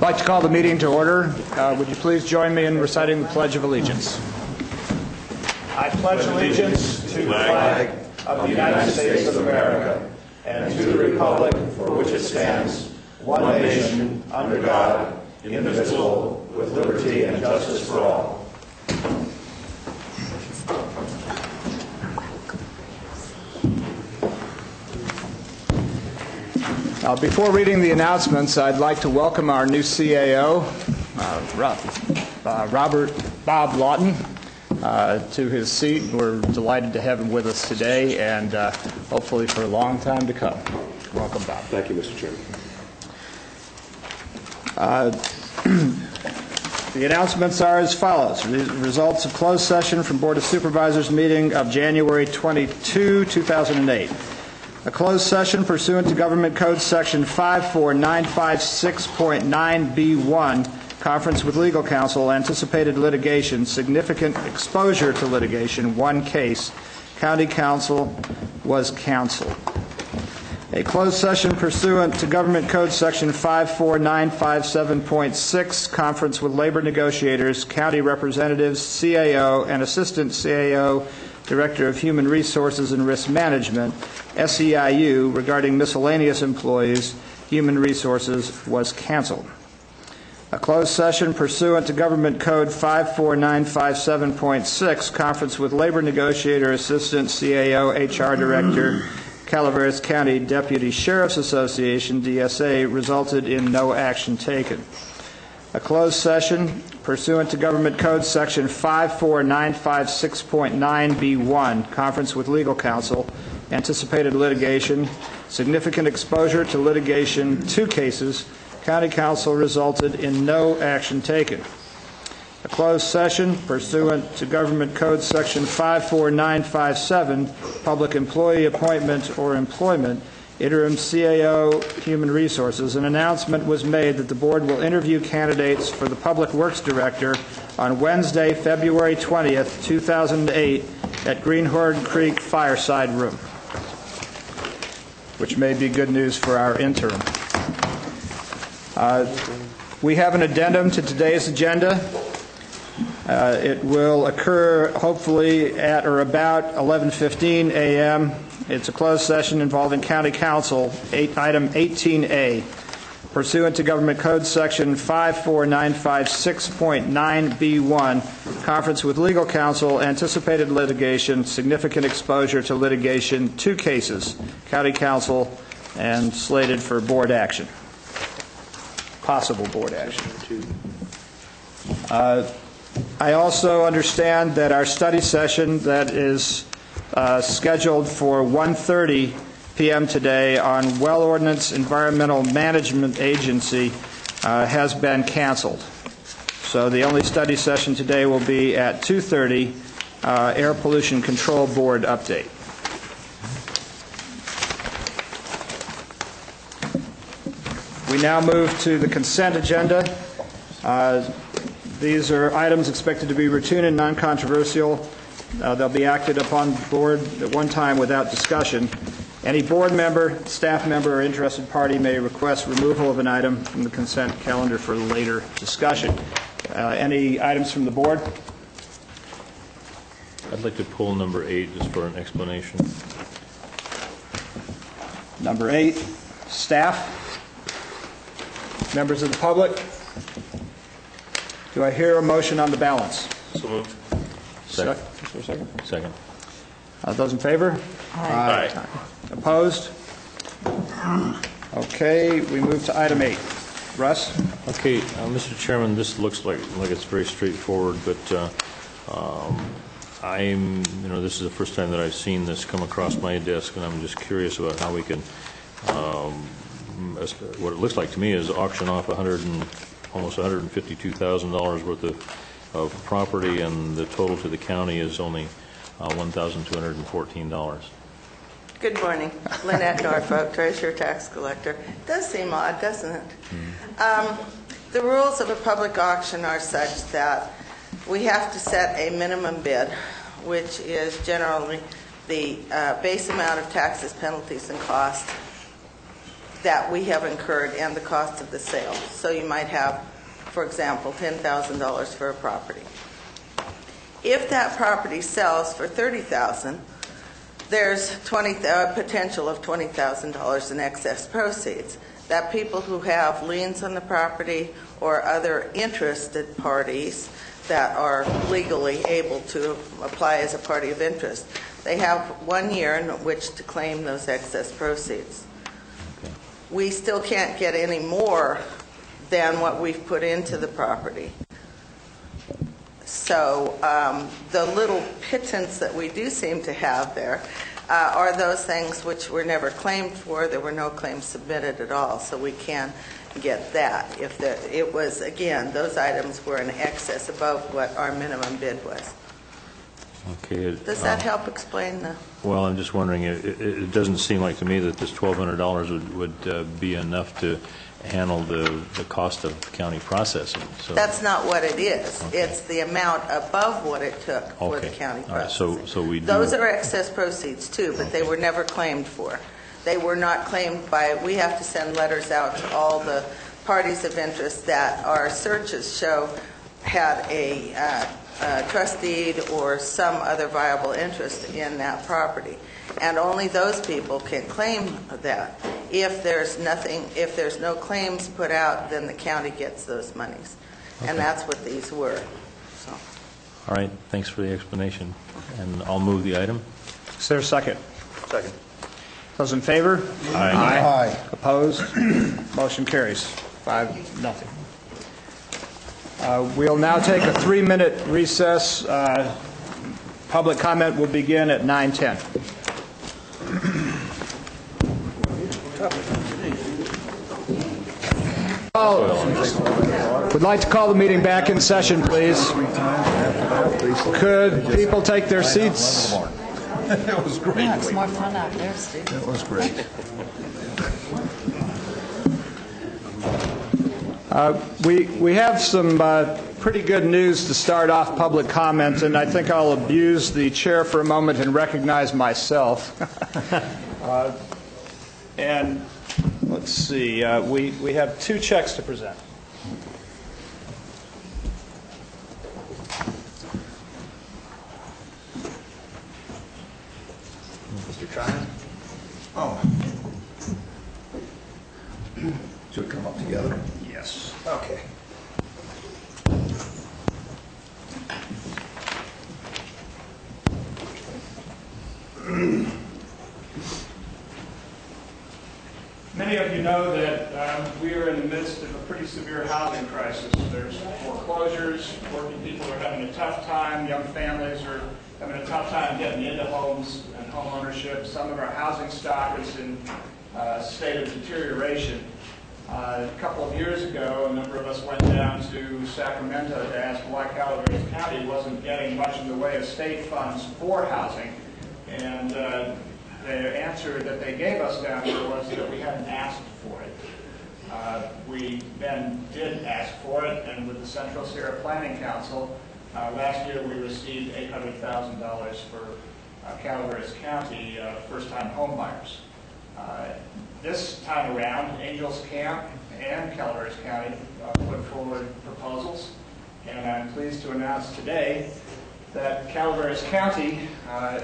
I'd like to call the meeting to order. Would you please join me in reciting the Pledge of Allegiance? I pledge allegiance to the flag of the United States of America and to the republic for which it stands, one nation, under God, indivisible, with liberty and justice for all. Before reading the announcements, I'd like to welcome our new CAO, Bob Lawton, to his seat. We're delighted to have him with us today and hopefully for a long time to come. Welcome, Bob. Thank you, Mr. Chairman. The announcements are as follows. Results of closed session from Board of Supervisors meeting of January 22, 2008. A closed session pursuant to Government Code Section 54956.9B1, conference with legal counsel, anticipated litigation, significant exposure to litigation, one case, county counsel was canceled. A closed session pursuant to Government Code Section 54957.6, conference with labor negotiators, county representatives, CAO, and assistant CAO, Director of Human Resources and Risk Management, SEIU, regarding miscellaneous employees, Human Resources, was canceled. A closed session pursuant to Government Code 54957.6, conference with labor negotiator, assistant CAO, HR Director, Calaveras County Deputy Sheriff's Association, DSA, resulted in no action taken. A closed session pursuant to Government Code Section 54956.9B1, conference with legal counsel, anticipated litigation, significant exposure to litigation, two cases, county counsel resulted in no action taken. A closed session pursuant to Government Code Section 54957, public employee appointment or employment, interim CAO Human Resources, an announcement was made that the board will interview candidates for the Public Works Director on Wednesday, February 20th, 2008 at Greenhorn Creek Fireside Room, which may be good news for our interim. We have an addendum to today's agenda. It will occur hopefully at or about 11:15 a.m. It's a closed session involving county counsel, item 18A. Pursuant to Government Code Section 54956.9B1, conference with legal counsel, anticipated litigation, significant exposure to litigation, two cases, county counsel, and slated for board action. Possible board action. I also understand that our study session that is scheduled for 1:30 p.m. today on Well Ordinance Environmental Management Agency has been canceled. So the only study session today will be at 2:30, Air Pollution Control Board update. We now move to the consent agenda. These are items expected to be routine and non-controversial. They'll be acted upon the board at one time without discussion. Any board member, staff member, or interested party may request removal of an item from the consent calendar for later discussion. Any items from the board? I'd like to pull number 8 just for an explanation. Number 8, staff. Members of the public. Do I hear a motion on the balance? So moved. Second. Is there a second? Second. Those in favor? Aye. Opposed? Okay, we move to item 8. Russ? Okay, Mr. Chairman, this looks like it's very straightforward, but this is the first time that I've seen this come across my desk, and I'm just curious about how we can, what it looks like to me is auction off almost $152,000 worth of property, and the total to the county is only $1,214. Good morning. Lynette Norfolk, Treasurer Tax Collector. It does seem odd, doesn't it? The rules of a public auction are such that we have to set a minimum bid, which is generally the base amount of taxes, penalties, and costs that we have incurred and the cost of the sale. So you might have, for example, $10,000 for a property. If that property sells for $30,000, there's potential of $20,000 in excess proceeds that people who have liens on the property or other interested parties that are legally able to apply as a party of interest, they have 1 year in which to claim those excess proceeds. We still can't get any more than what we've put into the property. So the little pittance that we do seem to have there are those things which were never claimed for. There were no claims submitted at all, so we can get that. If it was, again, those items were in excess above what our minimum bid was. Okay. Does that help explain the... Well, I'm just wondering, it doesn't seem like to me that this $1,200 would be enough to handle the cost of county processing. So That's not what it is. Okay. It's the amount above what it took for the county All right. processing. So we do... Those are excess proceeds too, but they were never claimed for. They were not claimed by, we have to send letters out to all the parties of interest that our searches show had a trust deed or some other viable interest in that property. And only those people can claim that. If there's no claims put out, then the county gets those monies. And that's what these were. So. All right. Thanks for the explanation. And I'll move the item. Is there a second? Second. Those in favor? Aye. Opposed? Motion carries 5-0. We'll now take a 3-minute recess. Public comment will begin at 9:10. Would like to call the meeting back in session, please. Could people take their seats? It was great. Yeah, it's more fun out there, Steve. It was great. We have some pretty good news to start off public comment, and I think I'll abuse the chair for a moment and recognize myself. And let's see, we have 2 checks to present. Mr. Tryon? Oh. Should we come up together? Yes. Okay. Many of you know that we are in the midst of a pretty severe housing crisis. There's foreclosures, working people are having a tough time, young families are having a tough time getting into homes and home ownership. Some of our housing stock is in a state of deterioration. A couple of years ago, a number of us went down to Sacramento to ask why Calaveras County wasn't getting much in the way of state funds for housing. And the answer that they gave us down there was that we hadn't asked for it. We then did ask for it, and with the Central Sierra Planning Council, last year we received $800,000 for Calaveras County first-time home buyers. This time around, Angels Camp and Calaveras County put forward proposals, and I'm pleased to announce today that Calaveras County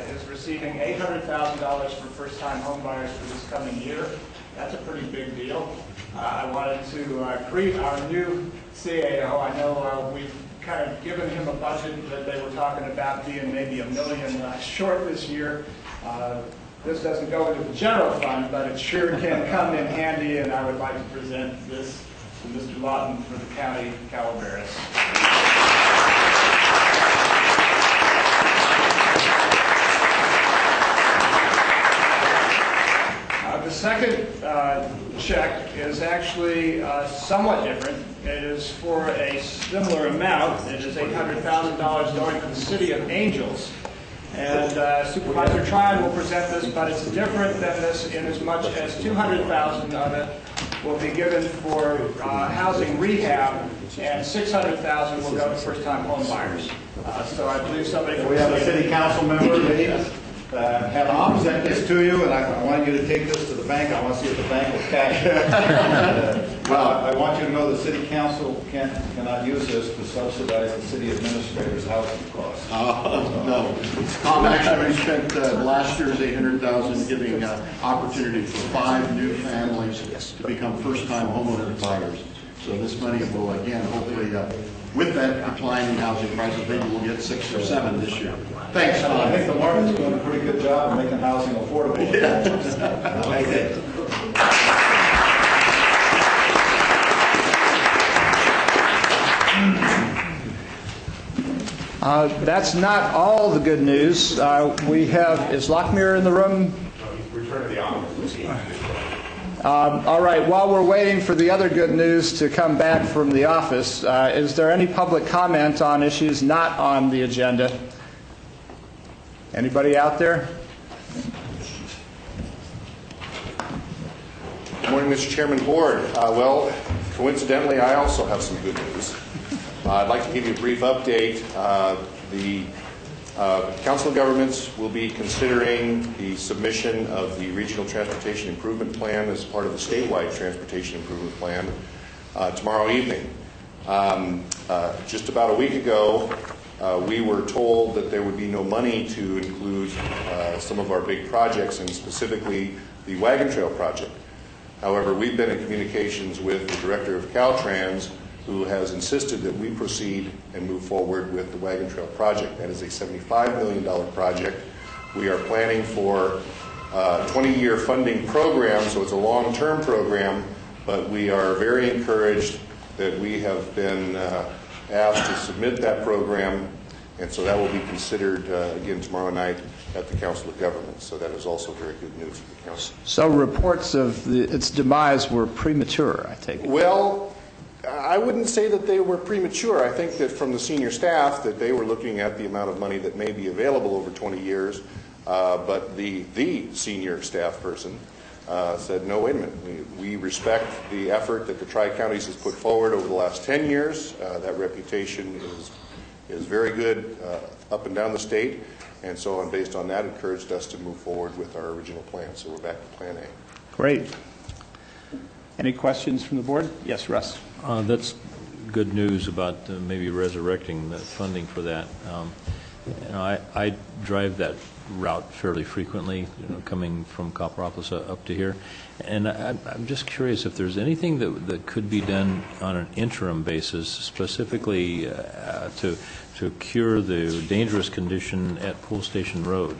is receiving $800,000 for first-time home buyers for this coming year. That's a pretty big deal. I wanted to greet our new CAO. I know we've kind of given him a budget that they were talking about being maybe $1 million short this year. This doesn't go into the general fund, but it sure can come in handy, and I would like to present this to Mr. Lawton for the County of Calaveras. The second check is actually somewhat different. It is for a similar amount. It is $800,000 going to the City of Angels. And Supervisor Tryon will present this, but it's different than this in as much as $200,000 of it will be given for housing rehab, and $600,000 will go to first-time home buyers. So I believe somebody... We have a city council member, Lee, Helen. I'll present this to you, and I want you to take this to the bank, I want to see if the bank will cash it. Well, I want you to know the city council cannot use this to subsidize the city administrator's housing costs. No. Tom, actually, we spent last year's $800,000 giving opportunity for 5 new families to become first-time homeowner buyers. So this money will, again, hopefully, with that decline in housing prices, maybe we'll get 6 or 7 this year. Thanks, Tom. I think the market's doing a pretty good job of making housing affordable. That's not all the good news. We have, is Lockmere in the room? Return to the office. All right, while we're waiting for the other good news to come back from the office, is there any public comment on issues not on the agenda? Anybody out there? Good morning, Mr. Chairman, Board. Well, coincidentally, I also have some good news. I'd like to give you a brief update. The Council of Governments will be considering the submission of the Regional Transportation Improvement Plan as part of the statewide Transportation Improvement Plan tomorrow evening. Just about a week ago, we were told that there would be no money to include some of our big projects, and specifically the Wagon Trail project. However, we've been in communications with the Director of Caltrans, who has insisted that we proceed and move forward with the Wagon Trail project. That is a $75 million project. We are planning for a 20-year funding program, so it's a long-term program, but we are very encouraged that we have been asked to submit that program, and so that will be considered again tomorrow night at the Council of Governments. So that is also very good news for the Council. So reports of its demise were premature, I take it? Well, I wouldn't say that they were premature. I think that from the senior staff that they were looking at the amount of money that may be available over 20 years, but the senior staff person said, no, wait a minute. We respect the effort that the Tri-Counties has put forward over the last 10 years. That reputation is very good up and down the state, and so on, based on that, encouraged us to move forward with our original plan. So we're back to Plan A. Great. Any questions from the board? Yes, Russ. That's good news about maybe resurrecting the funding for that. I drive that route fairly frequently, coming from Copperopolis up to here, and I'm just curious if there's anything that could be done on an interim basis, specifically to cure the dangerous condition at Pool Station Road.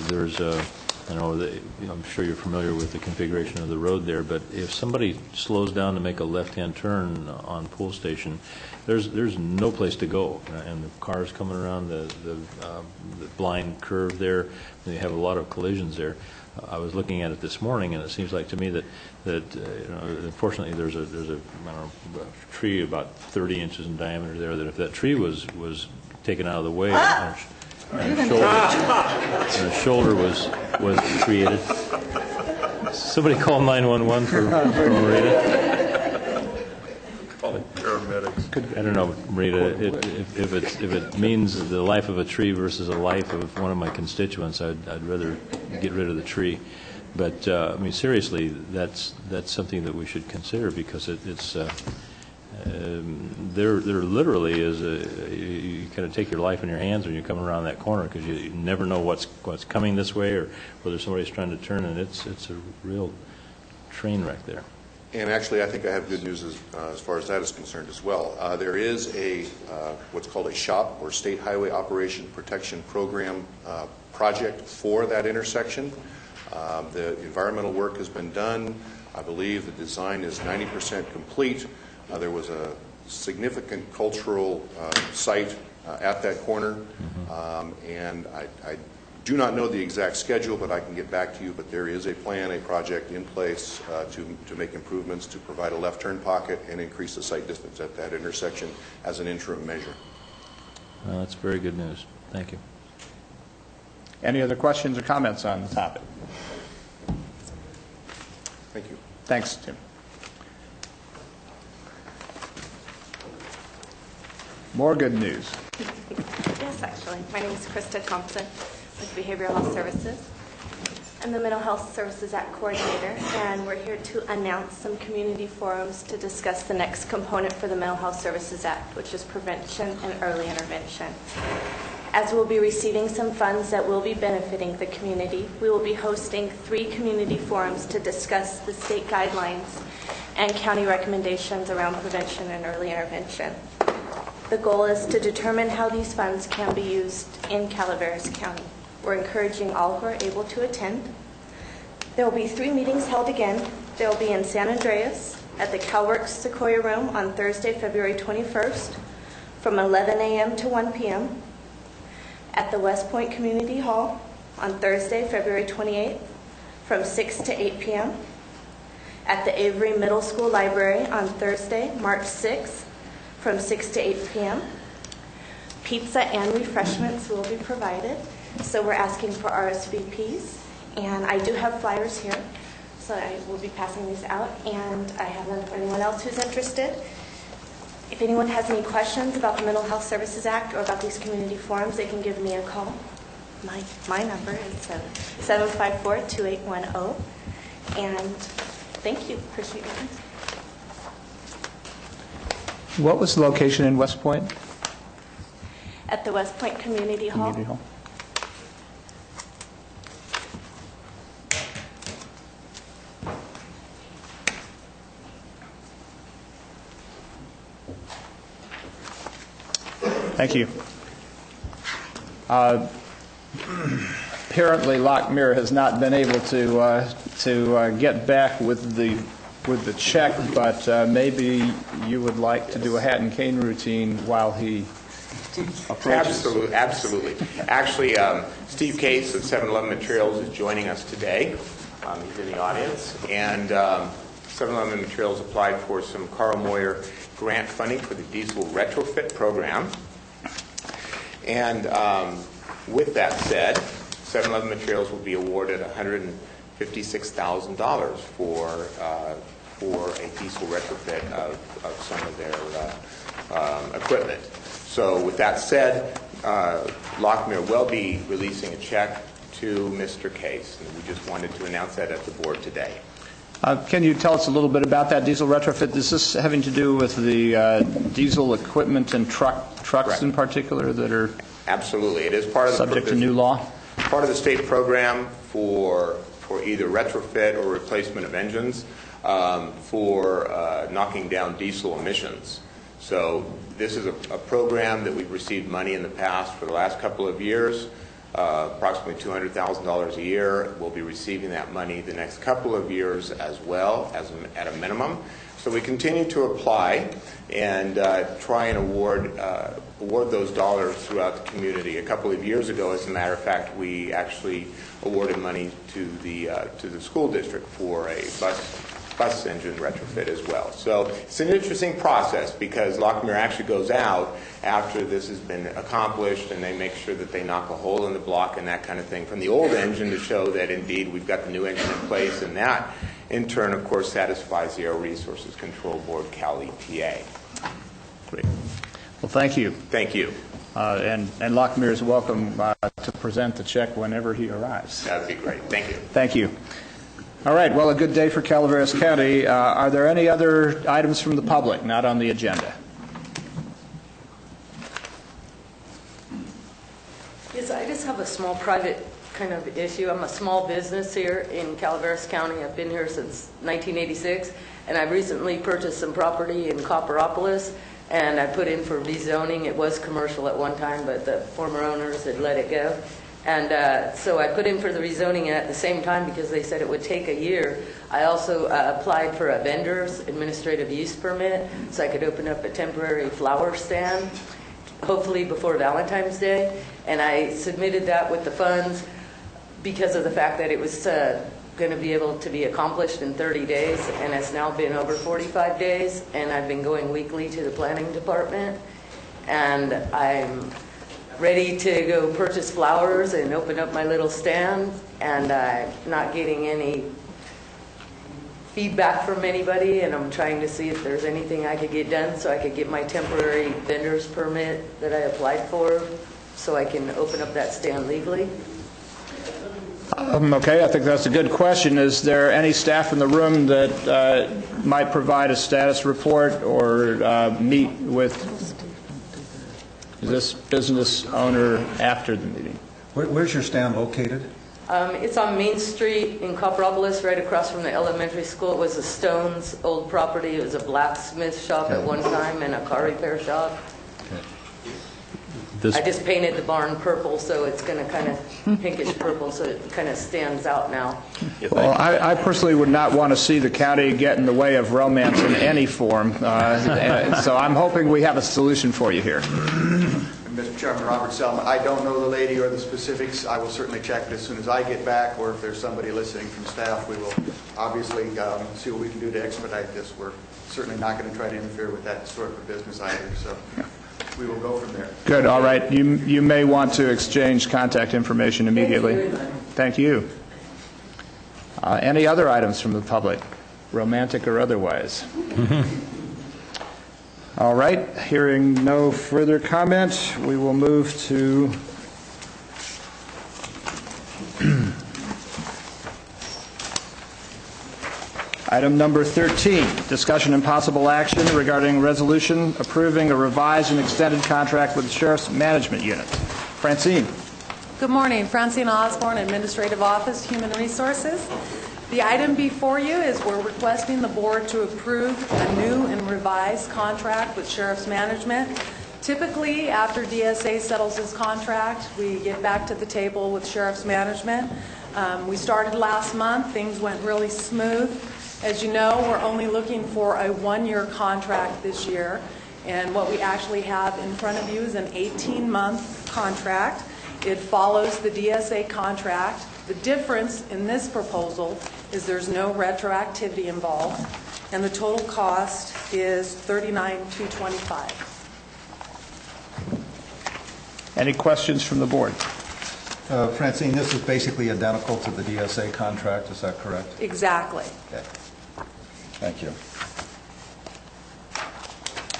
There's a I'm sure you're familiar with the configuration of the road there, but if somebody slows down to make a left-hand turn on Pool Station, there's no place to go, and the cars coming around the blind curve there, and you have a lot of collisions there. I was looking at it this morning, and it seems like to me that unfortunately there's a tree about 30 inches in diameter there. That if that tree was taken out of the way, and the shoulder was created. Somebody call 911 for Marita. Call paramedics. I don't know, Marita. If it means the life of a tree versus a life of one of my constituents, I'd rather get rid of the tree. But I mean, seriously, that's something that we should consider, because it's. There literally is you kind of take your life in your hands when you're coming around that corner, because you never know what's coming this way or whether somebody's trying to turn, and it's a real train wreck there. And actually, I think I have good news as far as that is concerned as well. There is a what's called a SHOP, or State Highway Operation Protection Program project for that intersection. The environmental work has been done. I believe the design is 90% complete. There was a significant cultural site at that corner, and I do not know the exact schedule, but I can get back to you. But there is a plan, a project in place to make improvements, to provide a left turn pocket and increase the sight distance at that intersection as an interim measure. That's very good news. Thank you. Any other questions or comments on the topic? Thank you. Thanks, Tim. More good news. Yes, actually. My name is Krista Thompson with Behavioral Health Services. I'm the Mental Health Services Act Coordinator, and we're here to announce some community forums to discuss the next component for the Mental Health Services Act, which is prevention and early intervention. As we'll be receiving some funds that will be benefiting the community, we will be hosting 3 community forums to discuss the state guidelines and county recommendations around prevention and early intervention. The goal is to determine how these funds can be used in Calaveras County. We're encouraging all who are able to attend. There will be 3 meetings held again. They will be in San Andreas at the CalWorks Sequoia Room on Thursday, February 21st from 11 a.m. to 1 p.m. At the West Point Community Hall on Thursday, February 28th from 6 to 8 p.m. At the Avery Middle School Library on Thursday, March 6th from 6 to 8 p.m. Pizza and refreshments will be provided. So we're asking for RSVPs, and I do have flyers here, so I will be passing these out, and I have them for anyone else who's interested. If anyone has any questions about the Mental Health Services Act or about these community forums, they can give me a call. My number is 754-2810, and thank you. Appreciate your time. What was the location in West Point? At the West Point Community Hall. Community Hall. Thank you. Apparently, Lockmere has not been able to get back with the check, but maybe you would like to do a hat and cane routine while he approaches. Absolutely. Actually, Steve Case of 7-Eleven Materials is joining us today. He's in the audience, and 7-Eleven Materials applied for some Carl Moyer grant funding for the diesel retrofit program. And with that said, 7-Eleven Materials will be awarded $156,000 for a diesel retrofit of some of their equipment. So with that said, Lockmere will be releasing a check to Mr. Case, and we just wanted to announce that at the board today. Can you tell us a little bit about that diesel retrofit? Is this having to do with the diesel equipment and trucks Correct. In particular that are Absolutely. It is part of the subject to new law? Part of the state program for either retrofit or replacement of engines for knocking down diesel emissions. So this is a program that we've received money in the past for the last couple of years, approximately $200,000 a year. We'll be receiving that money the next couple of years as well, at a minimum. So we continue to apply and try and award those dollars throughout the community. A couple of years ago, as a matter of fact, we actually awarded money to the school district for a bus engine retrofit as well. So it's an interesting process because Lockmere actually goes out after this has been accomplished, and they make sure that they knock a hole in the block and that kind of thing from the old engine to show that indeed we've got the new engine in place, and that in turn, of course, satisfies the Air Resources Control Board, Cal EPA. Great. Well, thank you. Thank you. And Lockmere is welcome to present the check whenever he arrives. That would be great. Thank you. Thank you. All right. Well, a good day for Calaveras County. Are there any other items from the public not on the agenda? Yes, I just have a small private kind of issue. I'm a small business here in Calaveras County. I've been here since 1986, and I recently purchased some property in Copperopolis, and I put in for rezoning. It was commercial at one time, but the former owners had let it go. And so I put in for the rezoning, and at the same time, because they said it would take a year, I also applied for a vendor's administrative use permit so I could open up a temporary flower stand, hopefully before Valentine's Day. And I submitted that with the funds because of the fact that it was going to be able to be accomplished in 30 days, and it's now been over 45 days, and I've been going weekly to the planning department, and I'm ready to go purchase flowers and open up my little stand, and I'm not getting any feedback from anybody, and I'm trying to see if there's anything I could get done so I could get my temporary vendor's permit that I applied for so I can open up that stand legally. Okay, I think that's a good question. Is there any staff in the room that might provide a status report or meet with this business owner after the meeting? Where's your stand located? It's on Main Street in Copperopolis, right across from the elementary school. It was a Stone's old property. It was a blacksmith shop at one time and a car repair shop. I just painted the barn purple, so it's going to kind of pinkish purple, so it kind of stands out now. Well, I personally would not want to see the county get in the way of romance in any form, so I'm hoping we have a solution for you here. Mr. Chairman, Robert Selman, I don't know the lady or the specifics. I will certainly check it as soon as I get back, or if there's somebody listening from staff, we will obviously see what we can do to expedite this. We're certainly not going to try to interfere with that sort of business either, so we will go from there. Good, all right. You may want to exchange contact information immediately. Thank you. Any other items from the public, romantic or otherwise? All right, hearing no further comment, we will move to item number 13, discussion and possible action regarding resolution approving a revised and extended contract with the Sheriff's Management Unit. Francine. Good morning. Francine Osborne, Administrative Office, Human Resources. The item before you is we're requesting the board to approve a new and revised contract with Sheriff's Management. Typically, after DSA settles his contract, we get back to the table with Sheriff's Management. We started last month. Things went really smooth. As you know, we're only looking for a one-year contract this year, and what we actually have in front of you is an 18-month contract. It follows the DSA contract. The difference in this proposal is there's no retroactivity involved, and the total cost is $39,225. Any questions from the board? Francine, this is basically identical to the DSA contract, is that correct? Exactly. Okay. Thank you.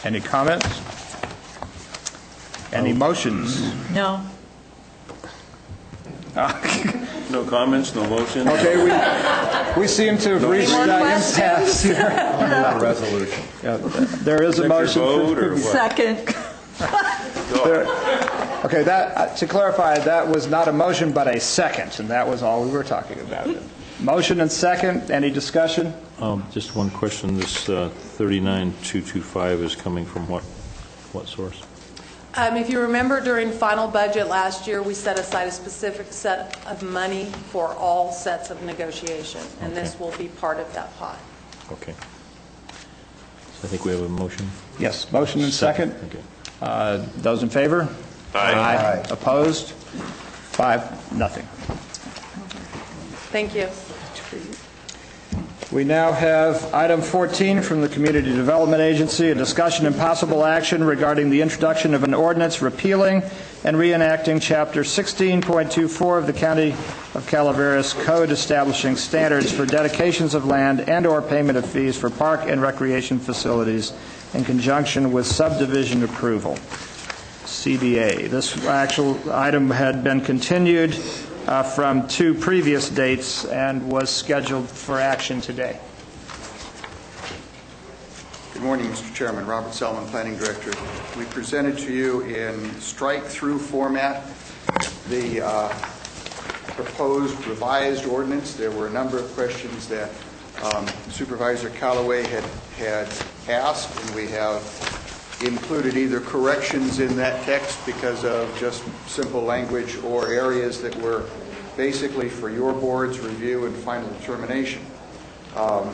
Any comments? Any motions? No. No comments, no motion? Okay, we seem to have reached that impasse here. A resolution. There is a motion. Vote or what? Second. Okay, that to clarify, that was not a motion but a second, and that was all we were talking about. Motion and second. Any discussion? Just one question. This 39,225 is coming from what source? If you remember, during final budget last year, we set aside a specific set of money for all sets of negotiation, and this will be part of that pot. Okay. So I think we have a motion. Yes, motion and second. Okay. Those in favor? Aye. Opposed? 5-0. Thank you. We now have item 14 from the Community Development Agency, a discussion and possible action regarding the introduction of an ordinance repealing and reenacting Chapter 16.24 of the County of Calaveras Code establishing standards for dedications of land and/or payment of fees for park and recreation facilities in conjunction with subdivision approval, CDA. This actual item had been continued from 2 previous dates and was scheduled for action today. Good morning, Mr. Chairman. Robert Selman, Planning Director. We presented to you in strike-through format the proposed revised ordinance. There were a number of questions that Supervisor Callaway had asked, and we have included either corrections in that text because of just simple language or areas that were basically for your board's review and final determination. I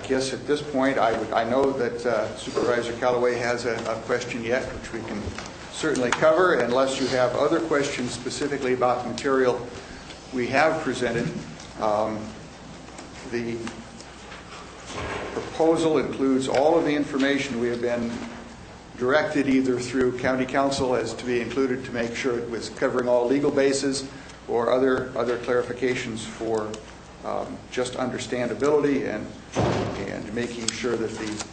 guess at this point I know that Supervisor Callaway has a question yet, which we can certainly cover unless you have other questions specifically about the material we have presented. The proposal includes all of the information we have been directed either through County Council as to be included to make sure it was covering all legal bases or other clarifications for just understandability and making sure that the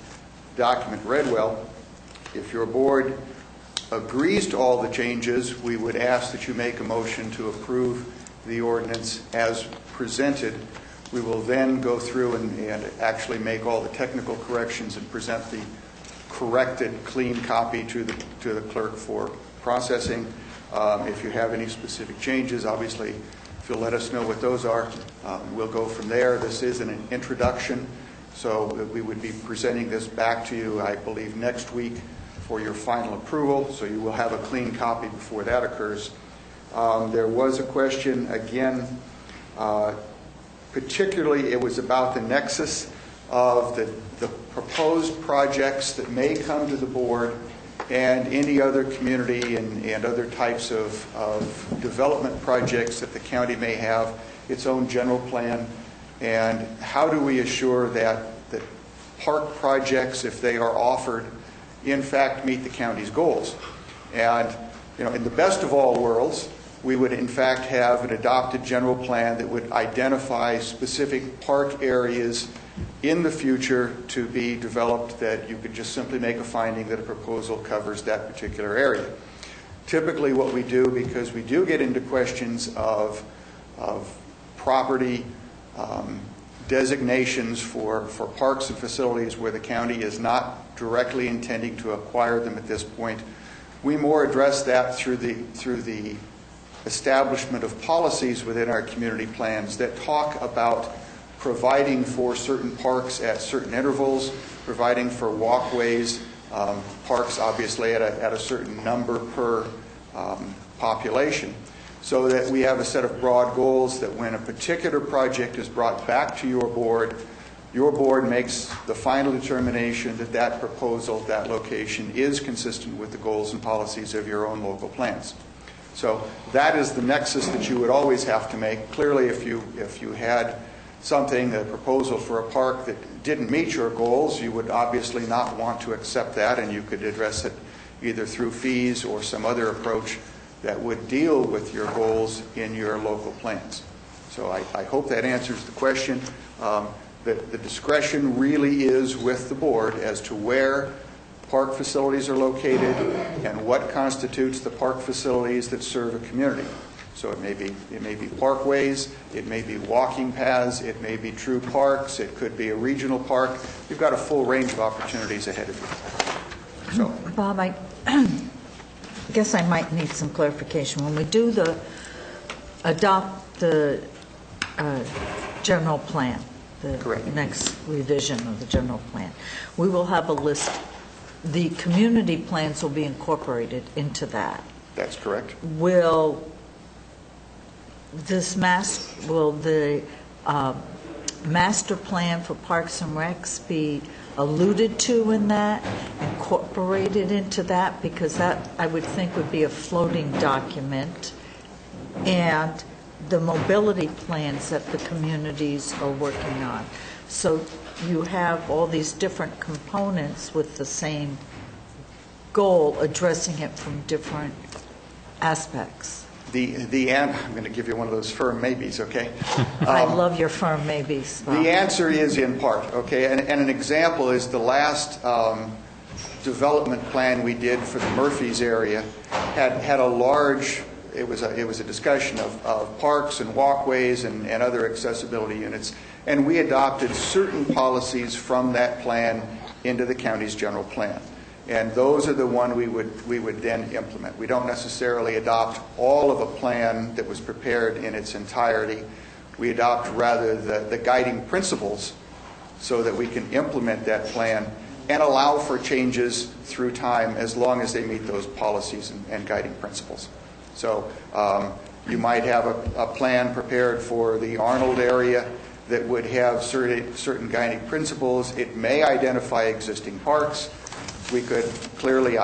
document read well. If your board agrees to all the changes, we would ask that you make a motion to approve the ordinance as presented. We will then go through and actually make all the technical corrections and present the corrected, clean copy to the clerk for processing. If you have any specific changes, obviously, if you'll let us know what those are, we'll go from there. This is an introduction, so we would be presenting this back to you, I believe, next week for your final approval, so you will have a clean copy before that occurs. There was a question, again, particularly it was about the nexus of the proposed projects that may come to the board and any other community and other types of development projects that the county may have its own general plan, and how do we assure that park projects, if they are offered, in fact meet the county's goals. And in the best of all worlds, we would in fact have an adopted general plan that would identify specific park areas in the future to be developed that you could just simply make a finding that a proposal covers that particular area. Typically what we do, because we do get into questions of property designations for parks and facilities where the county is not directly intending to acquire them at this point, we more address that through the establishment of policies within our community plans that talk about providing for certain parks at certain intervals, providing for walkways, parks obviously at a certain number per population, so that we have a set of broad goals that when a particular project is brought back to your board makes the final determination that that proposal, that location is consistent with the goals and policies of your own local plans. So that is the nexus that you would always have to make. Clearly, if you had something, a proposal for a park that didn't meet your goals, you would obviously not want to accept that, and you could address it either through fees or some other approach that would deal with your goals in your local plans. So I hope that answers the question. The discretion really is with the board as to where park facilities are located and what constitutes the park facilities that serve a community. So it may be parkways, it may be walking paths, it may be true parks, it could be a regional park. You've got a full range of opportunities ahead of you. So, Bob, I guess I might need some clarification. When we do adopt the general plan, the correct. Next revision of the general plan, we will have a list. The community plans will be incorporated into that. That's correct. Will the master plan for Parks and Recs be alluded to in that, incorporated into that? Because that, I would think, would be a floating document. And the mobility plans that the communities are working on. So you have all these different components with the same goal, addressing it from different aspects. I'm going to give you one of those firm maybes, okay? I love your firm maybes. Bob. The answer is in part, okay? And an example is the last development plan we did for the Murphys area had a large, it was a discussion of parks and walkways and other accessibility units. And we adopted certain policies from that plan into the county's general plan. And those are the one we would then implement. We don't necessarily adopt all of a plan that was prepared in its entirety. We adopt rather the guiding principles so that we can implement that plan and allow for changes through time as long as they meet those policies and guiding principles. So you might have a plan prepared for the Arnold area that would have certain guiding principles. It may identify existing parks. We could clearly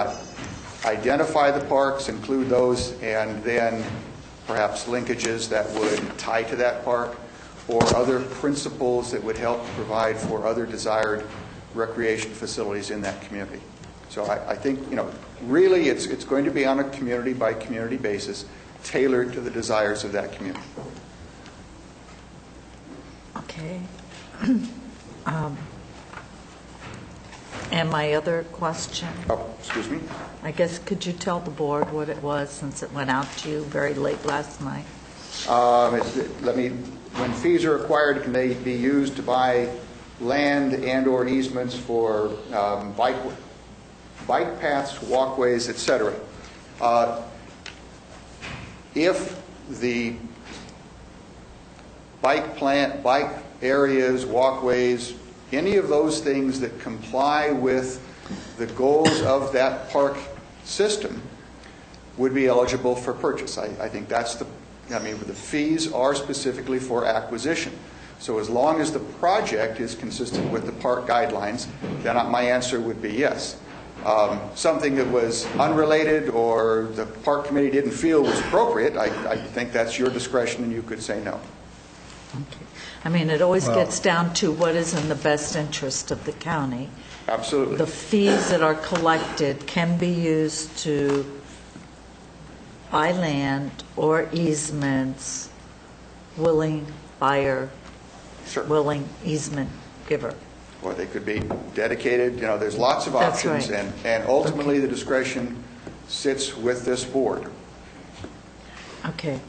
identify the parks, include those, and then perhaps linkages that would tie to that park or other principles that would help provide for other desired recreation facilities in that community. So I think, really it's going to be on a community by community basis, tailored to the desires of that community. Okay. And my other question, Excuse me? I guess, could you tell the board what it was since it went out to you very late last night? When fees are required, can they be used to buy land and/or easements for bike paths, walkways, etc.? If the bike areas, walkways, any of those things that comply with the goals of that park system would be eligible for purchase. I think that's the fees are specifically for acquisition. So as long as the project is consistent with the park guidelines, then my answer would be yes. Something that was unrelated or the park committee didn't feel was appropriate, I think that's your discretion and you could say no. Okay. It always gets down to what is in the best interest of the county. Absolutely. The fees that are collected can be used to buy land or easements, willing buyer, sure, willing easement giver. Or they could be dedicated. There's lots of That's options, right. and ultimately the discretion sits with this board. Okay.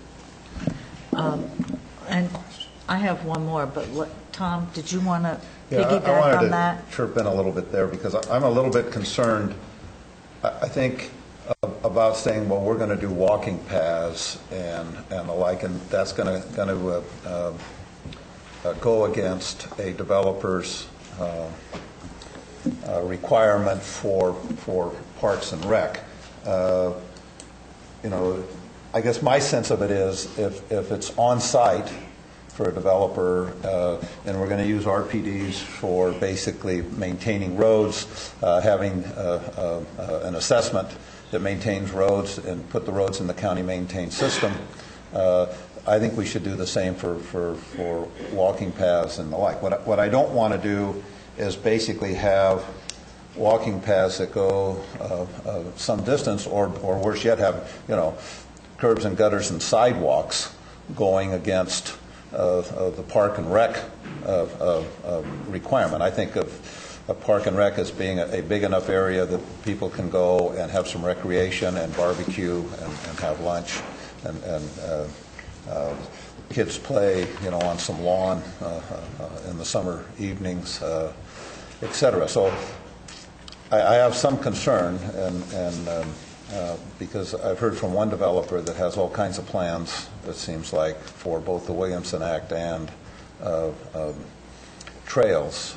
And I have one more, but Tom, did you want to piggyback on that? I wanted to chirp in a little bit there because I'm a little bit concerned, I think, about saying, well, we're going to do walking paths and the like, and that's going to go against a developer's requirement for Parks and Rec. I guess my sense of it is if it's on site for a developer and we're going to use RPDs for basically maintaining roads, having an assessment that maintains roads and put the roads in the county maintained system, I think we should do the same for walking paths and the like. What I don't want to do is basically have walking paths that go some distance, or worse yet, have curbs and gutters and sidewalks going against the Park and Rec requirement. I think of a Park and Rec as being a big enough area that people can go and have some recreation and barbecue and have lunch and kids play, on some lawn in the summer evenings, etc. So I have some concern, and because I've heard from one developer that has all kinds of plans, it seems like, for both the Williamson Act and trails,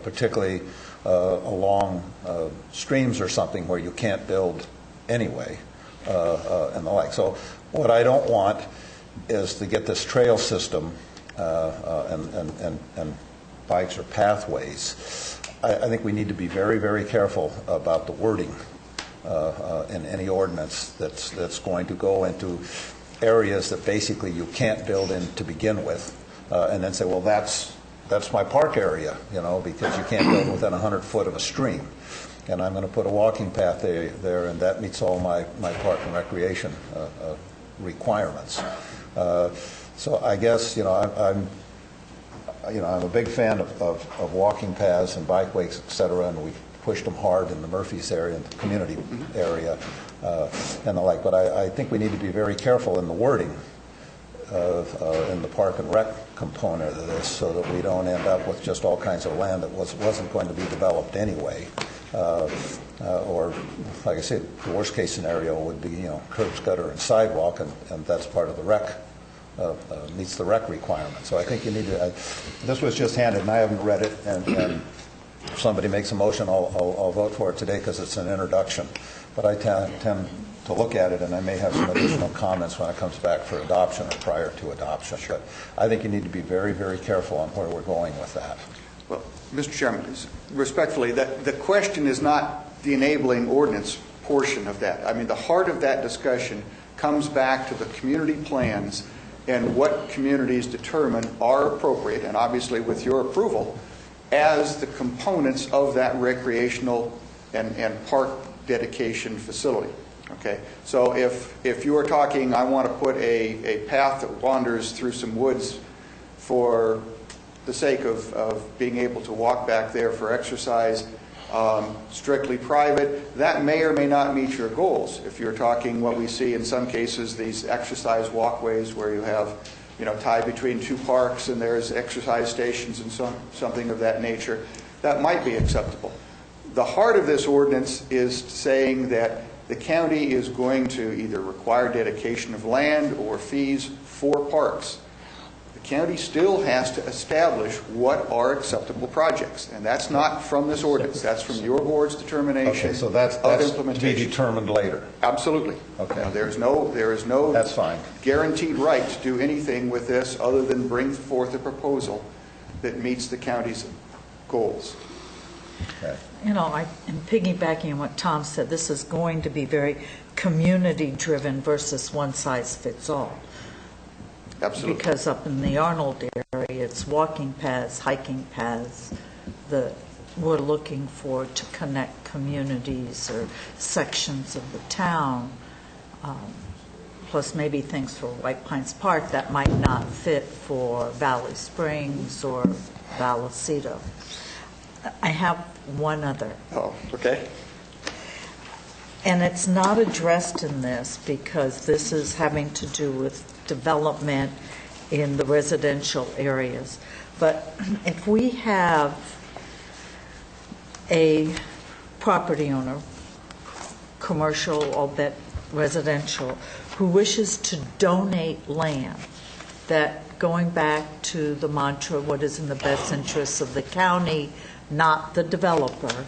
particularly along streams or something where you can't build anyway, and the like. So what I don't want is to get this trail system and bikes or pathways. I think we need to be very, very careful about the wording in any ordinance that's going to go into areas that basically you can't build in to begin with, and then say, well, that's my park area, because you can't build within 100 foot of a stream, and I'm going to put a walking path there, and that meets all my park and recreation requirements. So I guess I'm a big fan of walking paths and bikeways, et cetera, and we've pushed them hard in the Murphys area and the community area and the like. But I think we need to be very careful in the wording in the Park and Rec component of this, so that we don't end up with just all kinds of land that wasn't going to be developed anyway. Or, like I said, the worst case scenario would be, curbs, gutter, and sidewalk, and that's part of the rec, meets the rec requirement. So I think you need to, this was just handed, and I haven't read it, and if somebody makes a motion, I'll vote for it today because it's an introduction. But I tend to look at it, and I may have some additional comments when it comes back for adoption or prior to adoption. But I think you need to be very, very careful on where we're going with that. Well, Mr. Chairman, respectfully, the question is not the enabling ordinance portion of that. I mean, the heart of that discussion comes back to the community plans and what communities determine are appropriate, and obviously with your approval, as the components of that recreational and park dedication facility. Okay, so if you are talking, I want to put a path that wanders through some woods for the sake of being able to walk back there for exercise, strictly private, that may or may not meet your goals. If you're talking what we see in some cases, these exercise walkways where you have, tied between two parks and there's exercise stations and something of that nature, that might be acceptable. The heart of this ordinance is saying that the county is going to either require dedication of land or fees for parks. The county still has to establish what are acceptable projects, and that's not from this ordinance. That's from your board's determination. Okay, so that's to be determined later. Absolutely. Okay. Now, there is no That's fine. guaranteed right to do anything with this other than bring forth a proposal that meets the county's goals. Okay. I'm piggybacking on what Tom said. This is going to be very community-driven versus one-size-fits-all. Absolutely. Because up in the Arnold area, it's walking paths, hiking paths that we're looking for to connect communities or sections of the town. Plus maybe things for White Pines Park that might not fit for Valley Springs or Vallecito. I have one other. Oh, okay. And it's not addressed in this because this is having to do with development in the residential areas. But if we have a property owner, commercial or that residential, who wishes to donate land, that going back to the mantra, what is in the best interests of the county, not the developer,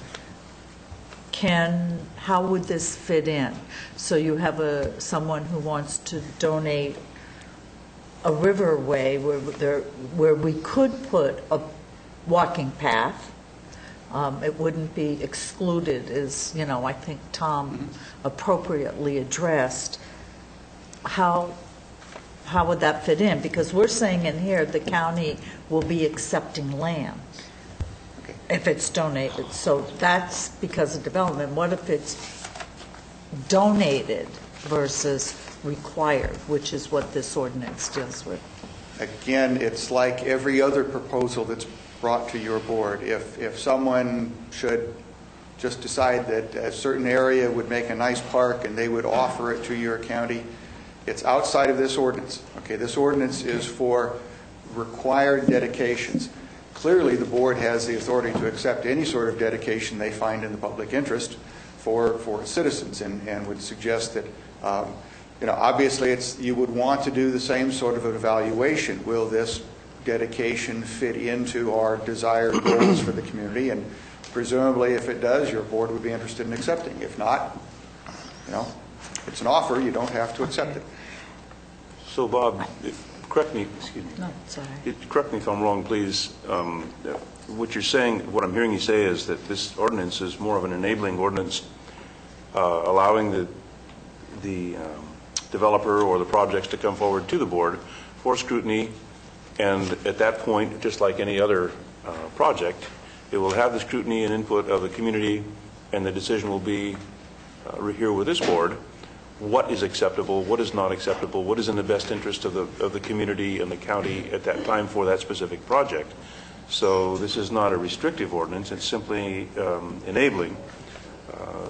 how would this fit in? So you have someone who wants to donate a riverway where we could put a walking path. It wouldn't be excluded, as I think Tom appropriately addressed. How would that fit in? Because we're saying in here the county will be accepting land if it's donated. So that's because of development. What if it's donated versus required, which is what this ordinance deals with? Again, it's like every other proposal that's brought to your board. If someone should just decide that a certain area would make a nice park and they would offer it to your county, it's outside of this ordinance. Okay, this ordinance is for required dedications. Clearly, the board has the authority to accept any sort of dedication they find in the public interest for citizens, and would suggest that, obviously you would want to do the same sort of evaluation. Will this dedication fit into our desired goals for the community? And presumably, if it does, your board would be interested in accepting. If not, it's an offer. You don't have to accept it. So, Bob, correct me, excuse me. No, sorry. Correct me if I'm wrong, please. What you're saying, what I'm hearing you say is that this ordinance is more of an enabling ordinance, allowing the developer or the projects to come forward to the board for scrutiny, and at that point, just like any other project, it will have the scrutiny and input of the community, and the decision will be here with this board. What is acceptable, what is not acceptable, what is in the best interest of the community and the county at that time for that specific project. So this is not a restrictive ordinance, it's simply enabling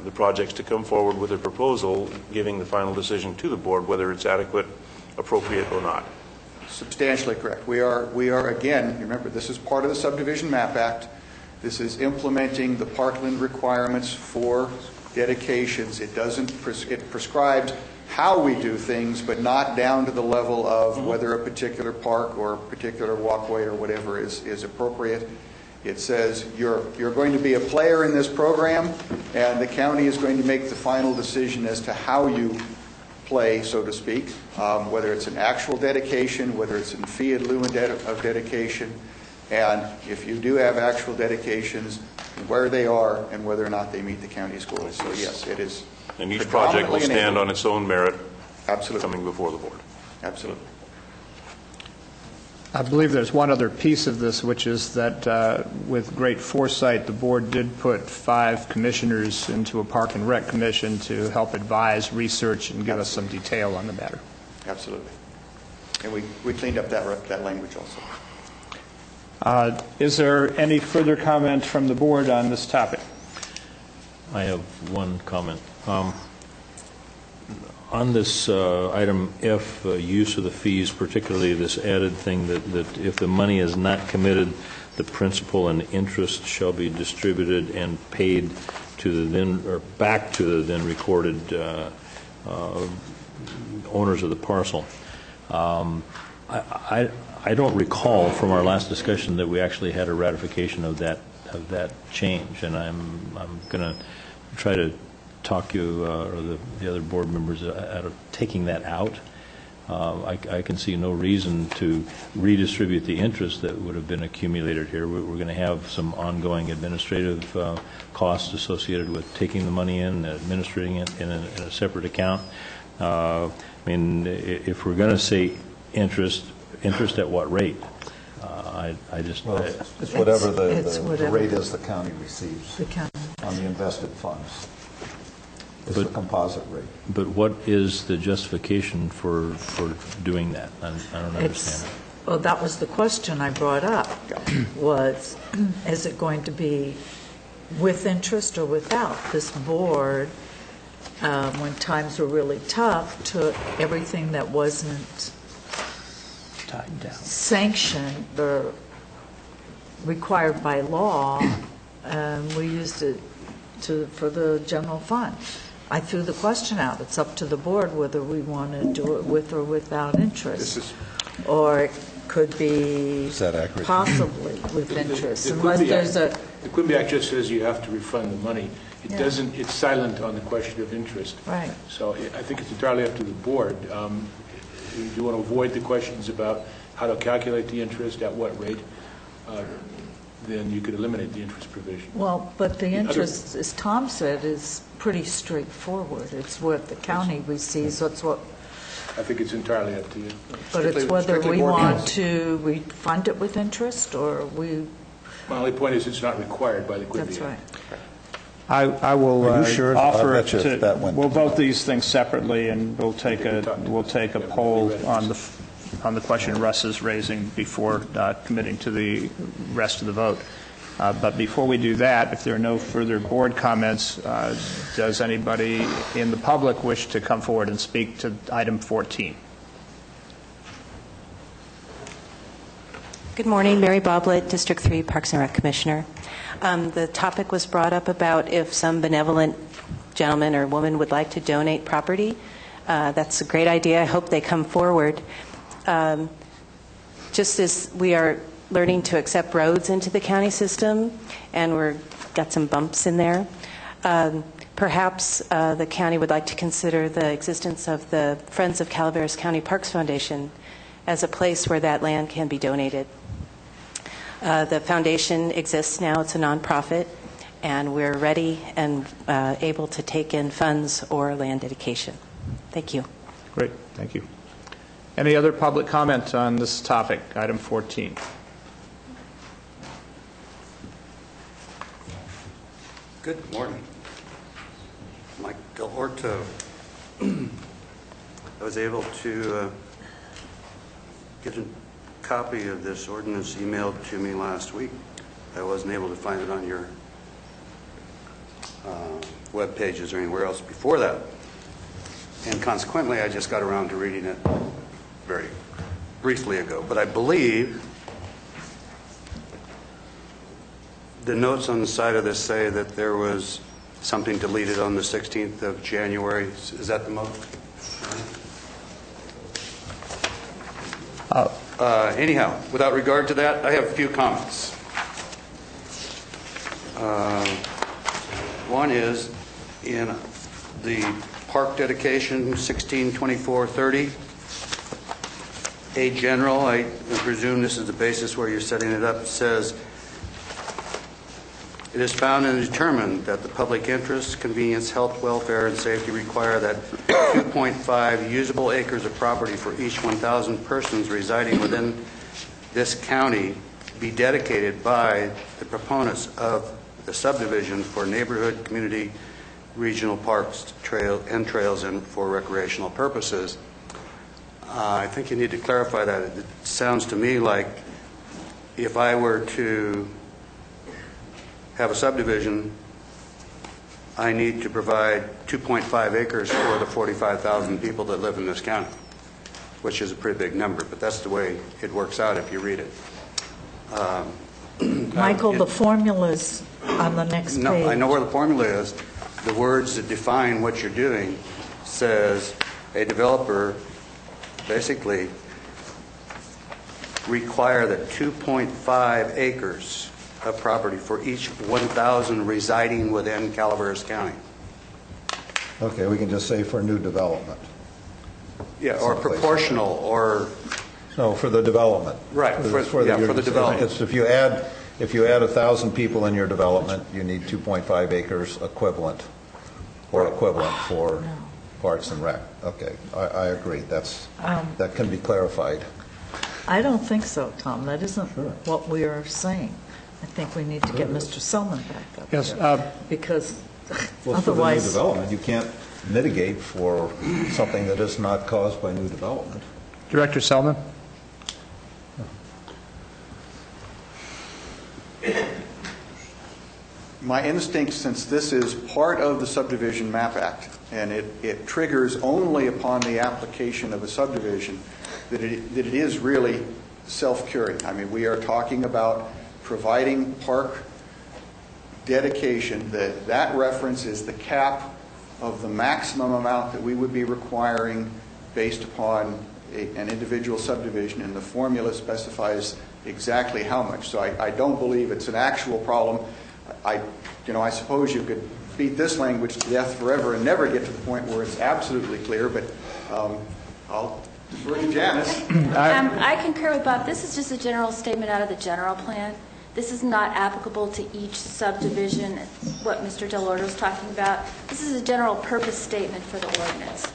the projects to come forward with a proposal, giving the final decision to the board whether it's adequate, appropriate, or not. Substantially correct. We are again, remember, this is part of the Subdivision Map Act. This is implementing the parkland requirements for dedications. It prescribes how we do things, but not down to the level of whether a particular park or a particular walkway or whatever is appropriate. It says you're going to be a player in this program, and the county is going to make the final decision as to how you play, so to speak, whether it's an actual dedication, whether it's in fee in lieu of dedication, and if you do have actual dedications, where they are and whether or not they meet the county's goals. So yes, it is. And each project will stand on its own merit. Absolutely. Coming before the board. Absolutely. I believe there's one other piece of this, which is that with great foresight, the board did put 5 commissioners into a Park and Rec Commission to help advise, research, and give us some detail on the matter. Absolutely. And we cleaned up that language also. Is there any further comment from the board on this topic? I have one comment. On this item F, use of the fees, particularly this added thing that if the money is not committed, the principal and interest shall be distributed and paid to the then, or back to the then recorded owners of the parcel. I don't recall from our last discussion that we actually had a ratification of that change, and I'm going to try to talk you or the other board members out of taking that out. I can see no reason to redistribute the interest that would have been accumulated here. We're going to have some ongoing administrative costs associated with taking the money in and administrating it in a separate account. I mean, if we're going to say interest at what rate? I just... Well, it's whatever the rate is the county receives on the invested funds. It's the composite rate. But what is the justification for doing that? I don't understand. Well, that was the question I brought up, was, is it going to be with interest or without? This board, when times were really tough, took everything that wasn't Tied down. sanctioned or required by law, and we used it for the general fund. I threw the question out. It's up to the board whether we want to do it with or without interest. Or it could be possibly with interest. Unless there's a... The Quimby Act just says you have to refund the money. It doesn't, it's silent on the question of interest. Right. So I think it's entirely up to the board. If you want to avoid the questions about how to calculate the interest, at what rate, then you could eliminate the interest provision. Well, but the interest, as Tom said, is pretty straightforward. It's what the county receives. That's what. I think it's entirely up to you. But it's whether we want to refund it with interest or we. My only point is it's not required by the Quimby That's right. Act. I will Are you sure? offer Bet you if that to, went we'll to- vote these things separately, and we'll take a poll on the question Russ is raising before committing to the rest of the vote. But before we do that, if there are no further board comments, does anybody in the public wish to come forward and speak to item 14? Good morning, Mary Boblett, District 3 Parks and Rec Commissioner. The topic was brought up about if some benevolent gentleman or woman would like to donate property. That's a great idea. I hope they come forward. Just as we are learning to accept roads into the county system, and we've got some bumps in there, perhaps the county would like to consider the existence of the Friends of Calaveras County Parks Foundation as a place where that land can be donated. The foundation exists now. It's a nonprofit, and we're ready and able to take in funds or land dedication. Thank you. Great, thank you. Any other public comment on this topic, item 14? Good morning. Mike Del Orto. I was able to get a copy of this ordinance emailed to me last week. I wasn't able to find it on your web pages or anywhere else before that. And consequently, I just got around to reading it very briefly ago. But I believe the notes on the side of this say that there was something deleted on the 16th of January. Is that the most? Anyhow, without regard to that, I have a few comments. One is in the park dedication 162430, A general, I presume this is the basis where you're setting it up, says, it is found and determined that the public interest, convenience, health, welfare, and safety require that 2.5 usable acres of property for each 1,000 persons residing within this county be dedicated by the proponents of the subdivision for neighborhood, community, regional parks, trails, and for recreational purposes. I think you need to clarify that. It sounds to me like if I were to have a subdivision I need to provide 2.5 acres for the 45,000 people that live in this county, which is a pretty big number, but that's the way it works out if you read it. Michael, the formula's on the next page. No, I know where the formula is. The words that define what you're doing says a developer basically require that 2.5 acres of property for each 1,000 residing within Calaveras County. Okay, we can just say for new development. Yeah, or proportional, or... No, for the development. Right, for the development. It's if you add 1,000 people in your development, you need 2.5 acres equivalent for Parks and Rec. Okay, I agree. That can be clarified. I don't think so, Tom. That isn't what we are saying. I think we need to get Mr. Selman back up. Yes. Because Well, for the new otherwise... development, you can't mitigate for something that is not caused by new development. Director Selman? My instinct, since this is part of the Subdivision Map Act, and it triggers only upon the application of a subdivision, that it is really self-curing. I mean, we are talking about providing park dedication. That reference is the cap of the maximum amount that we would be requiring based upon an individual subdivision, and the formula specifies exactly how much. So I don't believe it's an actual problem. I suppose you could beat this language to death forever and never get to the point where it's absolutely clear, but I'll defer to Janice. I concur with Bob. This is just a general statement out of the general plan. This is not applicable to each subdivision, what Mr. Delorto is talking about. This is a general purpose statement for the ordinance.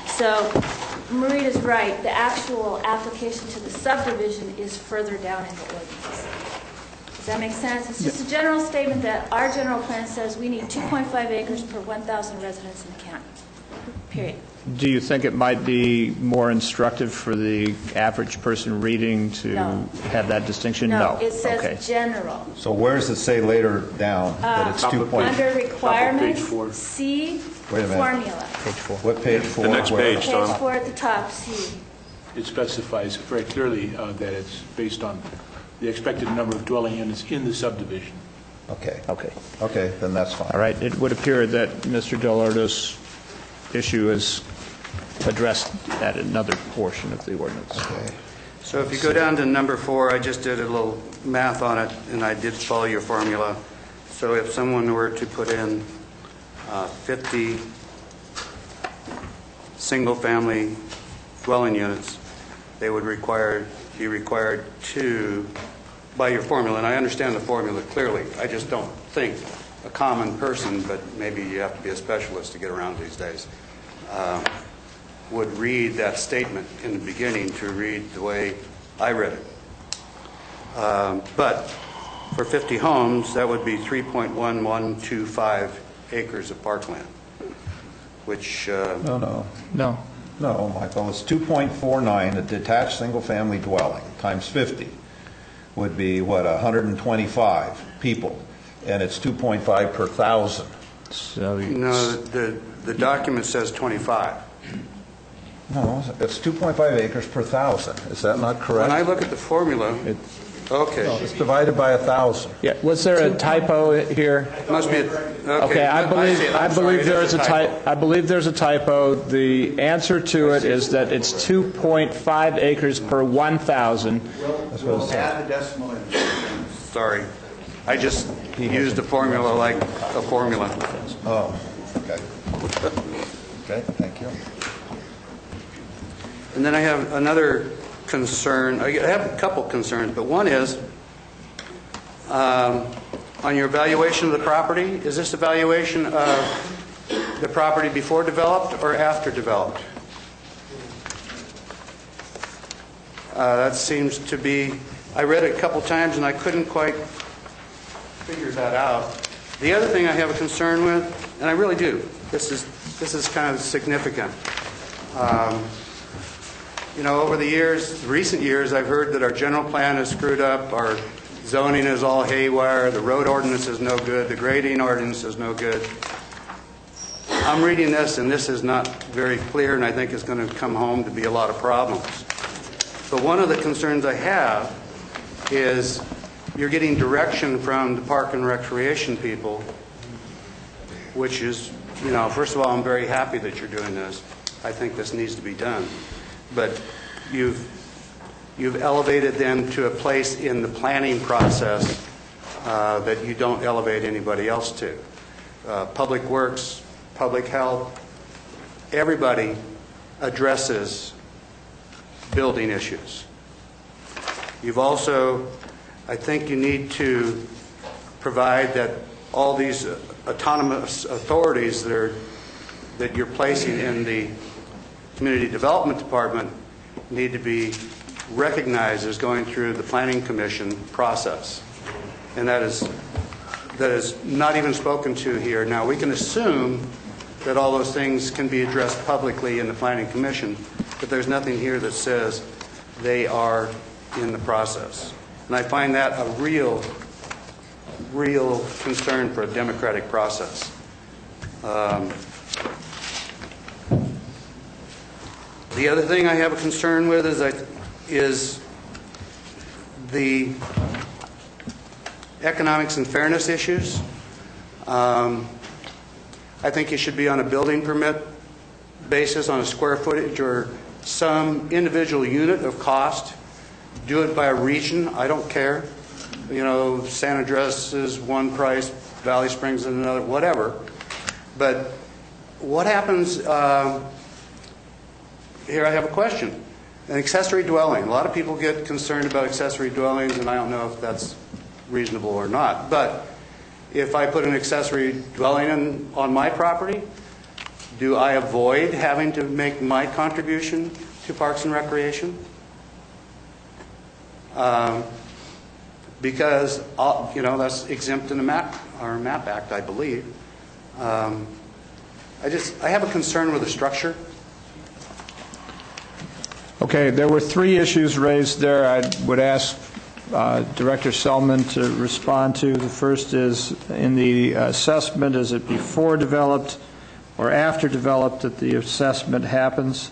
So Marita's right. The actual application to the subdivision is further down in the ordinance. Does that make sense? It's just a general statement that our general plan says we need 2.5 acres per 1,000 residents in the county, period. Do you think it might be more instructive for the average person reading to have that distinction? No, it says general. So where does it say later down that it's 2 points? Under requirements, C, Wait a minute. formula. Page 4. What page 4? The next page, Tom. Page 4 at the top, C. It specifies very clearly that it's based on the expected number of dwelling units in the subdivision. Okay. Okay. Then that's fine. All right. It would appear that Mr. Delorto's issue is addressed at another portion of the ordinance. Okay. So if you go down to number 4, I just did a little math on it, and I did follow your formula. So if someone were to put in 50 single-family dwelling units, they would be required to, by your formula, and I understand the formula clearly, I just don't think a common person, but maybe you have to be a specialist to get around these days, would read that statement in the beginning to read the way I read it. But for 50 homes, that would be 3.1125 acres of parkland, which... No, Michael, it's 2.49, a detached single-family dwelling, times 50, would be, 125 people, and it's 2.5 per 1,000. So no, the document says 25. No, it's 2.5 acres per 1,000. Is that not correct? When I look at the formula, okay. It's divided by 1,000. Yeah. Was there a typo here? Must be. Okay. I believe there's a typo. The answer to it is that it's 2.5 acres per 1,000. We'll add the decimal in. Sorry. I just used the formula like a formula. Oh, okay. Okay, thank you. And then I have another concern. I have a couple concerns, but one is on your evaluation of the property, is this evaluation of the property before developed or after developed? That seems to be, I read it a couple times and I couldn't quite figure that out. The other thing I have a concern with, and I really do, this is kind of significant. Over the years, recent years, I've heard that our general plan is screwed up, our zoning is all haywire, the road ordinance is no good, the grading ordinance is no good. I'm reading this, and this is not very clear, and I think it's going to come home to be a lot of problems. But one of the concerns I have is you're getting direction from the Park and Recreation people, which is, you know, first of all, I'm very happy that you're doing this. I think this needs to be done. But you've elevated them to a place in the planning process that you don't elevate anybody else to. Public Works, Public Health, everybody addresses building issues. You've also, I think you need to provide that all these autonomous authorities that you're placing in the Community Development Department need to be recognized as going through the Planning Commission process. And that is not even spoken to here. Now, we can assume that all those things can be addressed publicly in the Planning Commission, but there's nothing here that says they are in the process. And I find that a real concern for a democratic process. The other thing I have a concern with is the economics and fairness issues. I think it should be on a building permit basis, on a square footage or some individual unit of cost. Do it by a region. I don't care. You know, San Andres is one price, Valley Springs is another, whatever. But what happens, here I have a question. An accessory dwelling. A lot of people get concerned about accessory dwellings, and I don't know if that's reasonable or not. But if I put an accessory dwelling on my property, do I avoid having to make my contribution to Parks and Recreation? Because, you know, that's exempt in the MAP Act, I believe. I have a concern with the structure. Okay, there were three issues raised there. I would ask Director Selman to respond to. The first is, in the assessment, is it before developed or after developed that the assessment happens?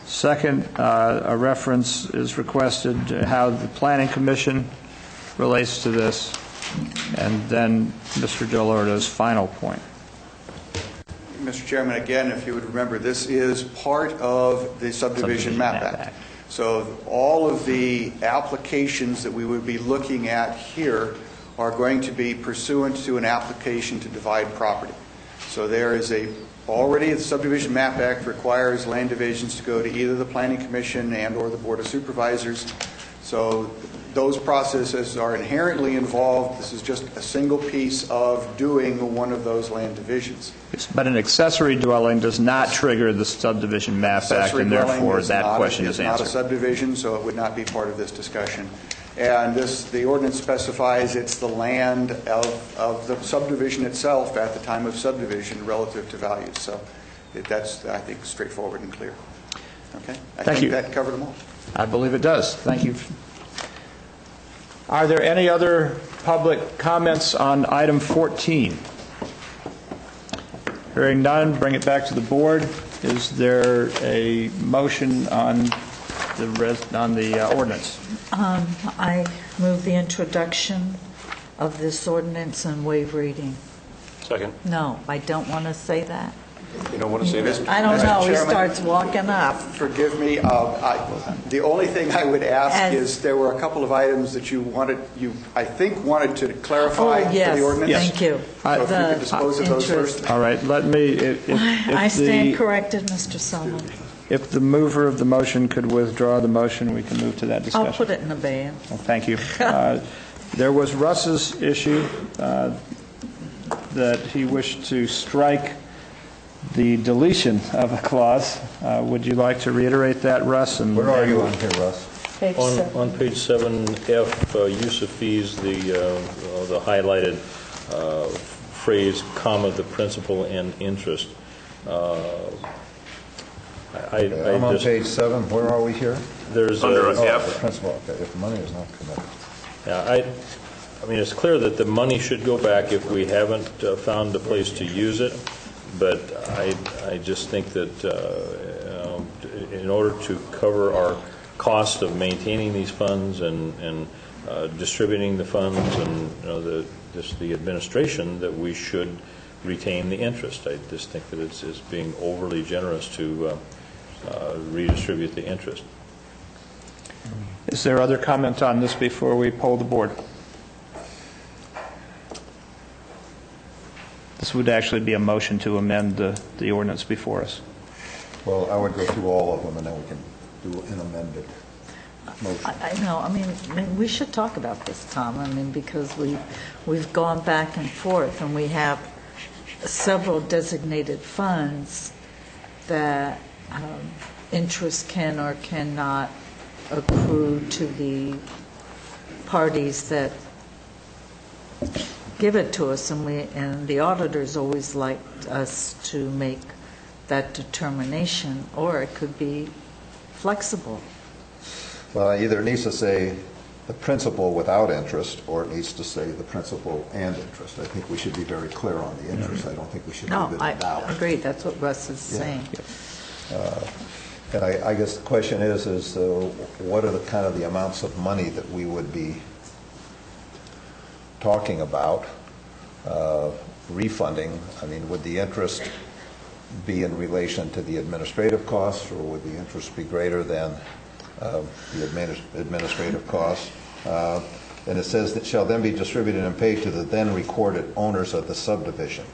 Second, a reference is requested to how the Planning Commission relates to this. And then Mr. Delorto's final point. Mr. Chairman, again, if you would remember, this is part of the Subdivision Map Act. So all of the applications that we would be looking at here are going to be pursuant to an application to divide property. So there is already the Subdivision Map Act requires land divisions to go to either the Planning Commission and or the Board of Supervisors. So those processes are inherently involved. This is just a single piece of doing one of those land divisions. But an accessory dwelling does not trigger the Subdivision Map Act, and therefore that question is answered. It's not a subdivision, so it would not be part of this discussion. And the ordinance specifies it's the land of the subdivision itself at the time of subdivision relative to values. So that's, I think, straightforward and clear. Okay? I think that covered them all. I believe it does. Thank you. Are there any other public comments on item 14? Hearing none, bring it back to the board. Is there a motion on the ordinance? I move the introduction of this ordinance and waive reading. Second. No, I don't want to say that. You don't want to say this? I don't know. He starts walking up. Forgive me. The only thing I would ask is there were a couple of items that you I think wanted to clarify for the ordinance. Thank you. So if you could dispose of those first. All right. Let me. I stand corrected, Mr. Sullivan. If the mover of the motion could withdraw the motion, we can move to that discussion. I'll put it in the ban. Well, thank you. There was Russ's issue that he wished to strike the deletion of a clause. Would you like to reiterate that, Russ? And where are you on here, Russ? On page 7F, use of fees, the highlighted phrase, comma, the principal and interest. I'm on page 7. Where are we here? There's under F. The principal. Okay, if money is not committed. Yeah, I mean, it's clear that the money should go back if we haven't found a place to use it. but I just think that in order to cover our cost of maintaining these funds and distributing the funds and the administration, that we should retain the interest. I just think that it's being overly generous to redistribute the interest. Is there other comment on this before we poll the board? This would actually be a motion to amend the ordinance before us. Well, I would go through all of them, and then we can do an amended motion. I know. I mean, we should talk about this, Tom. I mean, because we've gone back and forth, and we have several designated funds that interest can or cannot accrue to the parties that give it to us, and the auditors always liked us to make that determination, or it could be flexible. Well, either it needs to say the principal without interest, or it needs to say the principal and interest. I think we should be very clear on the interest. I don't think we should leave it without. I agree. That's what Russ is saying. And I guess the question is what are the kind of the amounts of money that we would be talking about refunding? I mean, would the interest be in relation to the administrative costs, or would the interest be greater than the administrative costs? And it says that shall then be distributed and paid to the then recorded owners of the subdivision.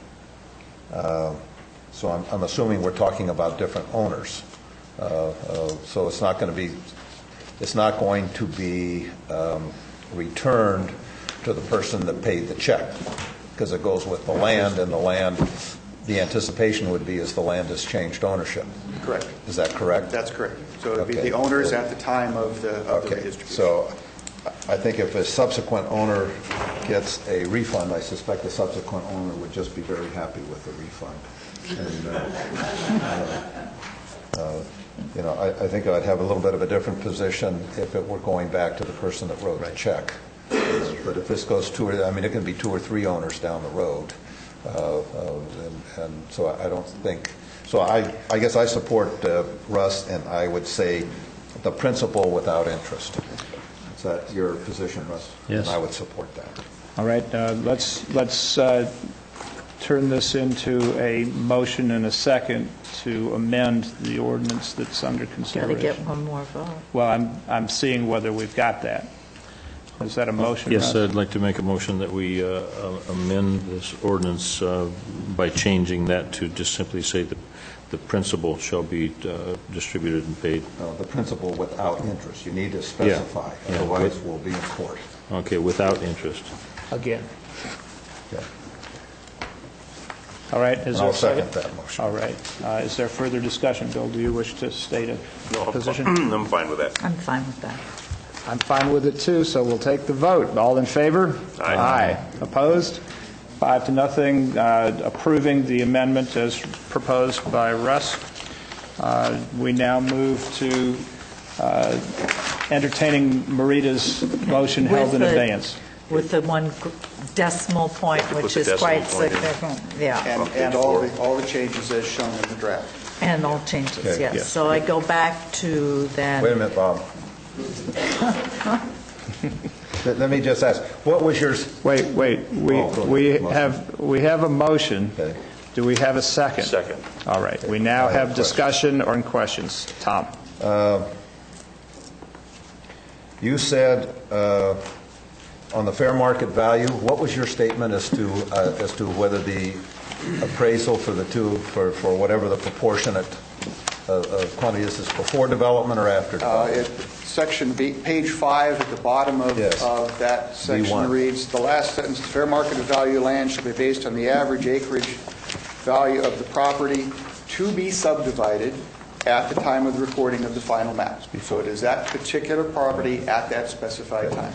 So I'm assuming we're talking about different owners. So it's not going to be returned to the person that paid the check, because it goes with the land, and the anticipation would be is the land has changed ownership. Correct. Is that correct? That's correct. So it would be the owners at the time of the redistribution. So I think if a subsequent owner gets a refund, I suspect the subsequent owner would just be very happy with the refund. And, I think I'd have a little bit of a different position if it were going back to the person that wrote the check. But if this goes it can be 2 or 3 owners down the road. And so I don't think, so I guess I support Russ, and I would say the principal without interest. Is that your position, Russ? Yes. And I would support that. All right, let's turn this into a motion and a second to amend the ordinance that's under consideration. Got to get one more vote. Well, I'm seeing whether we've got that. Is that a motion? Yes, Russ? I'd like to make a motion that we amend this ordinance by changing that to just simply say that the principal shall be distributed and paid. The principal without interest. You need to specify, otherwise we'll be in court. Okay, without interest. Again. Okay. All right. Is there I'll a second that motion. All right. Is there further discussion? Bill, do you wish to state a position? I'm fine with that. I'm fine with that. I'm fine with it, too, so we'll take the vote. All in favor? Aye. Opposed? 5-0, approving the amendment as proposed by Russ. We now move to entertaining Marita's motion held in abeyance. With the one decimal point, which is quite significant. Yeah. And all the changes as shown in the draft. And all changes, Okay. yes. Yes. So I go back to then. Wait a minute, Bob. Let me just ask, what was yours? Wait. We have a motion. Okay. Do we have a second? Second. All right. We now have discussion or questions. Tom? You said on the fair market value, what was your statement as to whether the appraisal for the two, for whatever the proportionate quantity is before development or after development? Section B, page 5 at the bottom of that section B1. reads, the last sentence, the fair market value of land shall be based on the average acreage value of the property to be subdivided at the time of the recording of the final maps. So it is that particular property at that specified time.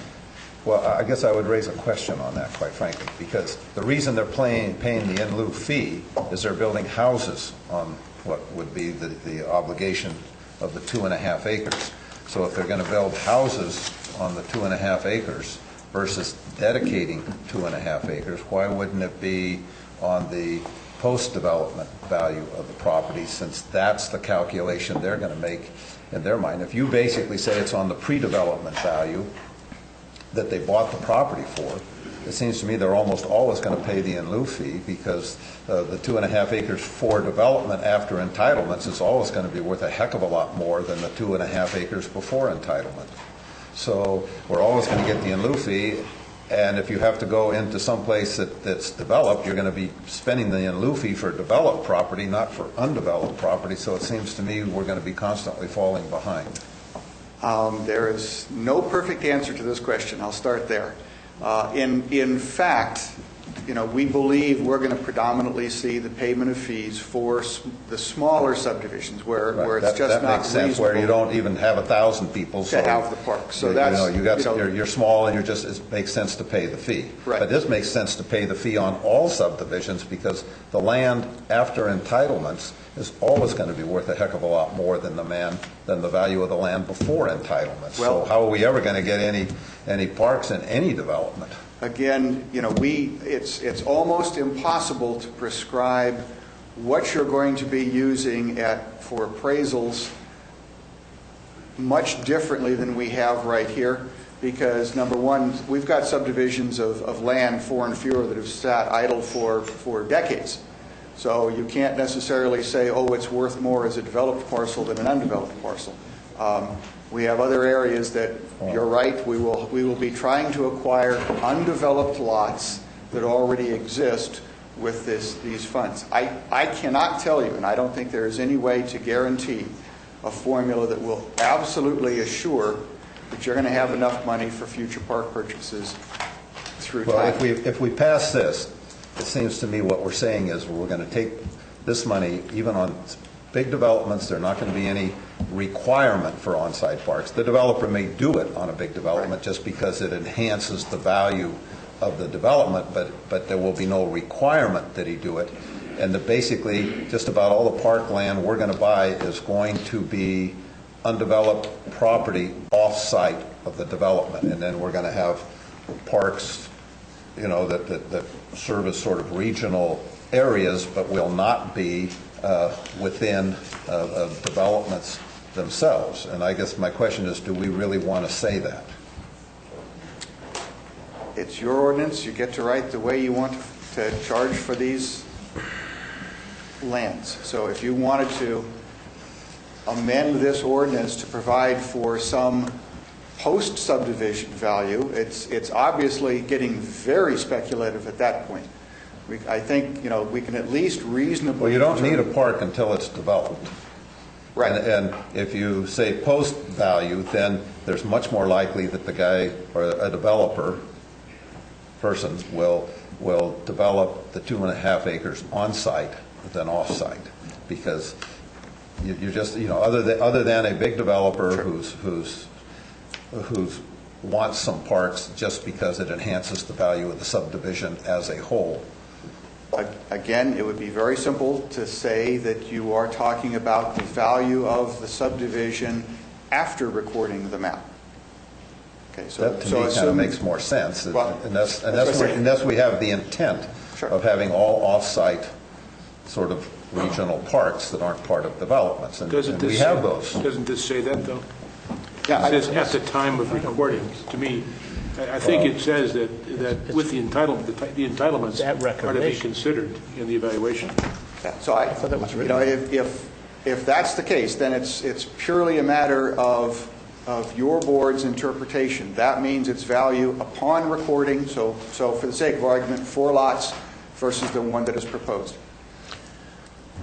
Well, I guess I would raise a question on that, quite frankly, because the reason they're paying the in lieu fee is they're building houses on what would be the obligation of the 2.5 acres. So if they're going to build houses on the 2.5 acres versus dedicating 2.5 acres, why wouldn't it be on the post-development value of the property, since that's the calculation they're going to make in their mind. If you basically say it's on the pre-development value that they bought the property for, it seems to me they're almost always going to pay the in lieu fee, because the 2.5 acres for development after entitlements is always going to be worth a heck of a lot more than the 2.5 acres before entitlement. So we're always going to get the in lieu fee, and if you have to go into some place that's developed, you're going to be spending the in lieu fee for developed property, not for undeveloped property. So it seems to me we're going to be constantly falling behind. There is no perfect answer to this question. I'll start there. In fact, we believe we're going to predominantly see the payment of fees for the smaller subdivisions where it's just not that makes sense, where you don't even have 1,000 people to have the park. So you're small, and it makes sense to pay the fee. Right. But this makes sense to pay the fee on all subdivisions, because the land after entitlements is always going to be worth a heck of a lot more than the value of the land before entitlements. So how are we ever going to get any parks in any development? Again, it's almost impossible to prescribe what you're going to be using for appraisals much differently than we have right here, because number one, we've got subdivisions of land, 4 and fewer, that have sat idle for decades. So you can't necessarily say, oh, it's worth more as a developed parcel than an undeveloped parcel. We have other areas that, you're right, we will be trying to acquire undeveloped lots that already exist with these funds. I cannot tell you, and I don't think there is any way to guarantee a formula that will absolutely assure that you're going to have enough money for future park purchases through time. Well, if we pass this, it seems to me what we're saying is we're going to take this money, even on big developments, there's not going to be any requirement for on-site parks. The developer may do it on a big development just because it enhances the value of the development, but there will be no requirement that he do it. And that basically just about all the park land we're going to buy is going to be undeveloped property off-site of the development. And then we're going to have parks, that serve as sort of regional areas, but will not be within developments themselves. And I guess my question is, do we really want to say that? It's your ordinance. You get to write the way you want to charge for these lands. So if you wanted to amend this ordinance to provide for some post-subdivision value, it's obviously getting very speculative at that point. I think, we can at least reasonably... Well, you don't need a park until it's developed. Right. And if you say post-value, then there's much more likely that the guy or a developer person will develop the 2.5 acres on-site than off-site, because you just, other than a big developer who's wants some parks just because it enhances the value of the subdivision as a whole. Again, it would be very simple to say that you are talking about the value of the subdivision after recording the map. Okay, so that to me kind of makes more sense, unless we have the intent of having all off-site sort of regional parks that aren't part of developments, and we have those. Doesn't this say that, though? Yeah, it says at the time of recording. To me, I think it says that with the entitlement, the entitlements are to be considered in the evaluation. Yeah, so I thought that was if that's the case, then it's purely a matter of your board's interpretation. That means its value upon recording. So for the sake of argument, 4 lots versus the one that is proposed.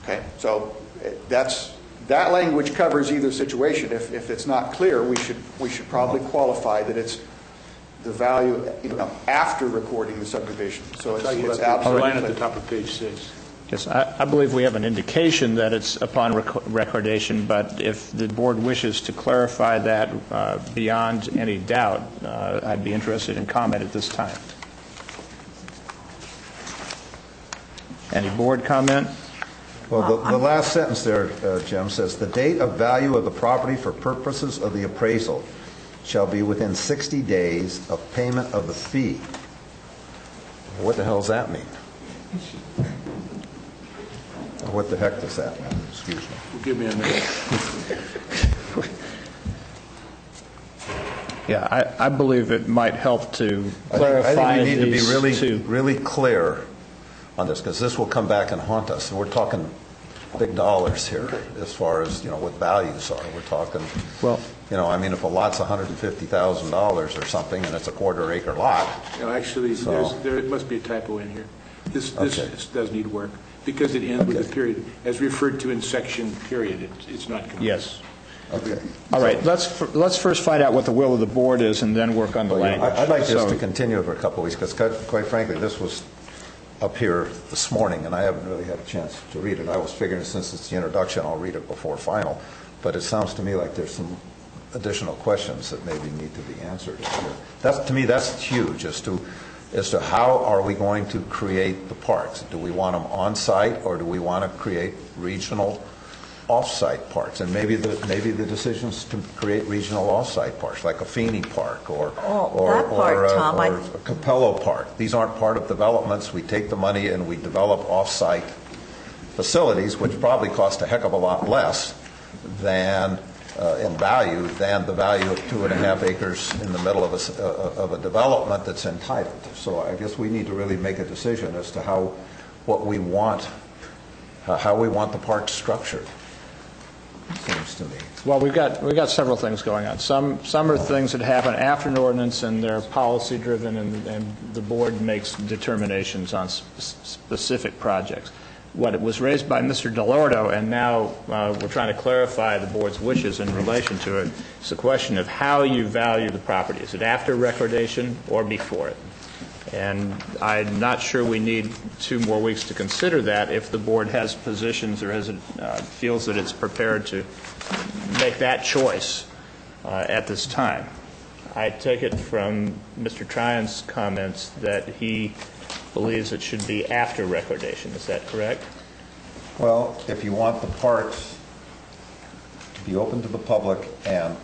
Okay, so that language covers either situation. If it's not clear, we should probably qualify that it's the value after recording the subdivision. So it's absolutely line at the top of page 6. Yes, I believe we have an indication that it's upon recordation, but if the board wishes to clarify that beyond any doubt, I'd be interested in comment at this time. Any board comment? Well, the last sentence there, Jim, says, the date of value of the property for purposes of the appraisal shall be within 60 days of payment of the fee. What the hell does that mean? What the heck does that mean? Excuse me. Give me a minute. Yeah, I believe it might help to I clarify think we need to these be two. really clear on this, because this will come back and haunt us. We're talking big dollars here as far as, what values are. We're talking, well, I mean, if a lot's $150,000 or something and it's a quarter-acre lot. Actually, there must be a typo in here. This does need work because it ends with a period. As referred to in section period, it's not complete. Yes. Okay. All right, let's first find out what the will of the board is and then work on the language. I'd like this to continue for a couple of weeks, because quite frankly, this was up here this morning, and I haven't really had a chance to read it. I was figuring since it's the introduction, I'll read it before final. But it sounds to me like there's some additional questions that maybe need to be answered. To me, that's huge as to how are we going to create the parks. Do we want them on-site, or do we want to create regional off-site parks? And maybe the decisions to create regional off-site parks, like a Feeney Park or a Capello Park. These aren't part of developments. We take the money and we develop off-site facilities, which probably cost a heck of a lot less than in value than the value of 2.5 acres in the middle of a development that's entitled. So I guess we need to really make a decision as to how we want the park structured. Seems to me. Well, we've got several things going on. Some are things that happen after an ordinance and they're policy driven, and the board makes determinations on specific projects. What was raised by Mr. Delorto, and now we're trying to clarify the board's wishes in relation to it, is the question of how you value the property. Is it after recordation or before it? And I'm not sure we need 2 more weeks to consider that if the board has positions or feels that it's prepared to make that choice at this time. I take it from Mr. Tryon's comments that he believes it should be after recordation. Is that correct? Well, if you want the parks to be open to the public and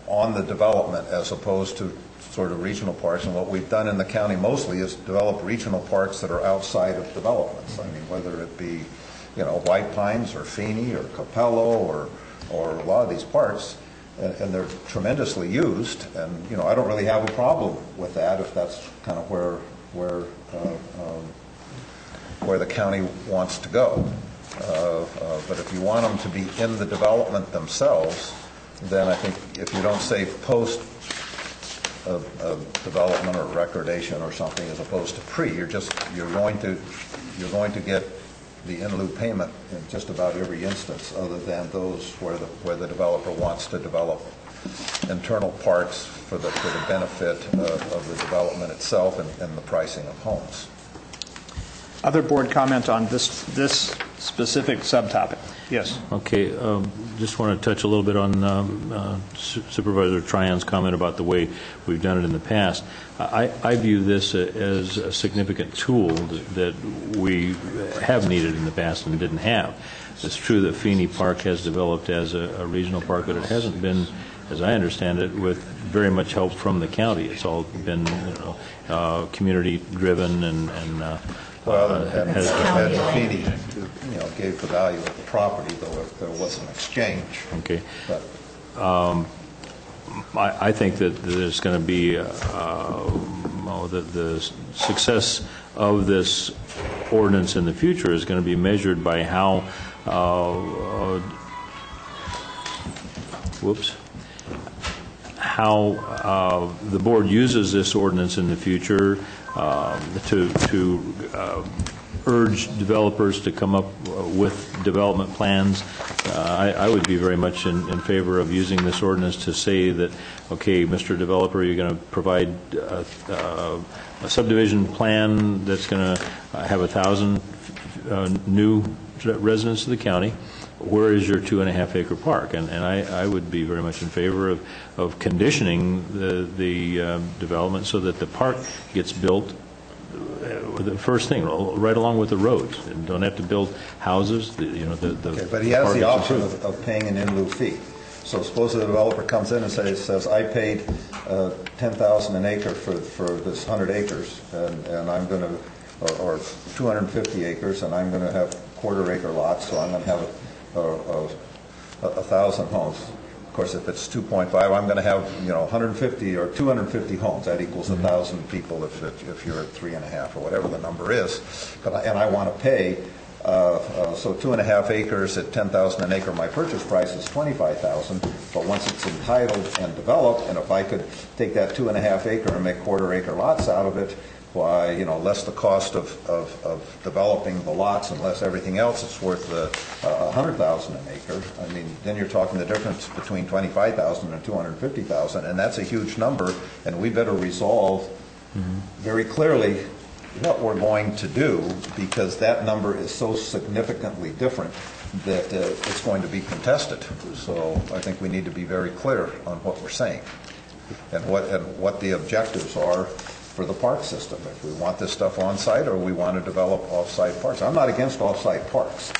on the development as opposed to sort of regional parks, and what we've done in the county mostly is develop regional parks that are outside of developments. I mean, whether it be, White Pines or Feeney or Capello or a lot of these parks, and they're tremendously used, and, I don't really have a problem with that if that's kind of where the county wants to go. But if you want them to be in the development themselves, then I think if you don't say post of development or recordation or something as opposed to pre, you're going to get the in lieu payment in just about every instance, other than those where the developer wants to develop internal parks for the benefit of the development itself and the pricing of homes. Other board comment on this specific subtopic? Yes. Okay. Just want to touch a little bit on Supervisor Tryon's comment about the way we've done it in the past. I view this as a significant tool that we have needed in the past and didn't have. It's true that Feeney Park has developed as a regional park, but it hasn't been, as I understand it, with very much help from the county. It's all been community-driven and Feeney, gave the value of the property, though there was an exchange. Okay. But I think that there's going to be the success of this ordinance in the future is going to be measured by how the board uses this ordinance in the future to urge developers to come up with development plans. I would be very much in favor of using this ordinance to say that, okay, Mr. Developer, you're going to provide a subdivision plan that's going to have 1,000 new residents of the county. Where is your 2.5 acre park? And I would be very much in favor of conditioning the development so that the park gets built the first thing, right along with the roads. And don't have to build houses. Okay, but he has the option of paying an in lieu fee. So suppose the developer comes in and says I paid $10,000 an acre for this 100 acres, and I'm going to or 250 acres, and I'm going to have quarter-acre lots, so I'm going to have 1,000 homes. Of course, if it's 2.5, I'm going to have 150 or 250 homes. That equals 1,000 people if you're at 3.5 or whatever the number is. And I want to pay. So 2.5 acres at $10,000 an acre, my purchase price is $25,000. But once it's entitled and developed, and if I could take that 2.5 acre and make quarter-acre lots out of it, why, less the cost of developing the lots and less everything else, it's worth $100,000 an acre. I mean, then you're talking the difference between $25,000 and $250,000, and that's a huge number. And we better resolve very clearly what we're going to do, because that number is so significantly different that it's going to be contested. So I think we need to be very clear on what we're saying and what the objectives are for the park system. If we want this stuff on site or we want to develop off-site parks. I'm not against off-site parks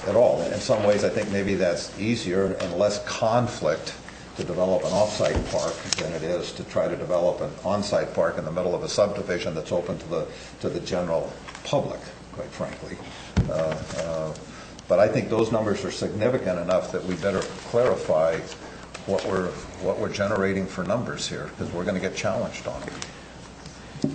at all. In some ways, I think maybe that's easier and less conflict to develop an off-site park than it is to try to develop an on-site park in the middle of a subdivision that's open to the general public, quite frankly. But I think those numbers are significant enough that we better clarify what we're generating for numbers here, because we're going to get challenged on it.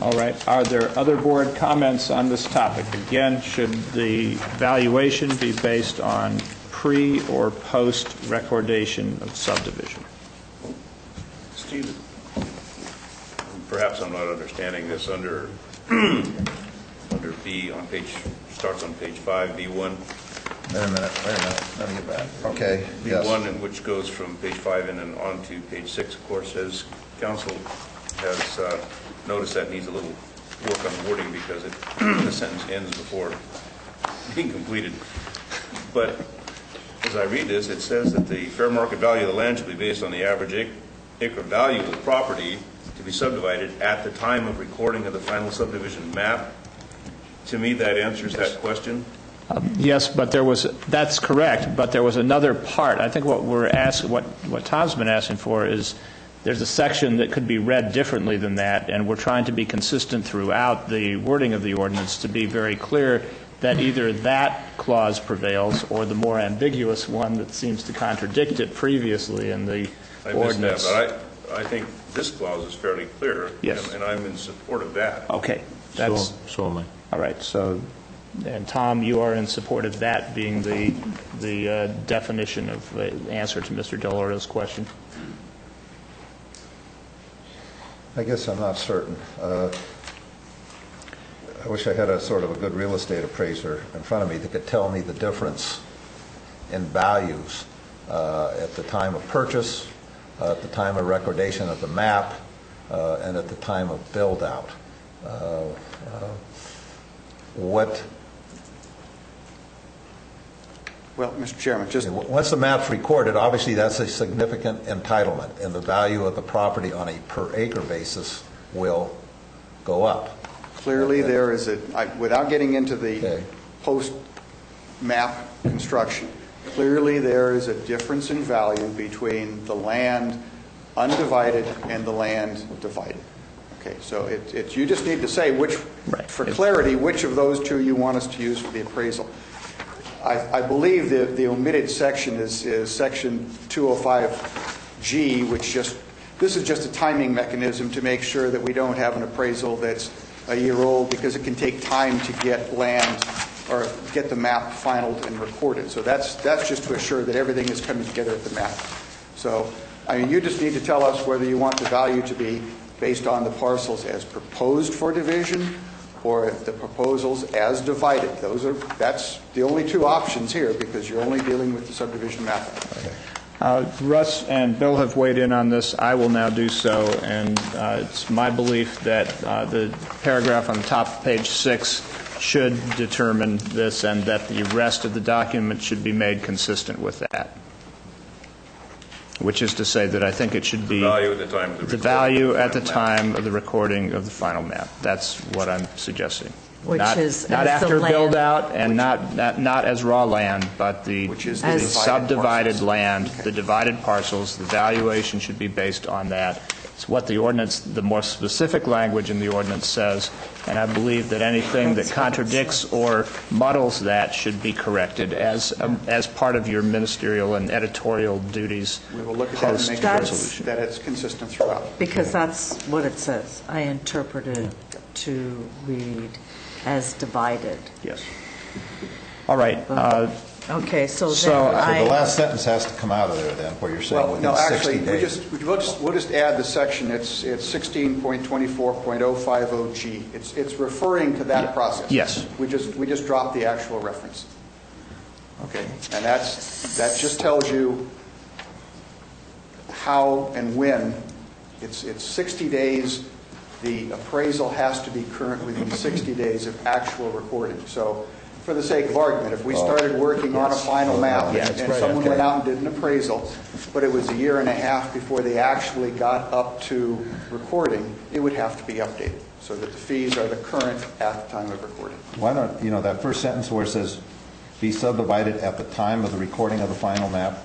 All right. Are there other board comments on this topic? Again, should the valuation be based on pre or post recordation of subdivision? Steve, perhaps I'm not understanding this under B on page, starts on page 5, B1. Wait a minute. Let me get back. Okay. B1, yes. and which goes from page 5 and then on to page 6, of course, as council has noticed that needs a little work on wording because the sentence ends before being completed. But as I read this, it says that the fair market value of the land should be based on the average acre value of the property to be subdivided at the time of recording of the final subdivision map. To me, that answers that question. Yes, but that's correct, but there was another part. I think what Tom's been asking for is there's a section that could be read differently than that, and we're trying to be consistent throughout the wording of the ordinance to be very clear that either that clause prevails or the more ambiguous one that seems to contradict it previously in the ordinance. I missed that, but I think this clause is fairly clear, yes, and I'm in support of that. Okay. So am I. All right. So, and Tom, you are in support of that being the definition of the answer to Mr. Delorto's question? I guess I'm not certain. I wish I had a sort of a good real estate appraiser in front of me that could tell me the difference in values at the time of purchase, at the time of recordation of the map, and at the time of build-out. Well, Mr. Chairman, just... Once the map's recorded, obviously that's a significant entitlement, and the value of the property on a per-acre basis will go up. Clearly, there is without getting into the post-map construction, clearly there is a difference in value between the land undivided and the land divided. Okay, so you just need to say for clarity, which of those two you want us to use for the appraisal. I believe the omitted section is section 205G, this is just a timing mechanism to make sure that we don't have an appraisal that's a year old, because it can take time to get land or get the map finalized and recorded. So that's just to assure that everything is coming together at the map. So, I mean, you just need to tell us whether you want the value to be based on the parcels as proposed for division or the proposals as divided. That's the only two options here, because you're only dealing with the subdivision map. Russ and Bill have weighed in on this. I will now do so, and it's my belief that the paragraph on the top of page 6 should determine this, and that the rest of the document should be made consistent with that. Which is to say that I think it should be the value at the time of the recording of the final map. That's what I'm suggesting. Which is not after build out and not as raw land, but the subdivided land, the divided parcels. The valuation should be based on that, It's what the ordinance, the more specific language in the ordinance says, and I believe that anything that contradicts or muddles that should be corrected as part of your ministerial and editorial duties. We will look at that and make sure that it's consistent throughout. Because that's what it says. I interpret it to read as divided. Yes. All right. Okay, so the last sentence has to come out of there then, where you're saying within 60 days. We'll just add the section. It's 16.24.050G. It's referring to that process. Yes. We just dropped the actual reference. Okay, and that just tells you how and when. It's 60 days. The appraisal has to be current within 60 days of actual recording. So, for the sake of argument, if we started working on a final map and someone went out and did an appraisal, but it was a year and a half before they actually got up to recording, it would have to be updated so that the fees are the current at the time of recording. Why don't, that first sentence where it says, be subdivided at the time of the recording of the final map,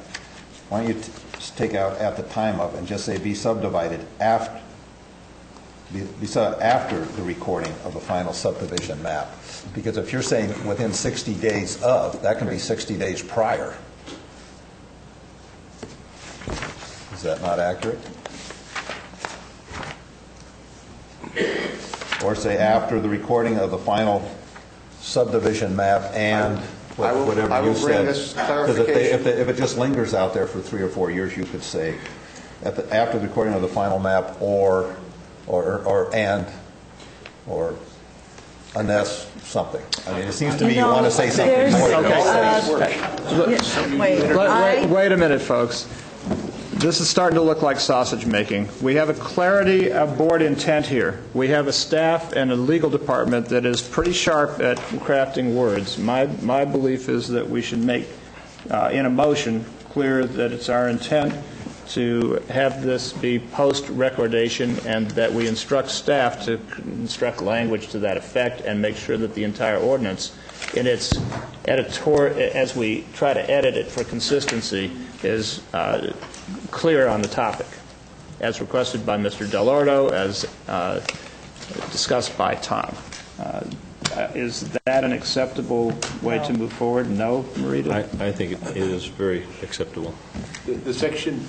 why don't you just take out at the time of and just say be subdivided after the recording of the final subdivision map. Because if you're saying within 60 days of, that can be 60 days prior. Is that not accurate? Or say after the recording of the final subdivision map and whatever you said. Because if it just lingers out there for 3 or 4 years, you could say after the recording of the final map or unless something. I mean, it seems to me you want to say something more. Wait a minute, folks. This is starting to look like sausage making. We have a clarity of board intent here. We have a staff and a legal department that is pretty sharp at crafting words. My belief is that we should make, in a motion, clear that it's our intent to have this be post-recordation and that we instruct staff to instruct language to that effect and make sure that the entire ordinance in its as we try to edit it for consistency, is clear on the topic, as requested by Mr. Dell'Orto, as discussed by Tom. Is that an acceptable way to move forward? No, Marita? I think it is very acceptable. The section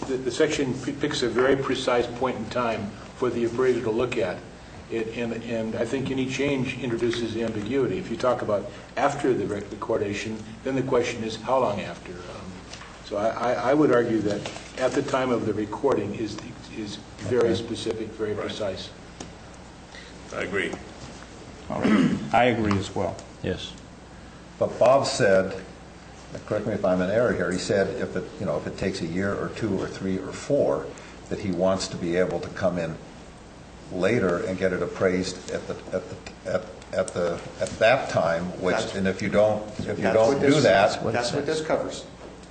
picks a very precise point in time for the appraiser to look at. And I think any change introduces ambiguity. If you talk about after the recordation, then the question is how long after. So I would argue that at the time of the recording is very specific, very precise. I agree. I agree as well. Yes. But Bob said, correct me if I'm in error here, he said if it takes a year or 2 or 3 or 4, that he wants to be able to come in later and get it appraised at that time. And if you don't do that, that's what this covers.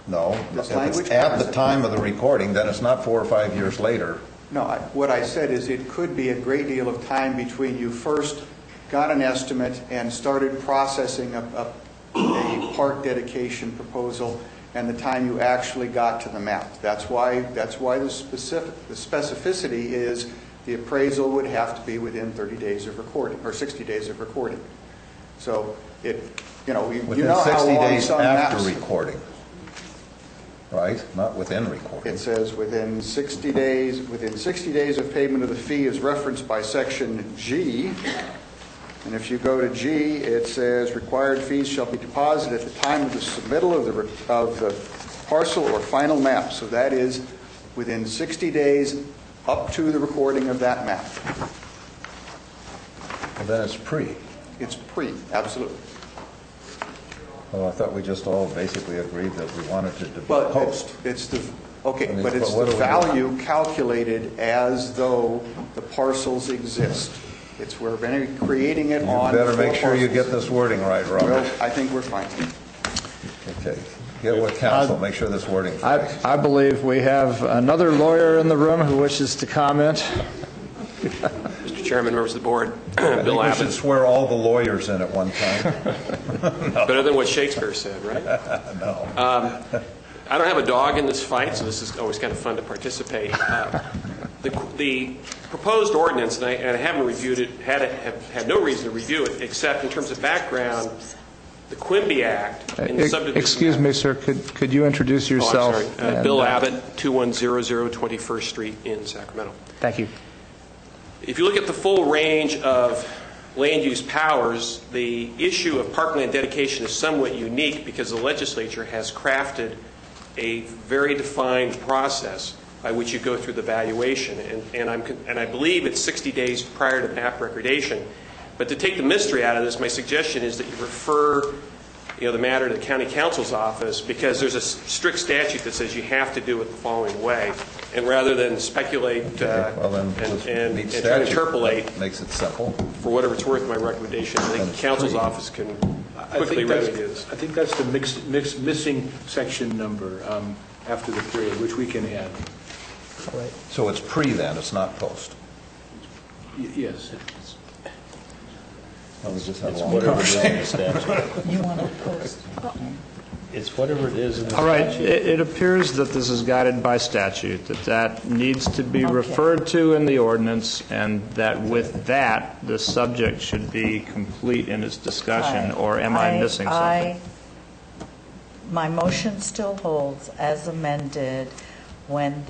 No, if it's at the time of the recording, then it's not 4 or 5 years later. No, what I said is it could be a great deal of time between you first got an estimate and started processing a park dedication proposal and the time you actually got to the map. That's why the specificity is the appraisal would have to be within 30 days of recording or 60 days of recording. So within 60 days after recording. Right? Not within recording. It says within 60 days of payment of the fee is referenced by section G. And if you go to G, it says required fees shall be deposited at the time of the submittal of the parcel or final map. So that is within 60 days up to the recording of that map. Well, then it's pre. It's pre, absolutely. Well, I thought we just all basically agreed that we wanted to post. It's the value calculated as though the parcels exist. It's we're creating it on. You better make sure you get this wording right, Robert. Well, I think we're fine. Okay. Get with counsel. Make sure this wording's right. I believe we have another lawyer in the room who wishes to comment. Mr. Chairman, members of the board, Bill I Abbott. think we should swear all the lawyers in at one time. No. Better than what Shakespeare said, right? No. I don't have a dog in this fight, so this is always kind of fun to participate. The proposed ordinance, and I haven't reviewed it, had no reason to review it, except in terms of background, the Quimby Act and the subdivision. Excuse me, sir. Could you introduce yourself? Oh, I'm sorry. Bill Abbott, 2100 21st Street in Sacramento. Thank you. If you look at the full range of land use powers, the issue of parkland dedication is somewhat unique because the legislature has crafted a very defined process by which you go through the valuation. And I believe it's 60 days prior to map recordation. But to take the mystery out of this, my suggestion is that you refer the matter to the county counsel's office, because there's a strict statute that says you have to do it the following way. And rather than speculate and try to interpolate, makes it simple. For whatever it's worth, my recommendation, I think the counsel's office can quickly remedy this. I think that's the missing section number after the period, which we can add. All right. So it's pre then, it's not post? Yes. It's whatever it is in the statute. You want to post? It's whatever it is in the statute. All right. It appears that this is guided by statute, that needs to be referred to in the ordinance, and that with that, the subject should be complete in its discussion, or am I missing something? My motion still holds as amended when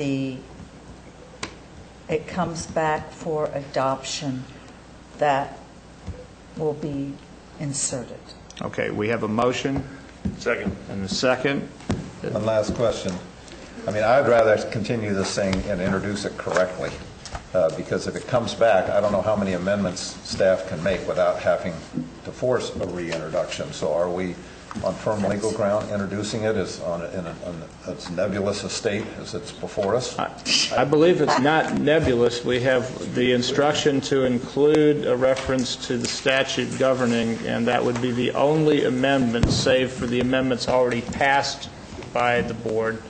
it comes back for adoption, that will be inserted. Okay, we have a motion. Second. And a second. One last question. I mean, I'd rather continue this thing and introduce it correctly, because if it comes back, I don't know how many amendments staff can make without having to force a reintroduction. So are we on firm legal ground introducing it as in its nebulous estate as it's before us? I believe it's not nebulous. We have the instruction to include a reference to the statute governing, and that would be the only amendment, save for the amendments already passed by the board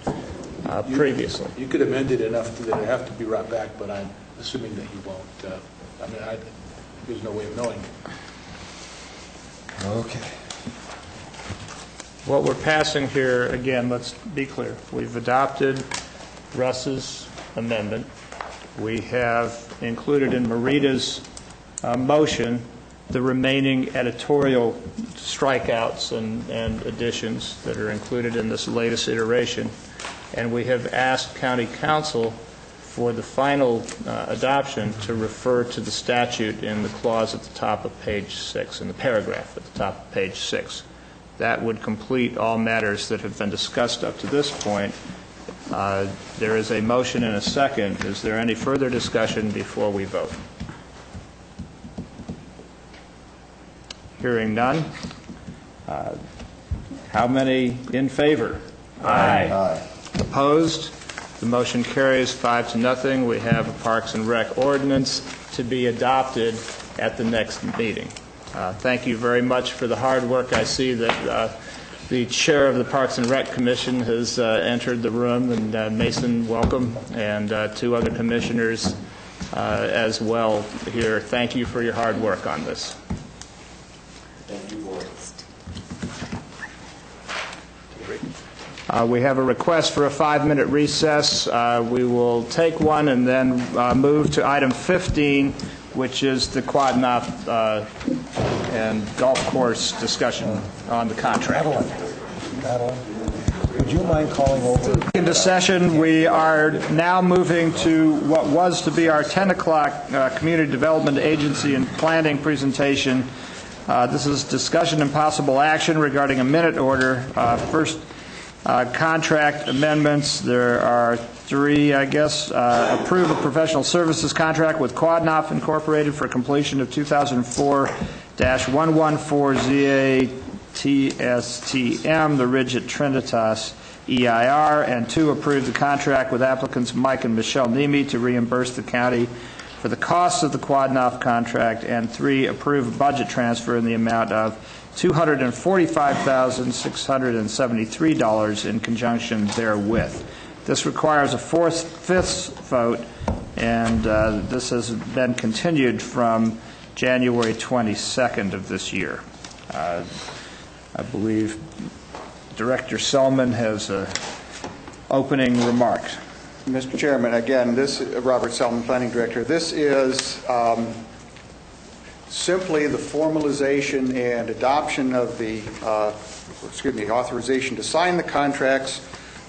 previously. You could amend it enough that it have to be brought back, but I'm assuming that you won't. There's no way of knowing. Okay. What we're passing here, again, let's be clear. We've adopted Russ's amendment. We have included in Marita's motion the remaining editorial strikeouts and additions that are included in this latest iteration. And we have asked County Council for the final adoption to refer to the statute in the clause at the top of page 6, in the paragraph at the top of page 6. That would complete all matters that have been discussed up to this point. There is a motion and a second. Is there any further discussion before we vote? Hearing none. How many in favor? Aye. Aye. Opposed? The motion carries 5-0. We have a Parks and Rec ordinance to be adopted at the next meeting. Thank you very much for the hard work. I see that the chair of the Parks and Rec Commission has entered the room, and Mason, welcome, and 2 other commissioners as well here. Thank you for your hard work on this. Thank you, Board. We have a request for a 5-minute recess. We will take one and then move to item 15, which is the Quad Knot and golf course discussion on the contract. Madeline, would you mind calling over? Into session, we are now moving to what was to be our 10 o'clock Community Development Agency and Planning presentation. This is discussion and possible action regarding a minute order. First, contract amendments. There are 3, I guess. Approve a professional services contract with Quadnoff Incorporated for completion of 2004-114 ZATSTM, the Ridge at Trinitas EIR, and 2, approve the contract with applicants Mike and Michelle Nemi to reimburse the county for the costs of the Quadnoff contract, and 3, approve a budget transfer in the amount of $245,673 in conjunction therewith. This requires a 4/5 vote, and this has been continued from January 22nd of this year. I believe Director Selman has opening remarks. Mr. Chairman, again, this Robert Selman, Planning Director. This is simply the formalization and adoption of the, authorization to sign the contracts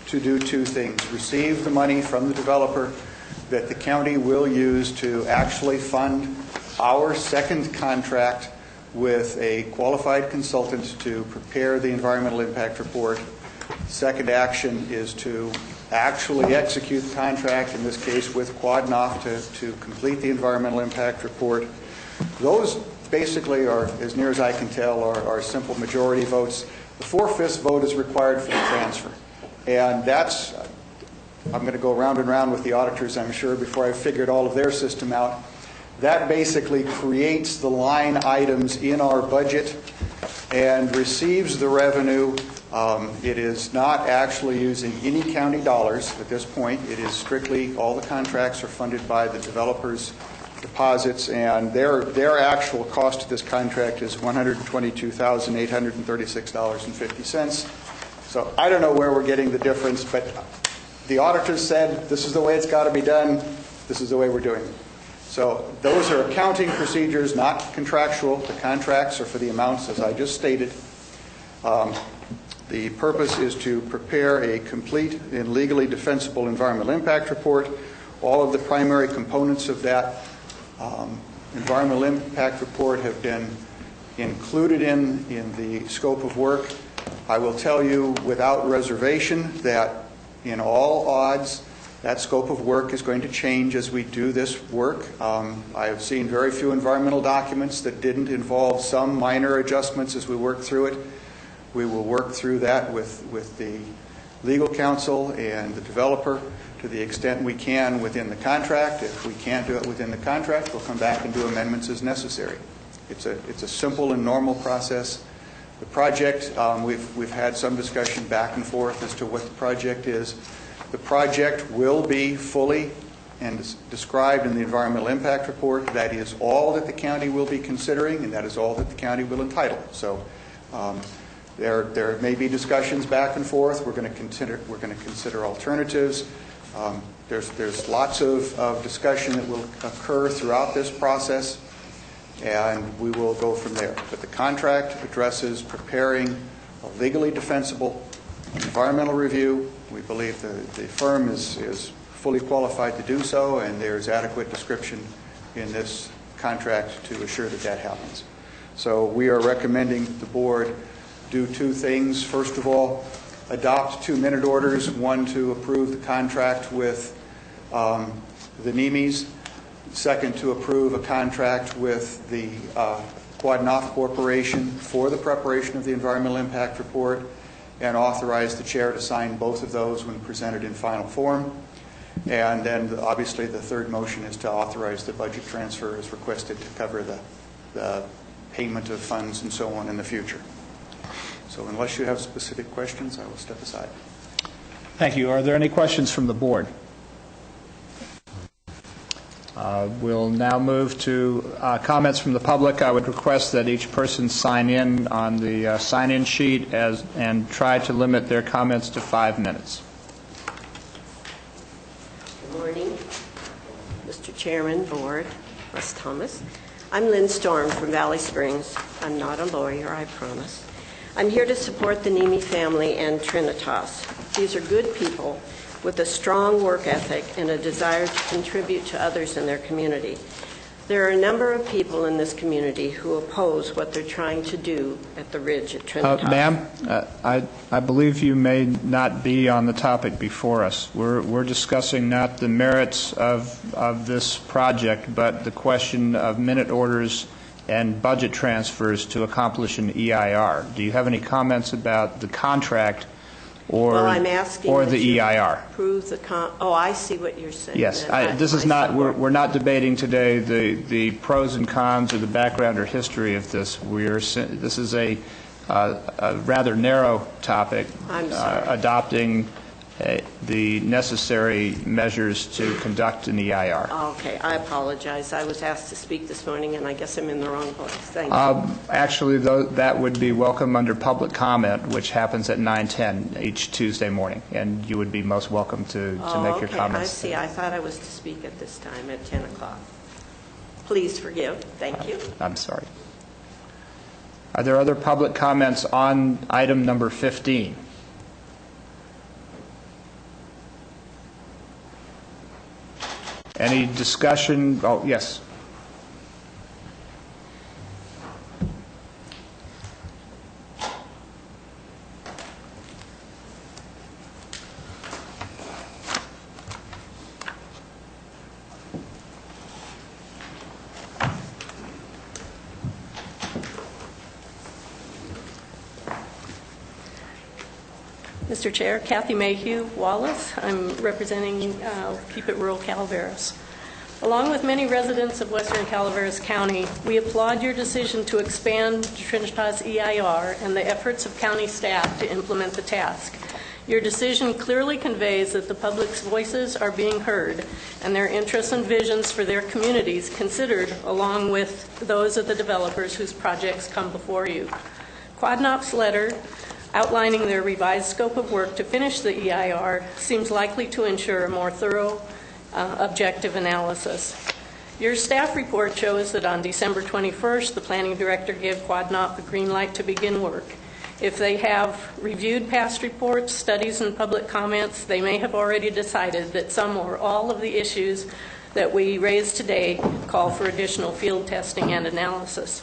to do two things. Receive the money from the developer that the county will use to actually fund our second contract with a qualified consultant to prepare the environmental impact report. Second action is to actually execute the contract, in this case with Quadnoff, to complete the environmental impact report. Those basically are, as near as I can tell, are simple majority votes. The 4/5 vote is required for the transfer. And that's, I'm going to go round and round with the auditors, I'm sure, before I've figured all of their system out. That basically creates the line items in our budget and receives the revenue. It is not actually using any county dollars at this point. It is strictly, all the contracts are funded by the developers' deposits, and their actual cost of this contract is $122,836.50. So I don't know where we're getting the difference, but the auditors said this is the way it's got to be done. This is the way we're doing it. So those are accounting procedures, not contractual. The contracts are for the amounts, as I just stated. The purpose is to prepare a complete and legally defensible environmental impact report. All of the primary components of that environmental impact report have been included in the scope of work. I will tell you without reservation that in all odds, that scope of work is going to change as we do this work. I have seen very few environmental documents that didn't involve some minor adjustments as we work through it. We will work through that with the legal counsel and the developer to the extent we can within the contract. If we can't do it within the contract, we'll come back and do amendments as necessary. It's a simple and normal process. The project, we've had some discussion back and forth as to what the project is. The project will be fully and described in the environmental impact report. That is all that the county will be considering, and that is all that the county will entitle. So there may be discussions back and forth. We're going to consider alternatives. There's lots of discussion that will occur throughout this process, and we will go from there. But the contract addresses preparing a legally defensible environmental review. We believe the firm is fully qualified to do so, and there's adequate description in this contract to assure that that happens. So we are recommending the board do two things. First of all, adopt 2 minute orders, one to approve the contract with the NEMIs, second to approve a contract with the Quadnoff Corporation for the preparation of the environmental impact report, and authorize the chair to sign both of those when presented in final form. And then obviously the third motion is to authorize the budget transfer as requested to cover the payment of funds and so on in the future. So unless you have specific questions, I will step aside. Thank you. Are there any questions from the board? We'll now move to comments from the public. I would request that each person sign in on the sign-in sheet and try to limit their comments to 5 minutes. Good morning, Mr. Chairman, Board, Russ Thomas. I'm Lynn Storm from Valley Springs. I'm not a lawyer, I promise. I'm here to support the Nemi family and Trinitas. These are good people with a strong work ethic and a desire to contribute to others in their community. There are a number of people in this community who oppose what they're trying to do at the Ridge at Trinitas. Ma'am, I believe you may not be on the topic before us. We're discussing not the merits of this project, but the question of minute orders and budget transfers to accomplish an EIR. Do you have any comments about the contract or I'm asking the EIR? Approve the oh, I see what you're saying. Yes, this is not. We're not debating today the pros and cons or the background or history of this. This is a rather narrow topic, adopting the necessary measures to conduct an EIR. Okay, I apologize. I was asked to speak this morning, and I guess I'm in the wrong place. Thank you. Actually, that would be welcome under public comment, which happens at 9:10 each Tuesday morning, and you would be most welcome to make your comments. I see. I thought I was to speak at this time at 10 o'clock. Please forgive. Thank you. I'm sorry. Are there other public comments on item number 15? Any discussion? Oh, yes. Mr. Chair, Kathy Mayhew Wallace. I'm representing Keep It Rural Calaveras. Along with many residents of Western Calaveras County, we applaud your decision to expand Trinitas EIR and the efforts of county staff to implement the task. Your decision clearly conveys that the public's voices are being heard and their interests and visions for their communities considered along with those of the developers whose projects come before you. Quadnop's letter outlining their revised scope of work to finish the EIR seems likely to ensure a more thorough, objective analysis. Your staff report shows that on December 21st, the planning director gave Quadnop the green light to begin work. If they have reviewed past reports, studies, and public comments, they may have already decided that some or all of the issues that we raised today call for additional field testing and analysis.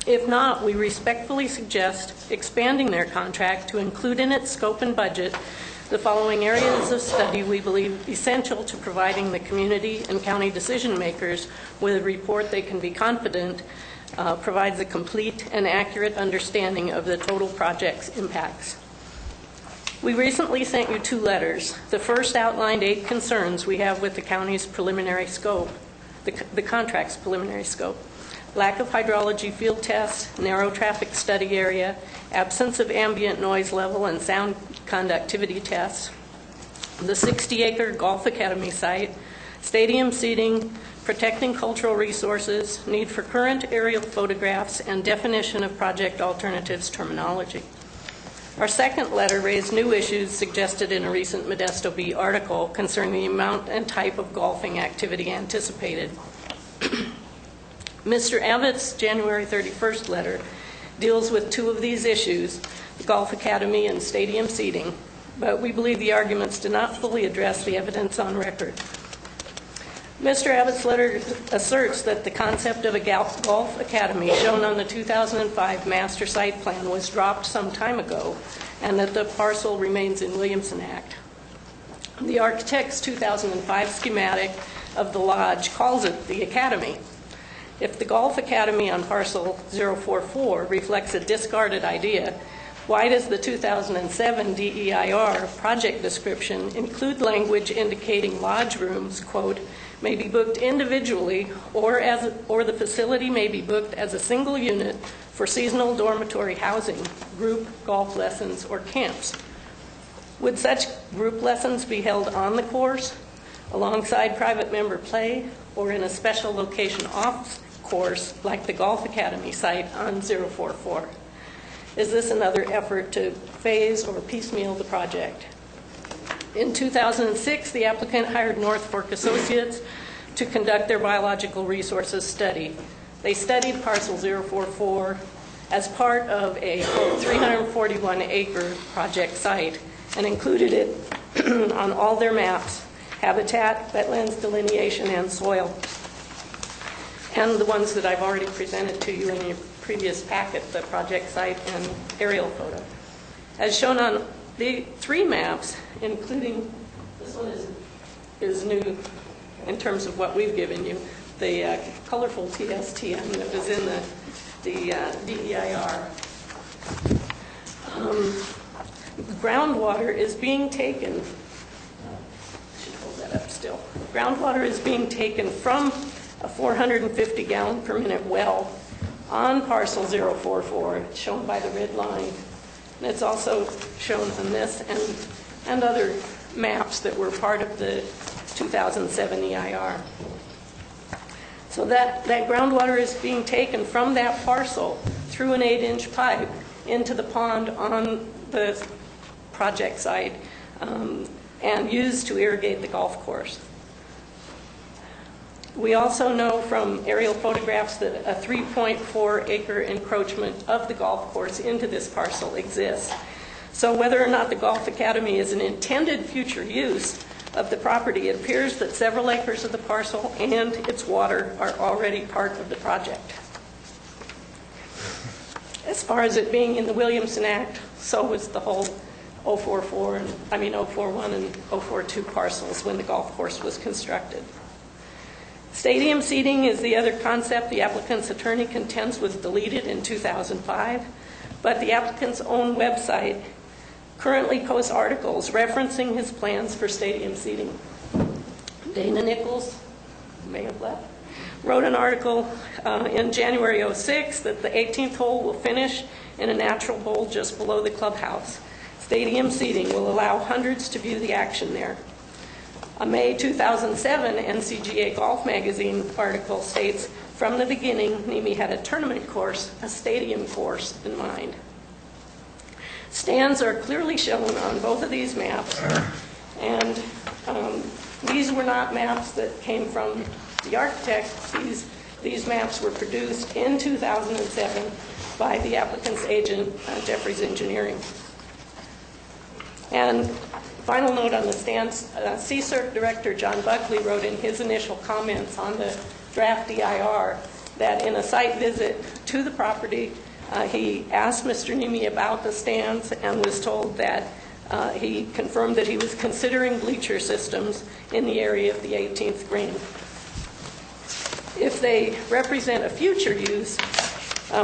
If not, we respectfully suggest expanding their contract to include in its scope and budget the following areas of study we believe essential to providing the community and county decision makers with a report they can be confident provides a complete and accurate understanding of the total project's impacts. We recently sent you 2 letters. The first outlined 8 concerns we have with the county's preliminary scope, the contract's preliminary scope. Lack of hydrology field tests, narrow traffic study area, absence of ambient noise level and sound conductivity tests, the 60-acre Golf Academy site, stadium seating, protecting cultural resources, need for current aerial photographs, and definition of project alternatives terminology. Our second letter raised new issues suggested in a recent Modesto Bee article concerning the amount and type of golfing activity anticipated. Mr. Abbott's January 31st letter deals with 2 of these issues, the Golf Academy and stadium seating, but we believe the arguments do not fully address the evidence on record. Mr. Abbott's letter asserts that the concept of a golf academy shown on the 2005 master site plan was dropped some time ago and that the parcel remains in Williamson Act. The architect's 2005 schematic of the lodge calls it the academy. If the Golf Academy on parcel 044 reflects a discarded idea, why does the 2007 DEIR project description include language indicating lodge rooms, quote, may be booked individually or the facility may be booked as a single unit for seasonal dormitory housing, group golf lessons, or camps? Would such group lessons be held on the course, alongside private member play, or in a special location off course like the Golf Academy site on 044? Is this another effort to phase or piecemeal the project? In 2006, the applicant hired North Fork Associates to conduct their biological resources study. They studied parcel 044 as part of a 341-acre project site and included it on all their maps, habitat, wetlands delineation, and soil, and the ones that I've already presented to you in your previous packet, the project site and aerial photo. As shown on the 3 maps, including, this one is new in terms of what we've given you, the colorful TSTM that was in the DEIR. Groundwater is being taken, I should hold that up still. Groundwater is being taken from a 450 gallon per minute well on parcel 044, it's shown by the red line. And it's also shown on this, and and other maps that were part of the 2007 EIR. So that groundwater is being taken from that parcel through an 8-inch pipe into the pond on the project site and used to irrigate the golf course. We also know from aerial photographs that a 3.4 acre encroachment of the golf course into this parcel exists. So whether or not the Golf Academy is an intended future use of the property, it appears that several acres of the parcel and its water are already part of the project. As far as it being in the Williamson Act, so was the whole 041 and 042 parcels when the golf course was constructed. Stadium seating is the other concept the applicant's attorney contends was deleted in 2005, but the applicant's own website currently posts articles referencing his plans for stadium seating. Dana Nichols, may have left, wrote an article in January '06 that the 18th hole will finish in a natural bowl just below the clubhouse. Stadium seating will allow hundreds to view the action there. A May 2007 NCGA Golf Magazine article states, from the beginning, NEMI had a tournament course, a stadium course in mind. Stands are clearly shown on both of these maps, and these were not maps that came from the architect. These maps were produced in 2007 by the applicant's agent, Jeffries Engineering. And final note on the stands, CSERC Director John Buckley wrote in his initial comments on the draft EIR that in a site visit to the property, he asked Mr. Nemi about the stands and was told that he confirmed that he was considering bleacher systems in the area of the 18th green. If they represent a future use,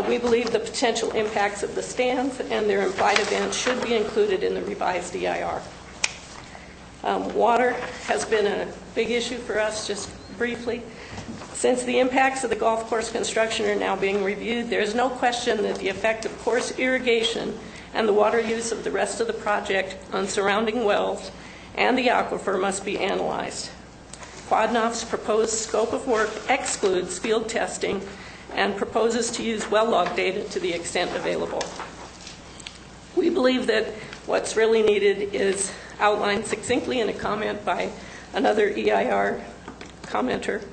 we believe the potential impacts of the stands and their implied events should be included in the revised EIR. Water has been a big issue for us, just briefly. Since the impacts of the golf course construction are now being reviewed, there is no question that the effect of course irrigation and the water use of the rest of the project on surrounding wells and the aquifer must be analyzed. Quadnoff's proposed scope of work excludes field testing and proposes to use well log data to the extent available. We believe that what's really needed is outlined succinctly in a comment by another EIR commenter,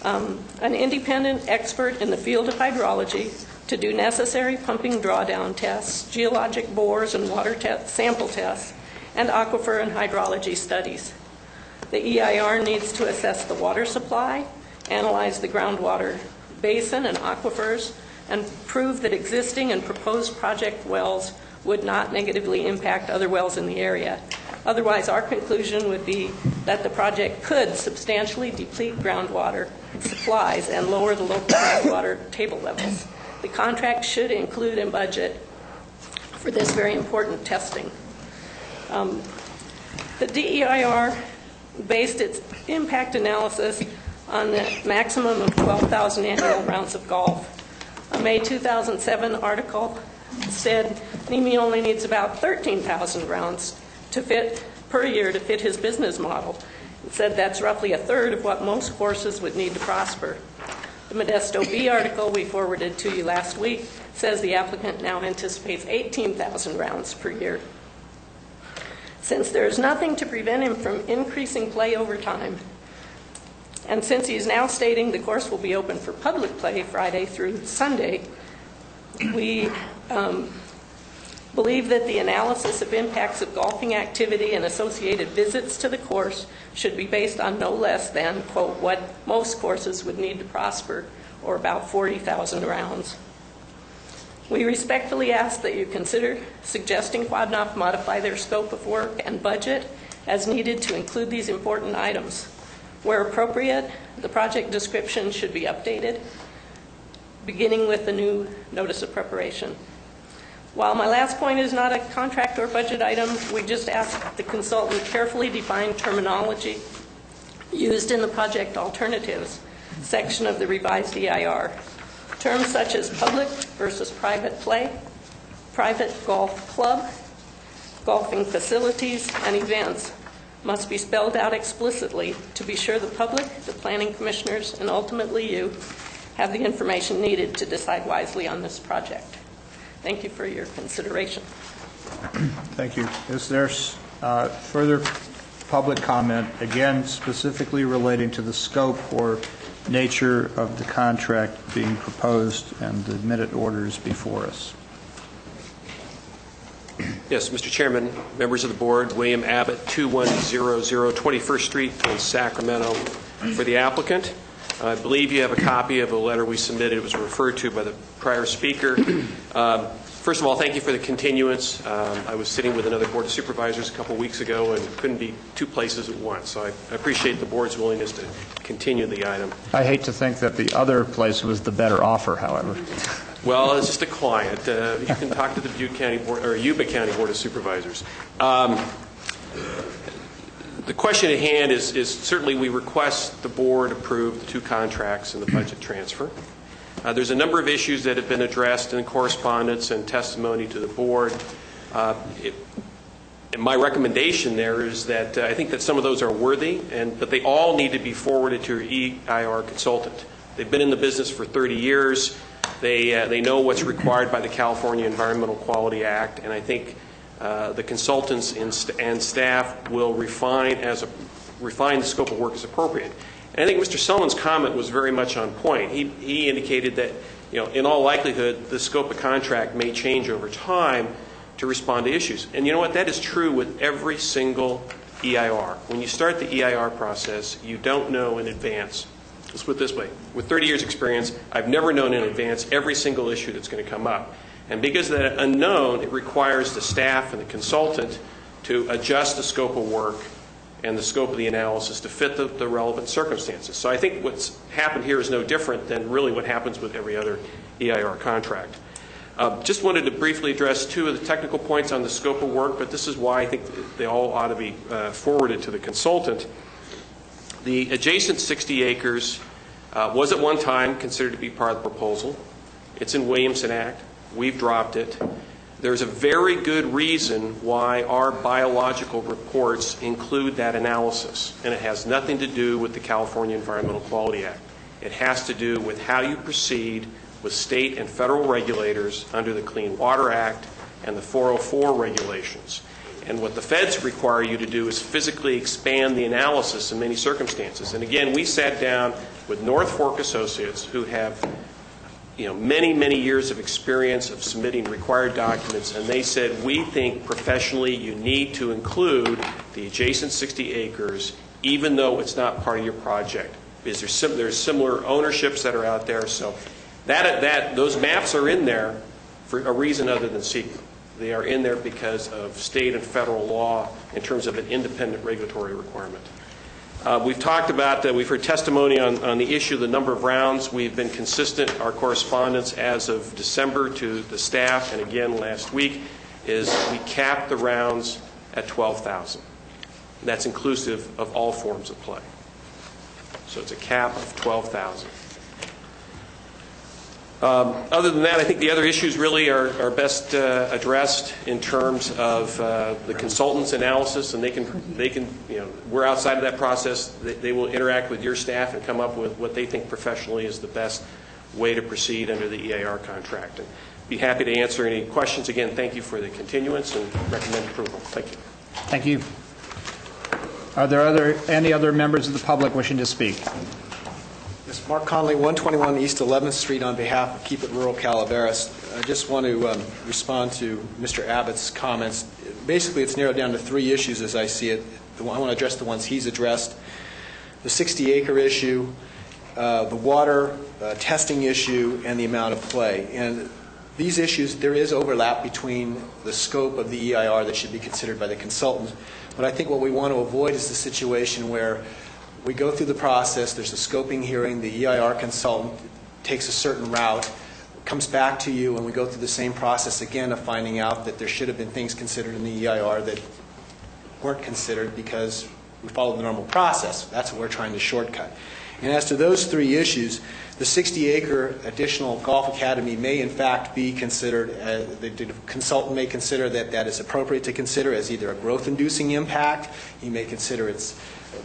an independent expert in the field of hydrology to do necessary pumping drawdown tests, geologic bores and water sample tests, and aquifer and hydrology studies. The EIR needs to assess the water supply, analyze the groundwater basin and aquifers, and prove that existing and proposed project wells would not negatively impact other wells in the area. Otherwise, our conclusion would be that the project could substantially deplete groundwater supplies and lower the local groundwater table levels. The contract should include a budget for this very important testing. The DEIR based its impact analysis on the maximum of 12,000 annual rounds of golf. A May 2007 article said NEMI only needs about 13,000 rounds to fit per year to fit his business model. It said that's roughly a third of what most courses would need to prosper. The Modesto B article we forwarded to you last week says the applicant now anticipates 18,000 rounds per year. Since there is nothing to prevent him from increasing play over time, and since he's now stating the course will be open for public play Friday through Sunday, we believe that the analysis of impacts of golfing activity and associated visits to the course should be based on no less than, quote, what most courses would need to prosper, or about 40,000 rounds. We respectfully ask that you consider suggesting Quadnoff modify their scope of work and budget as needed to include these important items. Where appropriate, the project description should be updated, beginning with the new notice of preparation. While my last point is not a contract or budget item, we just ask the consultant carefully define terminology used in the project alternatives section of the revised EIR. Terms such as public versus private play, private golf club, golfing facilities, and events must be spelled out explicitly to be sure the public, the planning commissioners, and ultimately you have the information needed to decide wisely on this project. Thank you for your consideration. Thank you. Is there further public comment, again, specifically relating to the scope or nature of the contract being proposed and the minute orders before us? Yes, Mr. Chairman, members of the board, William Abbott, 2100 21st Street in Sacramento, for the applicant. I believe you have a copy of a letter we submitted. It was referred to by the prior speaker. First of all, thank you for the continuance. I was sitting with another board of supervisors a couple weeks ago and couldn't be two places at once, so I appreciate the board's willingness to continue the item. I hate to think that the other place was the better offer, however. Well, it's just a client. You can talk to the Butte County Board or Yuba County Board of Supervisors. The question at hand is certainly we request the board approve the two contracts and the budget transfer. There's a number of issues that have been addressed in correspondence and testimony to the board. And my recommendation there is that I think that some of those are worthy, but they all need to be forwarded to your EIR consultant. They've been in the business for 30 years. They know what's required by the California Environmental Quality Act, and I think the consultants and staff will refine the scope of work as appropriate. And I think Mr. Sullivan's comment was very much on point. He indicated that, in all likelihood, the scope of contract may change over time to respond to issues. And you know what? That is true with every single EIR. When you start the EIR process, you don't know in advance. Let's put it this way. With 30 years experience, I've never known in advance every single issue that's going to come up. And because of that unknown, it requires the staff and the consultant to adjust the scope of work and the scope of the analysis to fit the relevant circumstances. So I think what's happened here is no different than really what happens with every other EIR contract. Just wanted to briefly address two of the technical points on the scope of work, but this is why I think they all ought to be forwarded to the consultant. The adjacent 60 acres was at one time considered to be part of the proposal. It's in Williamson Act. We've dropped it. There's a very good reason why our biological reports include that analysis, and it has nothing to do with the California Environmental Quality Act. It has to do with how you proceed with state and federal regulators under the Clean Water Act and the 404 regulations. And what the feds require you to do is physically expand the analysis in many circumstances. And again, we sat down with North Fork Associates, who have many, many years of experience of submitting required documents, and they said, we think professionally you need to include the adjacent 60 acres even though it's not part of your project, because there's similar ownerships that are out there. So those maps are in there for a reason other than secret. They are in there because of state and federal law in terms of an independent regulatory requirement. We've talked about that. We've heard testimony on the issue of the number of rounds. We've been consistent. Our correspondence as of December to the staff, and again last week, is we capped the rounds at 12,000. That's inclusive of all forms of play. So it's a cap of 12,000. Other than that, I think the other issues really are best addressed in terms of the consultant's analysis, and they can we're outside of that process. They will interact with your staff and come up with what they think professionally is the best way to proceed under the EIR contract. And be happy to answer any questions. Again, thank you for the continuance and recommend approval. Thank you. Thank you. Are there any other members of the public wishing to speak? Yes, Mark Conley, 121 East 11th Street, on behalf of Keep It Rural Calaveras. I just want to respond to Mr. Abbott's comments. Basically, it's narrowed down to three issues as I see it. I want to address the ones he's addressed. The 60-acre issue, the water testing issue, and the amount of play. And these issues, there is overlap between the scope of the EIR that should be considered by the consultant. But I think what we want to avoid is the situation where we go through the process, there's a scoping hearing, the EIR consultant takes a certain route, comes back to you, and we go through the same process again of finding out that there should have been things considered in the EIR that weren't considered because we followed the normal process. That's what we're trying to shortcut. And as to those three issues, the 60-acre additional golf academy may in fact be considered, the consultant may consider that that is appropriate to consider as either a growth-inducing impact. He may consider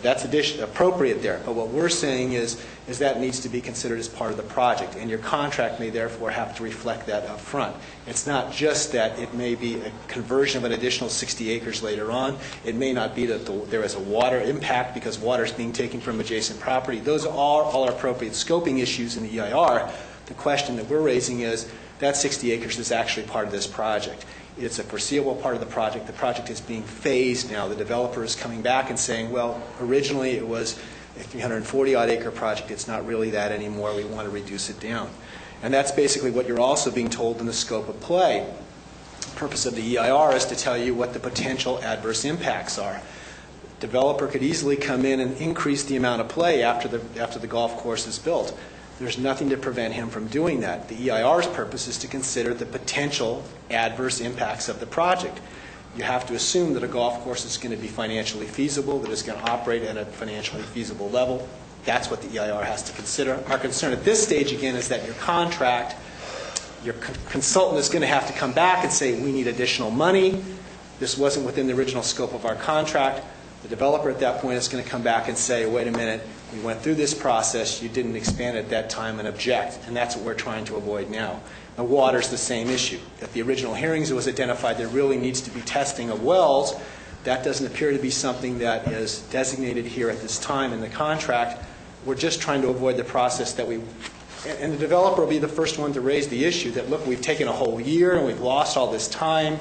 that's appropriate there. But what we're saying is that needs to be considered as part of the project, and your contract may therefore have to reflect that up front. It's not just that it may be a conversion of an additional 60 acres later on. It may not be that there is a water impact because water is being taken from adjacent property. Those are all appropriate scoping issues in the EIR. The question that we're raising is that 60 acres is actually part of this project. It's a foreseeable part of the project. The project is being phased now. The developer is coming back and saying, well, originally it was a 340-odd acre project. It's not really that anymore. We want to reduce it down. And that's basically what you're also being told in the scope of play. The purpose of the EIR is to tell you what the potential adverse impacts are. The developer could easily come in and increase the amount of play after the golf course is built. There's nothing to prevent him from doing that. The EIR's purpose is to consider the potential adverse impacts of the project. You have to assume that a golf course is going to be financially feasible, that it's going to operate at a financially feasible level. That's what the EIR has to consider. Our concern at this stage, again, is that your contract, your consultant is going to have to come back and say, we need additional money. This wasn't within the original scope of our contract. The developer at that point is going to come back and say, wait a minute, we went through this process, you didn't expand at that time and object, and that's what we're trying to avoid now. Now, water's the same issue. At the original hearings, it was identified there really needs to be testing of wells. That doesn't appear to be something that is designated here at this time in the contract. We're just trying to avoid the process that and the developer will be the first one to raise the issue that, look, we've taken a whole year and we've lost all this time.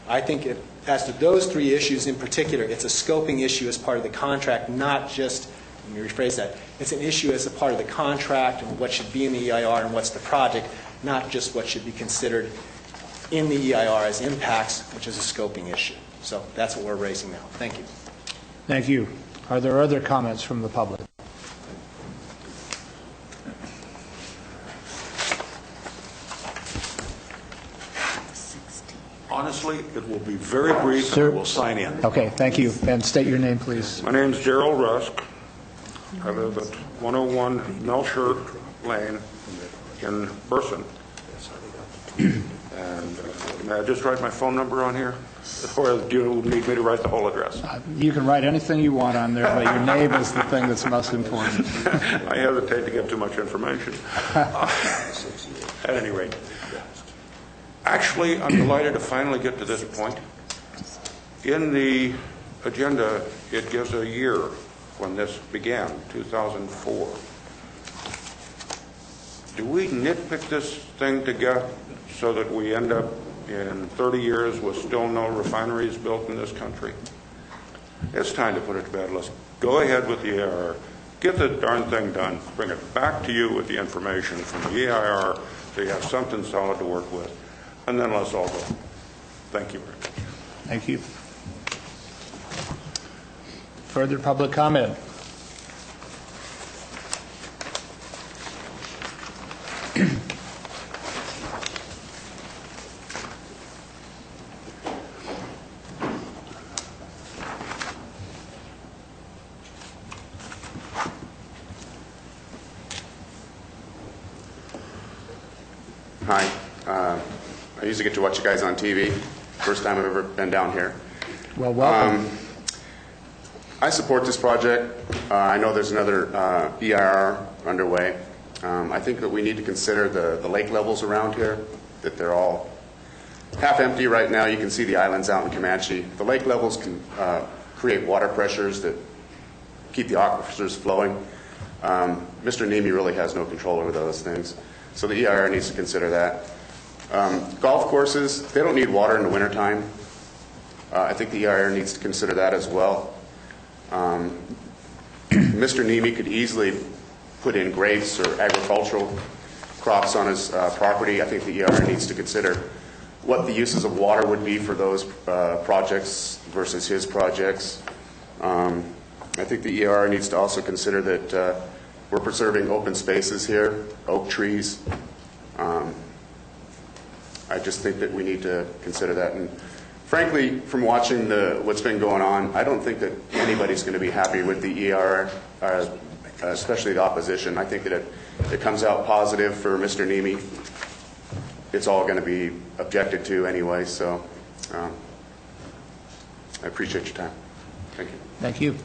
I think as to those three issues in particular, it's a scoping issue as part of the contract, not just, let me rephrase that, it's an issue as a part of the contract and what should be in the EIR and what's the project, not just what should be considered in the EIR as impacts, which is a scoping issue. So that's what we're raising now. Thank you. Thank you. Are there other comments from the public? Honestly, it will be very brief. Sir, and we'll sign in. Okay, thank you. And state your name, please. My name's Gerald Rusk. I live at 101 Melcher Lane in Burson. And may I just write my phone number on here? Or do you need me to write the whole address? You can write anything you want on there, but your name is the thing that's most important. I hesitate to give too much information. At any rate. Actually, I'm delighted to finally get to this point. In the agenda, it gives a year when this began, 2004. Do we nitpick this thing to get so that we end up in 30 years with still no refineries built in this country? It's time to put it to bed. Let's go ahead with the EIR, get the darn thing done, bring it back to you with the information from the EIR so you have something solid to work with. And then let's all go. Thank you very much. Thank you. Further public comment? Hi. I usually get to watch you guys on TV. First time I've ever been down here. Well, welcome. I support this project. I know there's another EIR underway. I think that we need to consider the lake levels around here, that they're all half empty right now. You can see the islands out in Comanche. The lake levels can create water pressures that keep the aquifers flowing. Mr. Nemi really has no control over those things. So the EIR needs to consider that. Golf courses, they don't need water in the wintertime. I think the EIR needs to consider that as well. Mr. Nemi could easily put in grapes or agricultural crops on his property. I think the EIR needs to consider what the uses of water would be for those projects versus his projects. I think the EIR needs to also consider that we're preserving open spaces here, oak trees. I just think that we need to consider that. And frankly, from watching what's been going on, I don't think that anybody's going to be happy with the EIR especially the opposition. I think that it comes out positive for Mr. Nemi. It's all going to be objected to anyway, so I appreciate your time. Thank you. Thank you.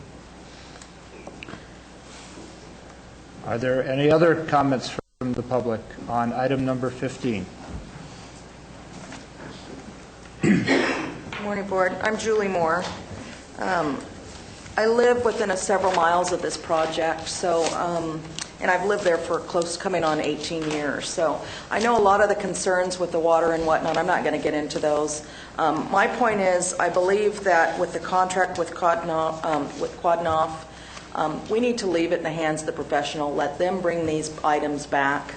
Are there any other comments from the public on item number 15? Good morning, Board. I'm Julie Moore. I live within several miles of this project, so and I've lived there for coming on 18 years. So I know a lot of the concerns with the water and whatnot. I'm not going to get into those. My point is, I believe that with the contract with Quadnoff, we need to leave it in the hands of the professional. Let them bring these items back.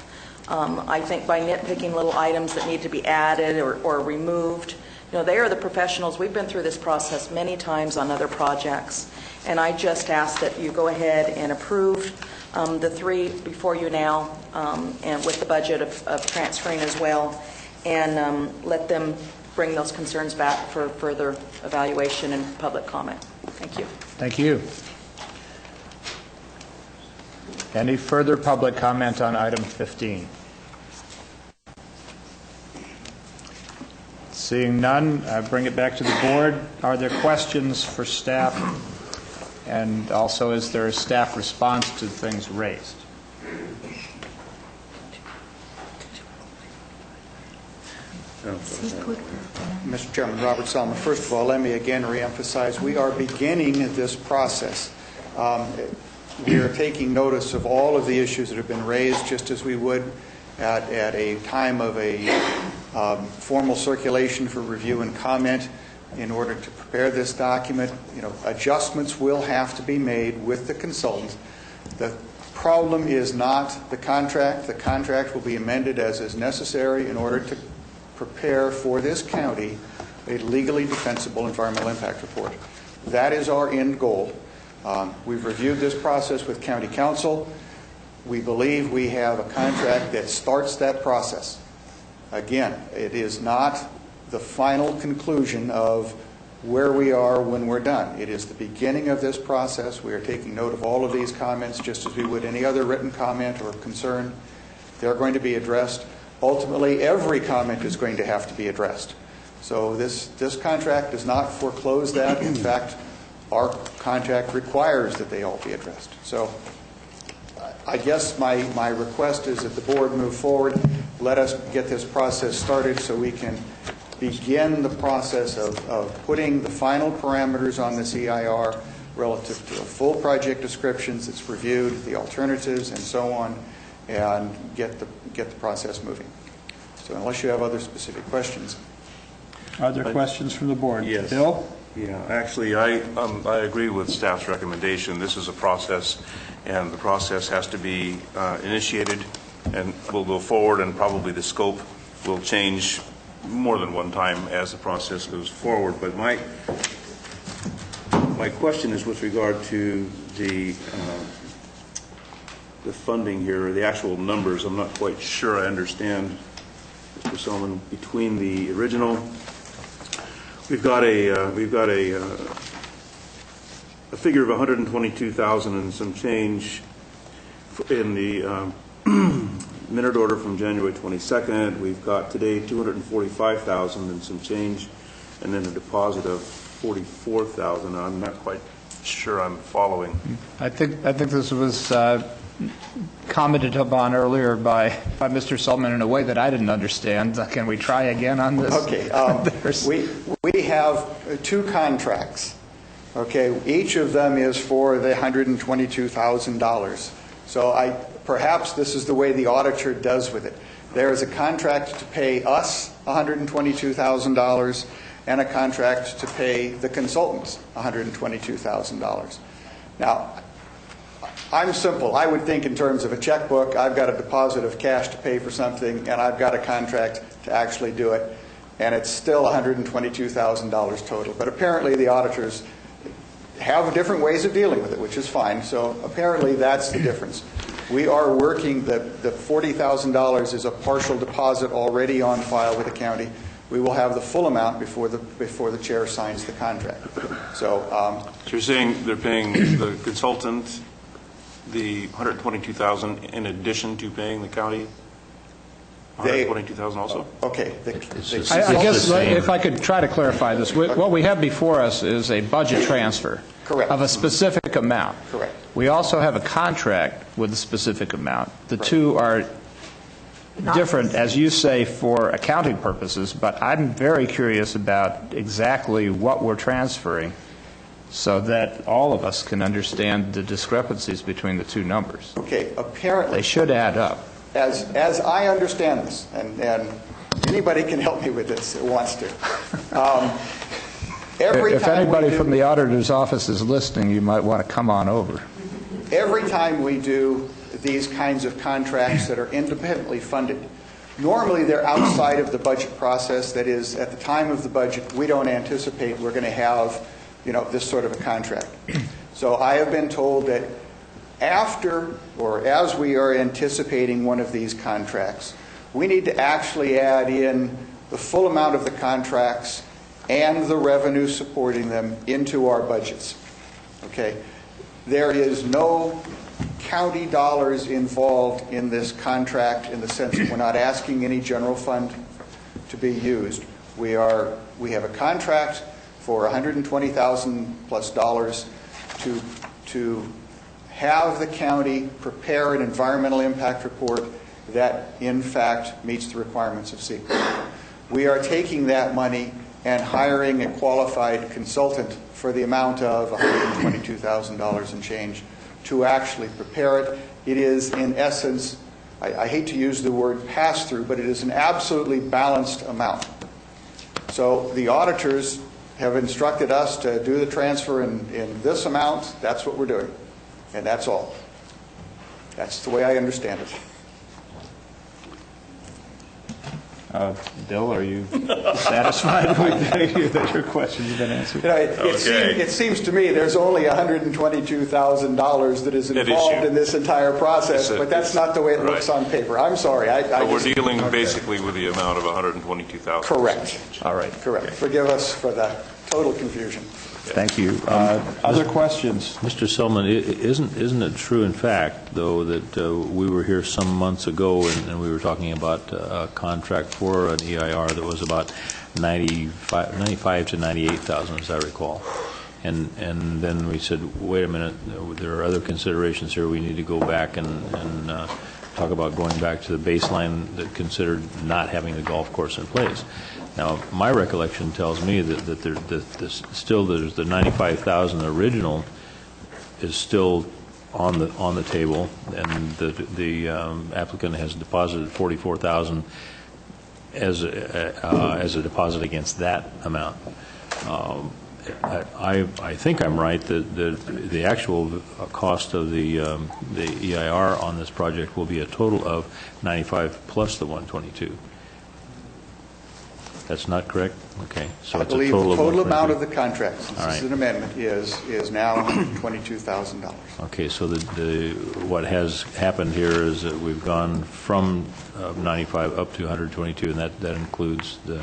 I think by nitpicking little items that need to be added or removed, they are the professionals. We've been through this process many times on other projects, and I just ask that you go ahead and approve the three before you now, and with the budget of transferring as well, and let them bring those concerns back for further evaluation and public comment. Thank you. Thank you. Any further public comment on item 15? Seeing none, I bring it back to the board. Are there questions for staff? And also, is there a staff response to things raised? Mr. Chairman, Robert Selman. First of all, let me again reemphasize, we are beginning this process. We are taking notice of all of the issues that have been raised, just as we would at a time of a formal circulation for review and comment. In order to prepare this document, adjustments will have to be made with the consultant. The problem is not the contract. The contract will be amended as is necessary in order to prepare for this county a legally defensible environmental impact report. That is our end goal. We've reviewed this process with County Council. We believe we have a contract that starts that process. Again, it is not the final conclusion of where we are when we're done. It is the beginning of this process. We are taking note of all of these comments just as we would any other written comment or concern. They're going to be addressed. Ultimately, every comment is going to have to be addressed. So this contract does not foreclose that. In fact, our contract requires that they all be addressed. So I guess my request is that the board move forward. Let us get this process started so we can begin the process of putting the final parameters on this EIR relative to the full project descriptions, it's reviewed, the alternatives, and so on, and get the process moving. So unless you have other specific questions. Are there questions from the board? Yes. Bill? Yeah, actually, I agree with staff's recommendation. This is a process, and the process has to be initiated, and we'll go forward, and probably the scope will change more than one time as the process goes forward. But my question is with regard to the funding here, the actual numbers. I'm not quite sure I understand, Mr. Selman. Between the original, we've got a figure of 122,000 and some change in the minute order from January 22nd. We've got today 245,000 and some change, and then a deposit of 44,000. I'm not quite sure I'm following. I think this was commented upon earlier by Mr. Selman in a way that I didn't understand. Can we try again on this? Okay. We have two contracts. Okay. Each of them is for the $122,000. So perhaps this is the way the auditor does with it. There is a contract to pay us $122,000 and a contract to pay the consultants $122,000. Now, I'm simple. I would think in terms of a checkbook. I've got a deposit of cash to pay for something, and I've got a contract to actually do it, and it's still $122,000 total. But apparently the auditors have different ways of dealing with it, which is fine. So apparently that's the difference. We are working, the $40,000 is a partial deposit already on file with the county. We will have the full amount before the chair signs the contract. So you're saying they're paying the consultant the $122,000 in addition to paying the county $122,000 also? Okay. I guess if I could try to clarify this, what we have before us is a budget transfer. Correct. Of a specific amount. Correct. We also have a contract with a specific amount. The two are different, as you say, for accounting purposes, but I'm very curious about exactly what we're transferring so that all of us can understand the discrepancies between the two numbers. Okay, apparently... They should add up. As I understand this, and anybody can help me with this that wants to, if anybody from the auditor's office is listening, you might want to come on over. Every time we do these kinds of contracts that are independently funded, normally they're outside of the budget process. That is, at the time of the budget, we don't anticipate we're going to have, this sort of a contract. So I have been told that after or as we are anticipating one of these contracts, we need to actually add in the full amount of the contracts and the revenue supporting them into our budgets. Okay? There is no county dollars involved in this contract in the sense that we're not asking any general fund to be used. We have a contract for $120,000 plus to have the county prepare an environmental impact report that in fact meets the requirements of SEQA. We are taking that money and hiring a qualified consultant for the amount of $122,000 and change to actually prepare it. It is, in essence, I hate to use the word pass-through, but it is an absolutely balanced amount. So the auditors have instructed us to do the transfer in this amount. That's what we're doing, and that's all. That's the way I understand it. Bill, are you satisfied with that your questions have been answered? It seems to me there's only $122,000 that is involved in this entire process, but that's not the way it looks on paper. I'm sorry. We're dealing basically with the amount of $122,000. Correct. All right. Correct. Okay. Forgive us for that total confusion. Thank you. Other questions? Mr. Selman, isn't it true, in fact, though, that we were here some months ago and we were talking about a contract for an EIR that was about $95,000 to $98,000, as I recall. And then we said, wait a minute, there are other considerations here. We need to go back and talk about going back to the baseline that considered not having the golf course in place. Now, my recollection tells me that there's the $95,000 original is still on the table, and the applicant has deposited $44,000 as a deposit against that amount. I think I'm right that the actual cost of the EIR on this project will be a total of $95 plus the $122. That's not correct? Okay. So it's a total the total of amount of the contract, since this is an amendment, is now $122,000. Okay, so what has happened here is that we've gone from 95 up to 122, and that includes the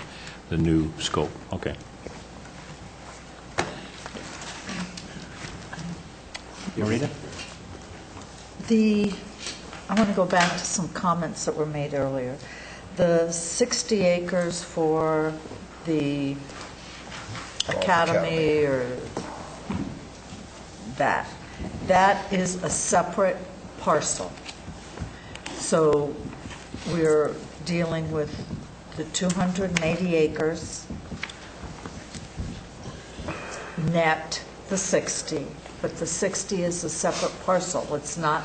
new scope. Okay. Marita? I want to go back to some comments that were made earlier. The 60 acres for the academy or that is a separate parcel. So we're dealing with the 280 acres, net the 60, but the 60 is a separate parcel. It's not,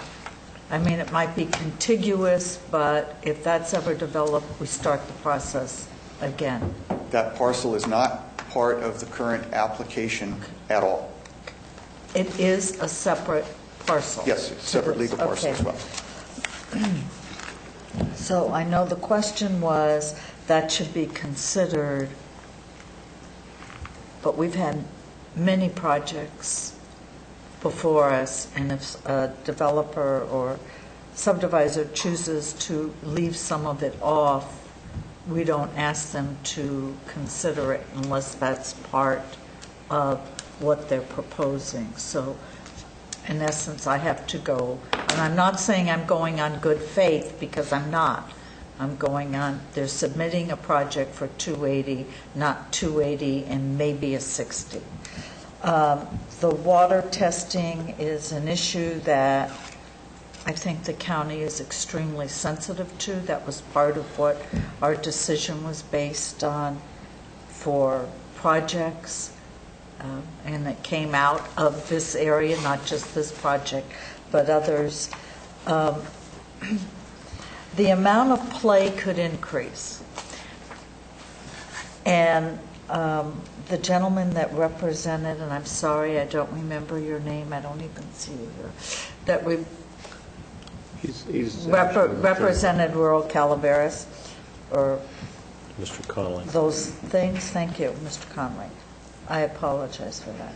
it might be contiguous, but if that's ever developed, we start the process again. That parcel is not part of the current application at all. It is a separate parcel. Yes, it's a separate legal parcel as well. So I know the question was that should be considered, but we've had many projects before us, and if a developer or subdivider chooses to leave some of it off, we don't ask them to consider it unless that's part of what they're proposing. So in essence, I have to go, and I'm not saying I'm going on good faith, because I'm not. I'm going on, they're submitting a project for 280, not 280 and maybe a 60. The water testing is an issue that I think the county is extremely sensitive to. That was part of what our decision was based on for projects, and it came out of this area, not just this project, but others. The amount of play could increase. And the gentleman that represented, and I'm sorry, I don't remember your name, I don't even see you here, that represented rural Calaveras, or Mr. Conley. those things. Thank you, Mr. Conley. I apologize for that.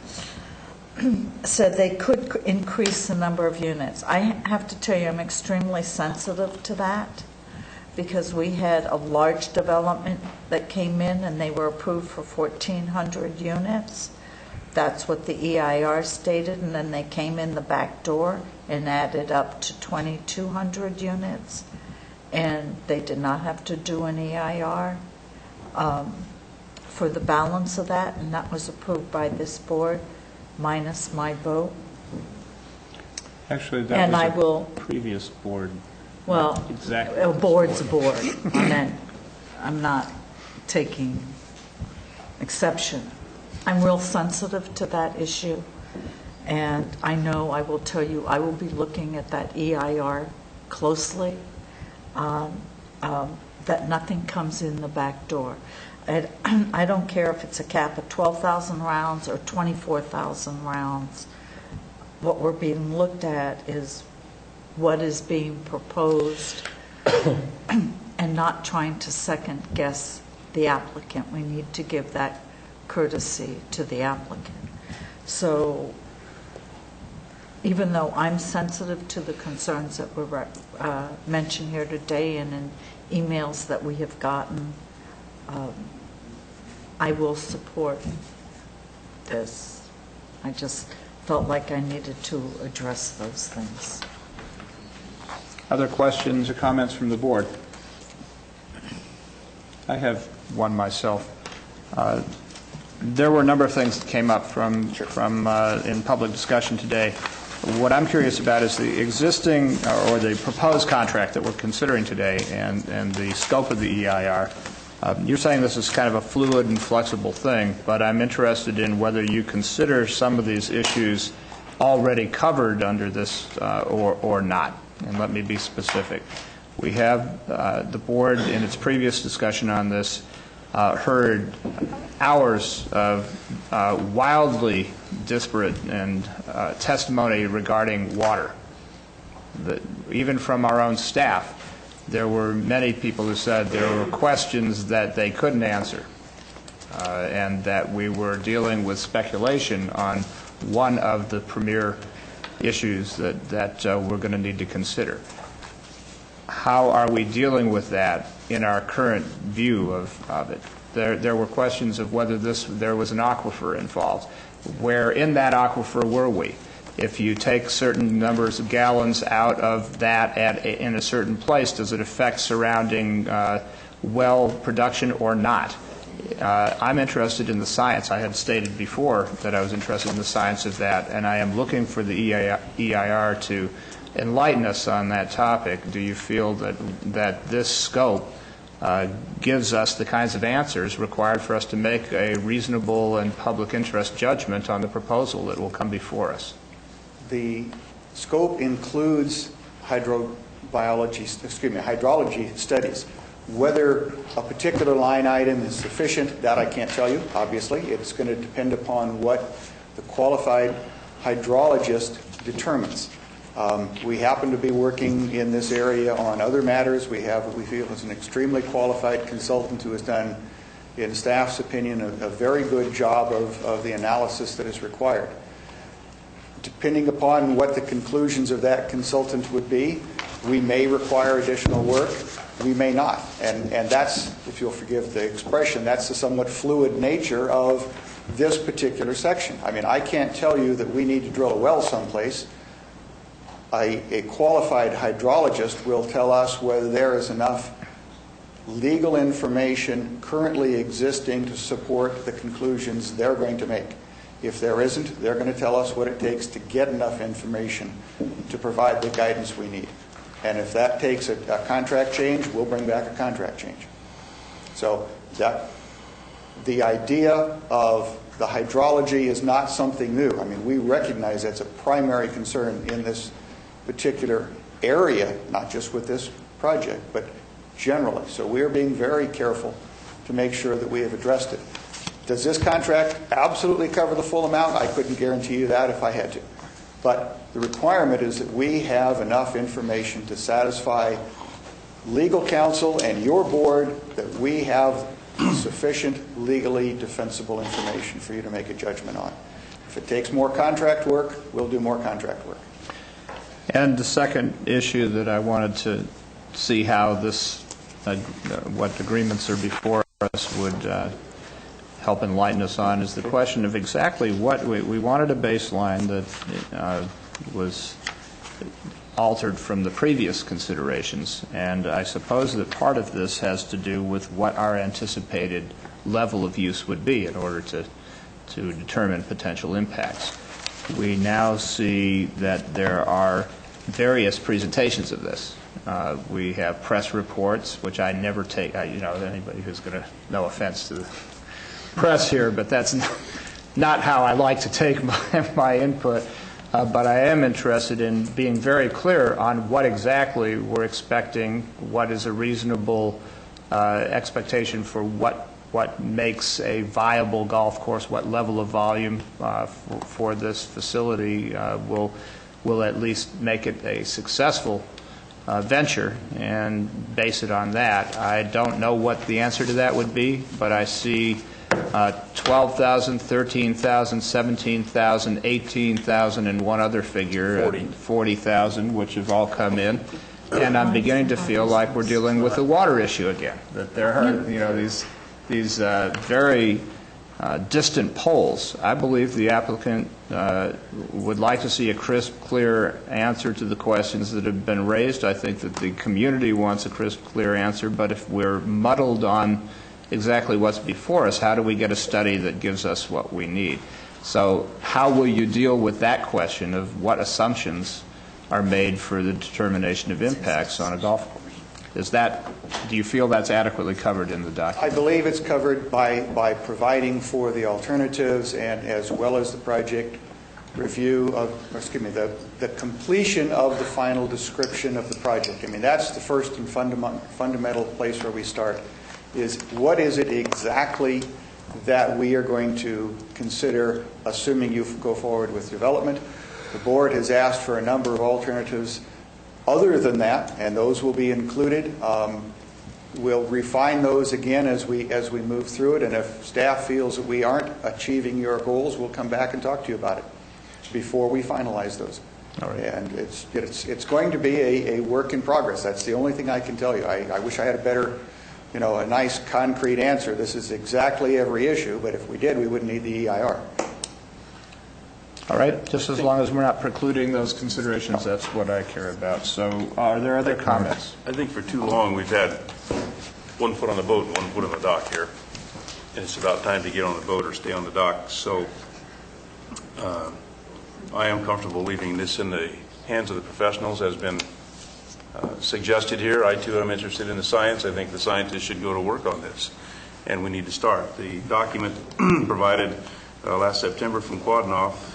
Said they could increase the number of units. I have to tell you, I'm extremely sensitive to that, because we had a large development that came in and they were approved for 1,400 units. That's what the EIR stated, and then they came in the back door and added up to 2,200 units, and they did not have to do an EIR for the balance of that, and that was approved by this board, minus my vote. Actually, that And was I a will, previous board. well, Exactly. a board's a board. I meant, I'm not taking exception. I'm real sensitive to that issue, and I know, I will tell you, I will be looking at that EIR closely, that nothing comes in the back door. I don't care if it's a cap of 12,000 rounds or 24,000 rounds. What we're being looked at is what is being proposed and not trying to second guess the applicant. We need to give that courtesy to the applicant. So even though I'm sensitive to the concerns that were mentioned here today and in emails that we have gotten, I will support this. I just felt like I needed to address those things. Other questions or comments from the board? I have one myself. There were a number of things that came up from in public discussion today. What I'm curious about is the existing or the proposed contract that we're considering today and the scope of the EIR. You're saying this is kind of a fluid and flexible thing, but I'm interested in whether you consider some of these issues already covered under this or not. And let me be specific. We have the board in its previous discussion on this heard hours of wildly disparate and testimony regarding water. Even from our own staff, there were many people who said there were questions that they couldn't answer, and that we were dealing with speculation on one of the premier issues that we're going to need to consider. How are we dealing with that in our current view of it? There were questions of whether there was an aquifer involved. Where in that aquifer were we? If you take certain numbers of gallons out of that in a certain place, does it affect surrounding well production or not? I'm interested in the science. I had stated before that I was interested in the science of that, and I am looking for the EIR to enlighten us on that topic. Do you feel that this scope gives us the kinds of answers required for us to make a reasonable and public interest judgment on the proposal that will come before us? The scope includes hydrology studies. Whether a particular line item is sufficient, that I can't tell you, obviously. It's going to depend upon what the qualified hydrologist determines. We happen to be working in this area on other matters. We have what we feel is an extremely qualified consultant who has done, in staff's opinion, a very good job of the analysis that is required. Depending upon what the conclusions of that consultant would be, we may require additional work, we may not. And that's, if you'll forgive the expression, that's the somewhat fluid nature of this particular section. I mean, I can't tell you that we need to drill a well someplace a qualified hydrologist will tell us whether there is enough legal information currently existing to support the conclusions they're going to make. If there isn't, they're going to tell us what it takes to get enough information to provide the guidance we need. And if that takes a contract change, we'll bring back a contract change. So the idea of the hydrology is not something new. I mean, we recognize that's a primary concern in this particular area, not just with this project, but generally. So we are being very careful to make sure that we have addressed it. Does this contract absolutely cover the full amount? I couldn't guarantee you that if I had to. But the requirement is that we have enough information to satisfy legal counsel and your board that we have sufficient legally defensible information for you to make a judgment on. If it takes more contract work, we'll do more contract work. And the second issue that I wanted to see how this, what agreements are before us would help enlighten us on is the question of exactly what we wanted a baseline that was altered from the previous considerations. And I suppose that part of this has to do with what our anticipated level of use would be in order to determine potential impacts. We now see that there are various presentations of this. We have press reports, which I never take, anybody who's going to, no offense to the press here, but that's not how I like to take my input. But I am interested in being very clear on what exactly we're expecting, what is a reasonable expectation for what makes a viable golf course, what level of volume for this facility will at least make it a successful venture, and base it on that. I don't know what the answer to that would be, but I see 12,000, 13,000, 17,000, 18,000, and one other figure, 40,000, which have all come in. And I'm beginning to feel like we're dealing with a water issue again, that there are these very distant poles. I believe the applicant would like to see a crisp, clear answer to the questions that have been raised. I think that the community wants a crisp, clear answer, but if we're muddled on exactly what's before us, how do we get a study that gives us what we need? So how will you deal with that question of what assumptions are made for the determination of impacts on a golf course? Do you feel that's adequately covered in the document? I believe it's covered by providing for the alternatives and as well as the project review of, the completion of the final description of the project. I mean, that's the first and fundamental place where we start, is what is it exactly that we are going to consider, assuming you go forward with development. The board has asked for a number of alternatives other than that, and those will be included. We'll refine those again as we move through it, and if staff feels that we aren't achieving your goals, we'll come back and talk to you about it before we finalize those. All right. And it's going to be a work in progress. That's the only thing I can tell you. I wish I had a better, a nice concrete answer. This is exactly every issue, but if we did, we wouldn't need the EIR. All right, just as long as we're not precluding those considerations, that's what I care about. So are there other comments? I think for too long we've had one foot on the boat and one foot on the dock here. And it's about time to get on the boat or stay on the dock. So I am comfortable leaving this in the hands of the professionals, as been suggested here. I too am interested in the science. I think the scientists should go to work on this, and we need to start. The document provided last September from Quadnoff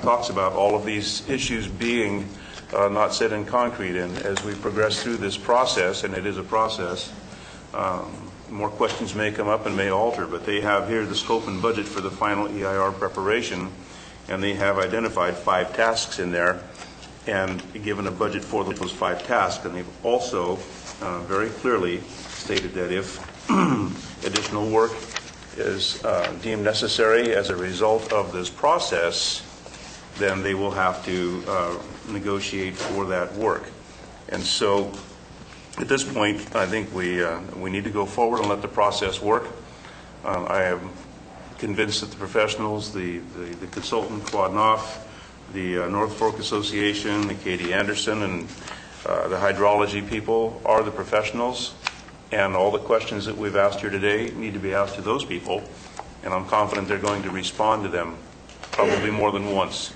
talks about all of these issues being not set in concrete, and as we progress through this process, and it is a process, more questions may come up and may alter, but they have here the scope and budget for the final EIR preparation, and they have identified 5 tasks in there and given a budget for those 5 tasks, and they've also very clearly stated that if additional work is deemed necessary as a result of this process, then they will have to negotiate for that work. And so at this point, I think we need to go forward and let the process work. I am convinced that the professionals, the consultant, Quadnoff, the North Fork Association, the Katie Anderson, and the hydrology people are the professionals, and all the questions that we've asked here today need to be asked to those people, and I'm confident they're going to respond to them probably more than once.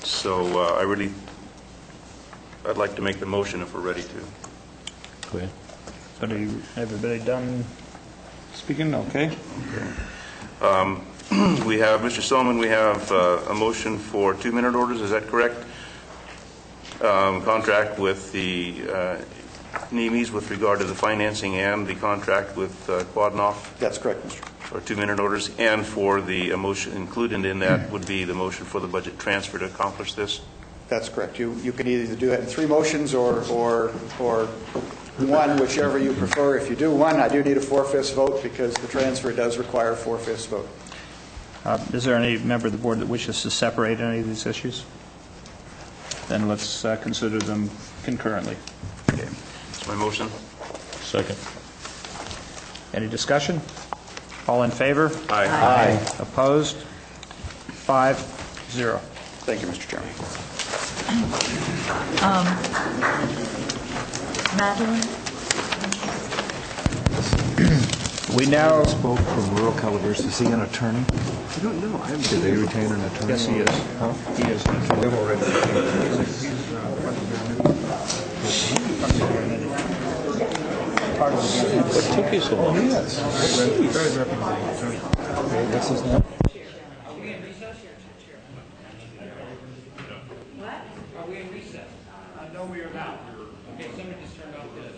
So I'd like to make the motion if we're ready to. Go ahead. Everybody done speaking? Okay. We have, Mr. Solomon, we have a motion for 2-minute orders, is that correct? Contract with the NEMIs with regard to the financing and the contract with Quadnoff? That's correct, Mr. For 2-minute orders, and for the motion included in that would be the motion for the budget transfer to accomplish this? That's correct. You can either do it in 3 motions or one, whichever you prefer. If you do one, I do need a 4/5 vote because the transfer does require a 4/5 vote. Is there any member of the board that wishes to separate any of these issues? Then let's consider them concurrently. Okay. That's my motion. Second. Any discussion? All in favor? Aye. Aye. Opposed? 5-0. Thank you, Mr. Chairman. Madeline? We now spoke from rural Calaveras. Is he an attorney? I don't know. Did they retain an attorney? Yes, he is. Huh? He is. They've already What took you so long? Yes. Very reputable attorney. Okay, this is now. Are we in recess? No, we are not. Okay, somebody just turned off this.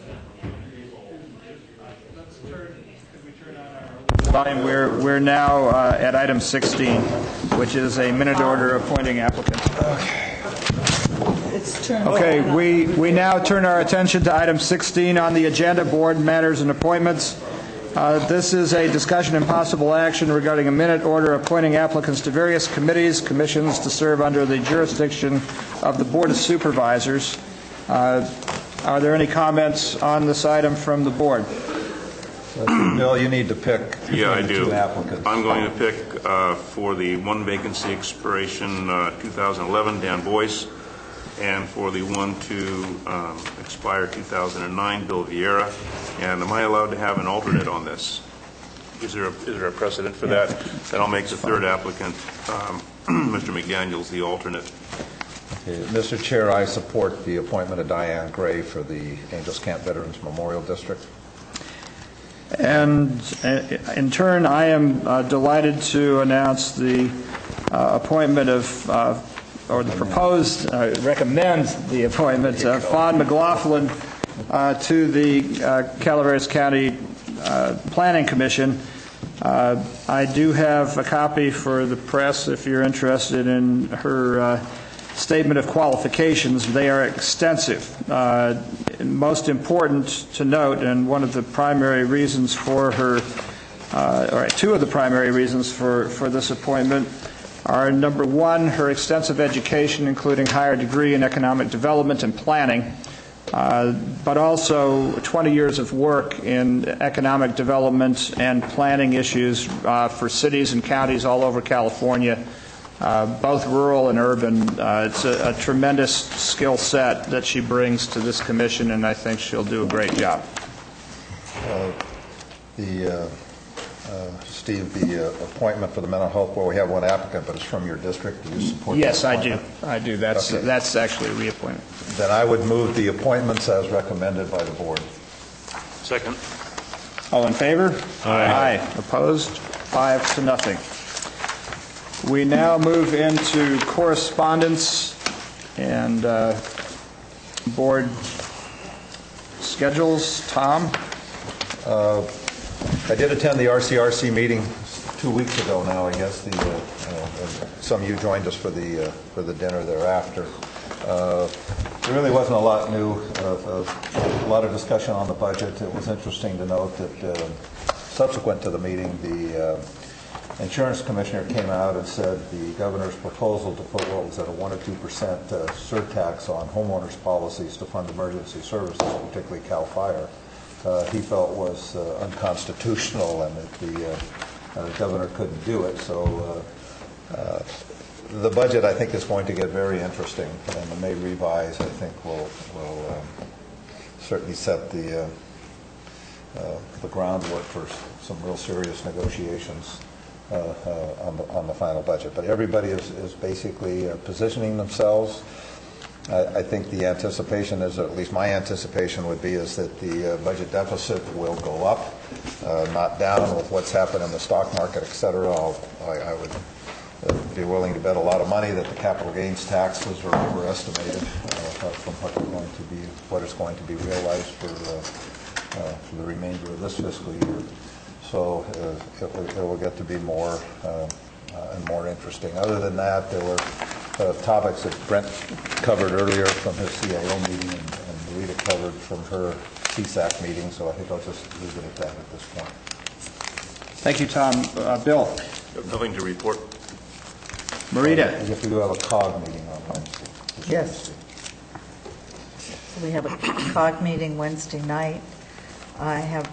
Let's turn. Could we turn on our volume? We're now at item 16, which is a minute order appointing applicants. It's turned Okay, on. we now turn our attention to item 16 on the agenda, board matters and appointments. This is a discussion and possible action regarding a minute order appointing applicants to various committees, commissions to serve under the jurisdiction of the Board of Supervisors. Are there any comments on this item from the board? Bill, you need to pick Yeah, I the do. 2 applicants. I'm going to pick for the 1 vacancy expiration 2011, Dan Boyce, and for the 1 to expire 2009, Bill Vieira. And am I allowed to have an alternate on this? Is there a precedent for that? Then I'll make the 3rd applicant, Mr. McDaniels, the alternate. Okay, Mr. Chair, I support the appointment of Diane Gray for the Angels Camp Veterans Memorial District. And in turn, I am delighted to announce the appointment of, or the proposed, recommend the appointment of Fawn McLaughlin to the Calaveras County Planning Commission. I do have a copy for the press if you're interested in her statement of qualifications. They are extensive. Most important to note, and one of the primary reasons for her, or 2 of the primary reasons for this appointment are, number 1, her extensive education, including higher degree in economic development and planning, but also 20 years of work in economic development and planning issues for cities and counties all over California, both rural and urban. It's a tremendous skill set that she brings to this commission, and I think she'll do a great job. Steve, the appointment for the mental health board, we have 1 applicant, but it's from your district. Do you support Yes, that I do. appointment? I do. That's actually a reappointment. Then I would move the appointments as recommended by the board. Second. All in favor? Aye. Opposed? 5-0. We now move into correspondence and board schedules. Tom? I did attend the RCRC meeting 2 weeks ago now, I guess. Some of you joined us for the dinner thereafter. There really wasn't a lot new, a lot of discussion on the budget. It was interesting to note that subsequent to the meeting, the insurance commissioner came out and said the governor's proposal to put what was at a 1 or 2% surtax on homeowners' policies to fund emergency services, particularly CAL FIRE, he felt was unconstitutional and that the governor couldn't do it. So the budget, I think, is going to get very interesting, and the May revise, I think, will certainly set the groundwork for some real serious negotiations on the final budget. But everybody is basically positioning themselves. I think the anticipation is, or at least my anticipation would be, is that the budget deficit will go up, not down with what's happened in the stock market, et cetera. I would be willing to bet a lot of money that the capital gains taxes are overestimated from what is going to be realized for the remainder of this fiscal year. So it will get to be more and more interesting. Other than that, there were topics that Brent covered earlier from his CIO meeting and Rita covered from her CSAC meeting, so I think I'll just leave it at that at this point. Thank you, Tom. Bill? Nothing to report. Marita? I guess we do have a COG meeting on Wednesday. Yes. So we have a COG meeting Wednesday night. I have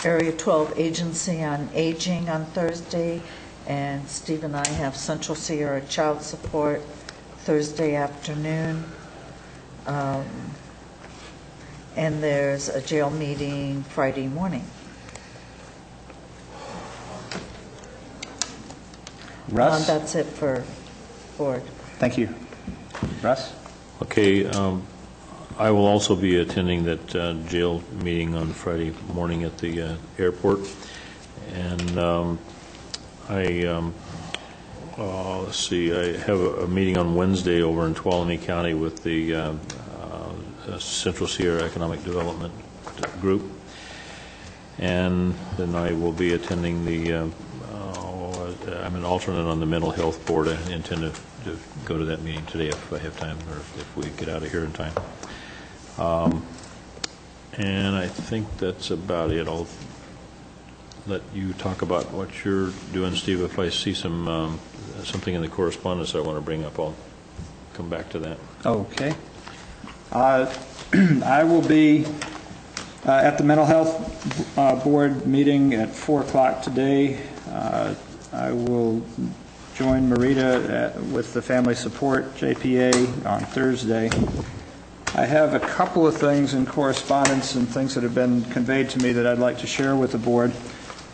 Area 12 Agency on Aging on Thursday, and Steve and I have Central Sierra Child Support Thursday afternoon. And there's a jail meeting Friday morning. Russ? That's it for board. Thank you. Russ? Okay, I will also be attending that jail meeting on Friday morning at the airport. And let's see, I have a meeting on Wednesday over in Tuolumne County with the Central Sierra Economic Development Group. And then I will be attending the, I'm an alternate on the Mental Health Board. I intend to go to that meeting today if I have time, or if we get out of here in time. And I think that's about it. I'll let you talk about what you're doing, Steve. If I see something in the correspondence I want to bring up, I'll come back to that. Okay. I will be at the Mental Health Board meeting at 4 o'clock today. I will join Marita with the Family Support JPA on Thursday. I have a couple of things in correspondence and things that have been conveyed to me that I'd like to share with the board.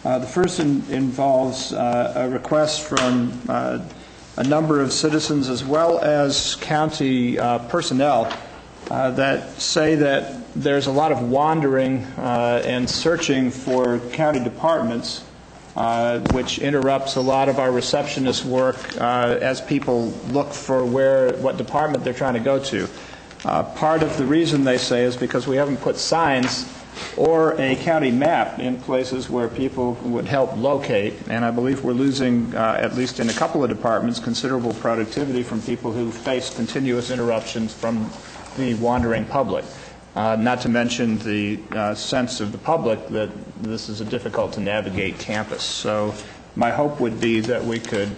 The first involves a request from a number of citizens as well as county personnel that say that there's a lot of wandering and searching for county departments, which interrupts a lot of our receptionist work as people look for what department they're trying to go to. Part of the reason, they say, is because we haven't put signs or a county map in places where people would help locate, and I believe we're losing, at least in a couple of departments, considerable productivity from people who face continuous interruptions from the wandering public. Not to mention the sense of the public that this is a difficult to navigate campus. So my hope would be that we could,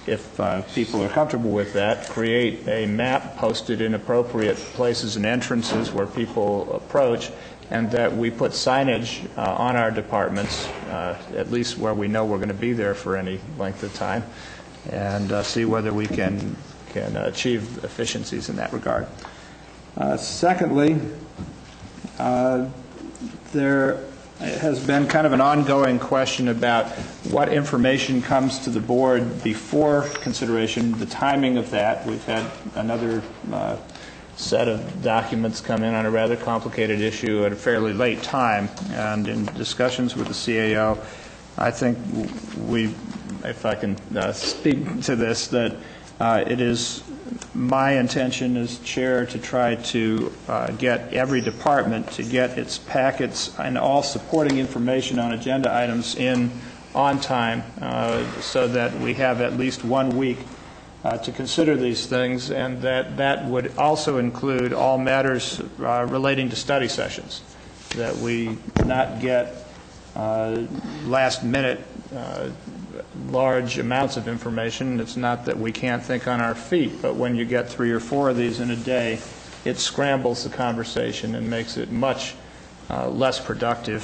if people are comfortable with that, create a map posted in appropriate places and entrances where people approach, and that we put signage on our departments, at least where we know we're going to be there for any length of time, and see whether we can achieve efficiencies in that regard. Secondly, there has been kind of an ongoing question about what information comes to the board before consideration, the timing of that. We've had another set of documents come in on a rather complicated issue at a fairly late time, and in discussions with the CAO, I think if I can speak to this, that it is my intention as chair to try to get every department to get its packets and all supporting information on agenda items in on time, so that we have at least 1 week to consider these things, and that would also include all matters relating to study sessions, that we not get last minute large amounts of information. It's not that we can't think on our feet, but when you get 3 or 4 of these in a day, it scrambles the conversation and makes it much less productive.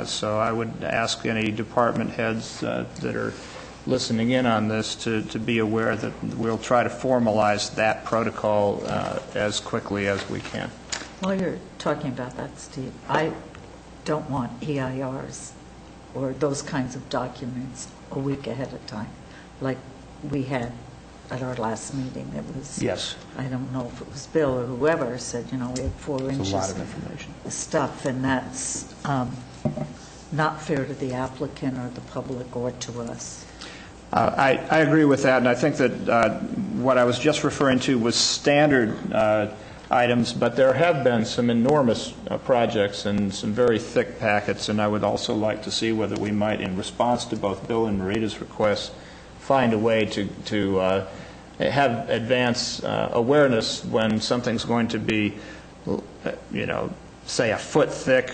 So I would ask any department heads that are listening in on this to be aware that we'll try to formalize that protocol as quickly as we can. While you're talking about that, Steve, I don't want EIRs or those kinds of documents a week ahead of time, like we had at our last meeting. It was, yes. I don't know if it was Bill or whoever said, we had 4 inches a lot of information. Stuff, and that's not fair to the applicant or the public or to us. I agree with that, and I think that what I was just referring to was standard items, but there have been some enormous projects and some very thick packets, and I would also like to see whether we might, in response to both Bill and Marita's requests, find a way to have advance awareness when something's going to be, say a foot thick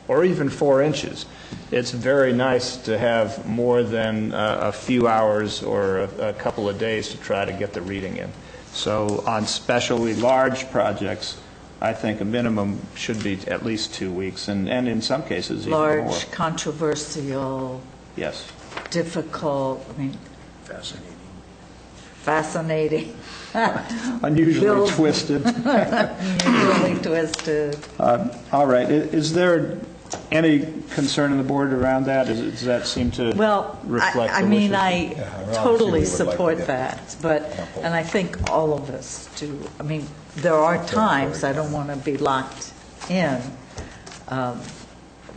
or even 4 inches. It's very nice to have more than a few hours or a couple of days to try to get the reading in. So on especially large projects, I think a minimum should be at least 2 weeks, and in some cases even more. Large, controversial, yes, difficult, fascinating. Unusually twisted. Unusually twisted. All right. Is there any concern in the board around that? Does that seem to reflect I the mean, wishes? I totally support that, and I think all of us do. I mean, there are times I don't want to be locked in.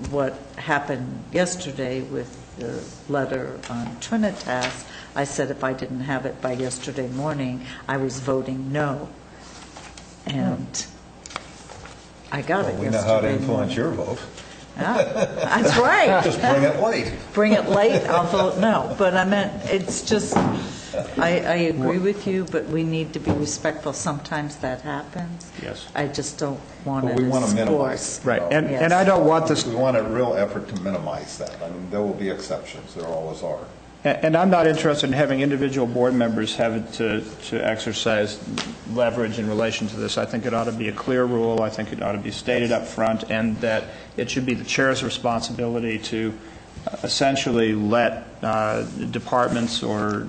What happened yesterday with the letter on Trinitas, I said if I didn't have it by yesterday morning, I was voting no. And I got it yesterday. We know how to influence morning. your vote. Yeah, that's right. Just bring it late. Bring it late, I'll vote no. But I meant, it's just, I agree with you, but we need to be respectful. Sometimes that happens. Yes. I just don't want But it we want to as minimize force. it. Right, and I don't want this. We want a real effort to minimize that. I mean, there will be exceptions. There always are. And I'm not interested in having individual board members having to exercise leverage in relation to this. I think it ought to be a clear rule. I think it ought to be stated up front, and that it should be the chair's responsibility to essentially let departments or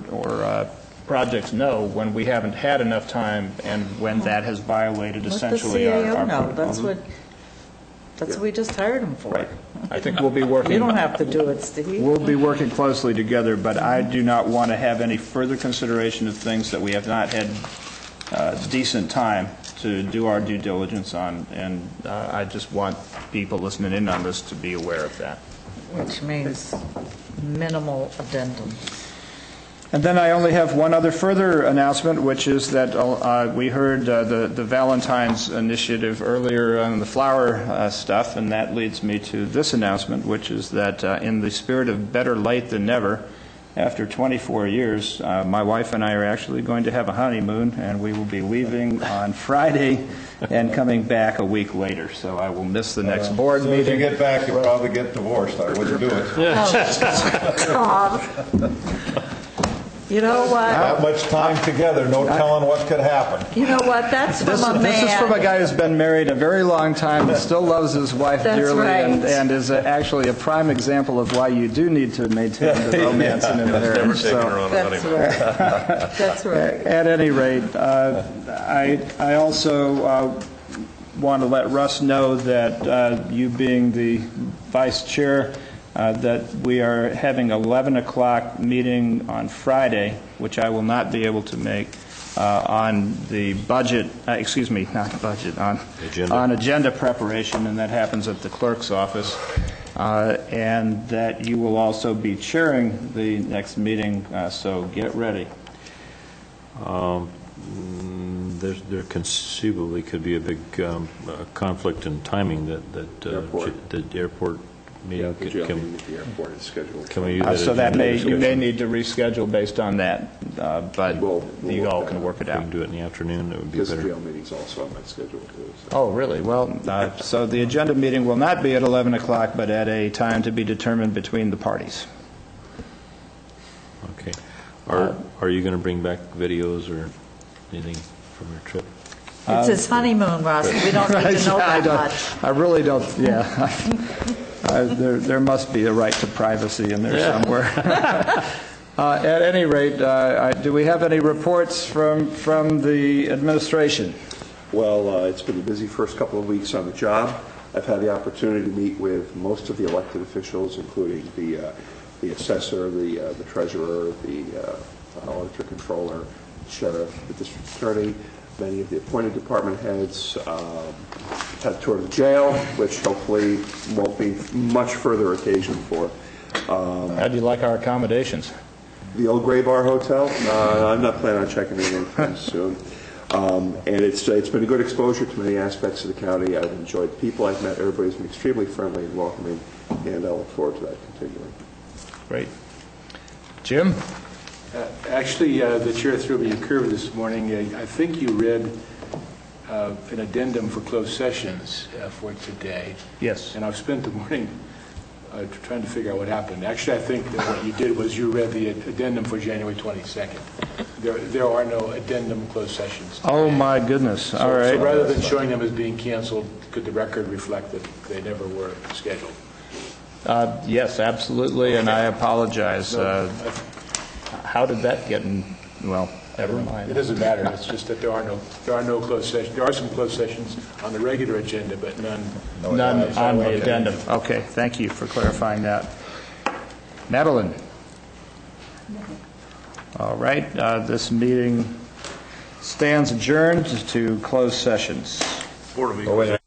projects know when we haven't had enough time and when that has violated essentially Let the CAO our know. That's what we just hired him for. Right. I think we'll be working. You don't have to do it, Steve. We'll be working closely together, but I do not want to have any further consideration of things that we have not had decent time to do our due diligence on, and I just want people listening in on this to be aware of that. Which means minimal addendum. And then I only have one other further announcement, which is that we heard the Valentine's initiative earlier on the flower stuff, and that leads me to this announcement, which is that in the spirit of better late than never, after 24 years, my wife and I are actually going to have a honeymoon, and we will be leaving on Friday and coming back a week later. So I will miss the next board So meeting. if you get back, you'll probably get divorced. I wouldn't do it. You know what? That much time together, no telling what could happen. You know what? That's from a man. This is from a guy who's been married a very long time and still loves his wife That's dearly, right. and is actually a prime example of why you do need to maintain the romance and in the marriage. That's right. That's right. At any rate, I also want to let Russ know that you being the vice chair, that we are having 11 o'clock meeting on Friday, which I will not be able to make, on the budget, on agenda preparation, and that happens at the clerk's office, and that you will also be chairing the next meeting, so get ready. There conceivably could be a big conflict in timing that the airport meeting the airport is scheduled. Can we use so that you may need to reschedule based on that, but you all can work it out. We can do it in the afternoon. It would be better. The jail meeting's also on my schedule too. So. Oh, really? Well, so the agenda meeting will not be at 11 o'clock, but at a time to be determined between the parties. Okay. Are you going to bring back videos or anything from your trip? It's his honeymoon, Ross. We don't need to know that much. I really don't, yeah. There must be a right to privacy in there somewhere. At any rate, do we have any reports from the administration? Well, it's been a busy first couple of weeks on the job. I've had the opportunity to meet with most of the elected officials, including the assessor, the treasurer, the auditor controller, sheriff, the district attorney, many of the appointed department heads. Had a tour of the jail, which hopefully won't be much further occasion for. How do you like our accommodations? The old Gray Bar Hotel? I'm not planning on checking in anytime soon. And it's been a good exposure to many aspects of the county. I've enjoyed the people I've met. Everybody's been extremely friendly and welcoming, and I look forward to that continuing. Great. Jim? Actually, the chair threw me a curve this morning. I think you read an addendum for closed sessions for today. Yes. And I've spent the morning trying to figure out what happened. Actually, I think that what you did was you read the addendum for January 22nd. There are no addendum closed sessions today. Oh, my goodness. All right. So rather than showing them as being canceled, could the record reflect that they never were scheduled? Yes, absolutely, and I apologize. How did that get in? Well, never mind. It doesn't matter. It's just that there are no closed sessions. There are some closed sessions on the regular agenda, but none on the addendum. Okay, thank you for clarifying that. Madeline? All right, this meeting stands adjourned to closed sessions. Board of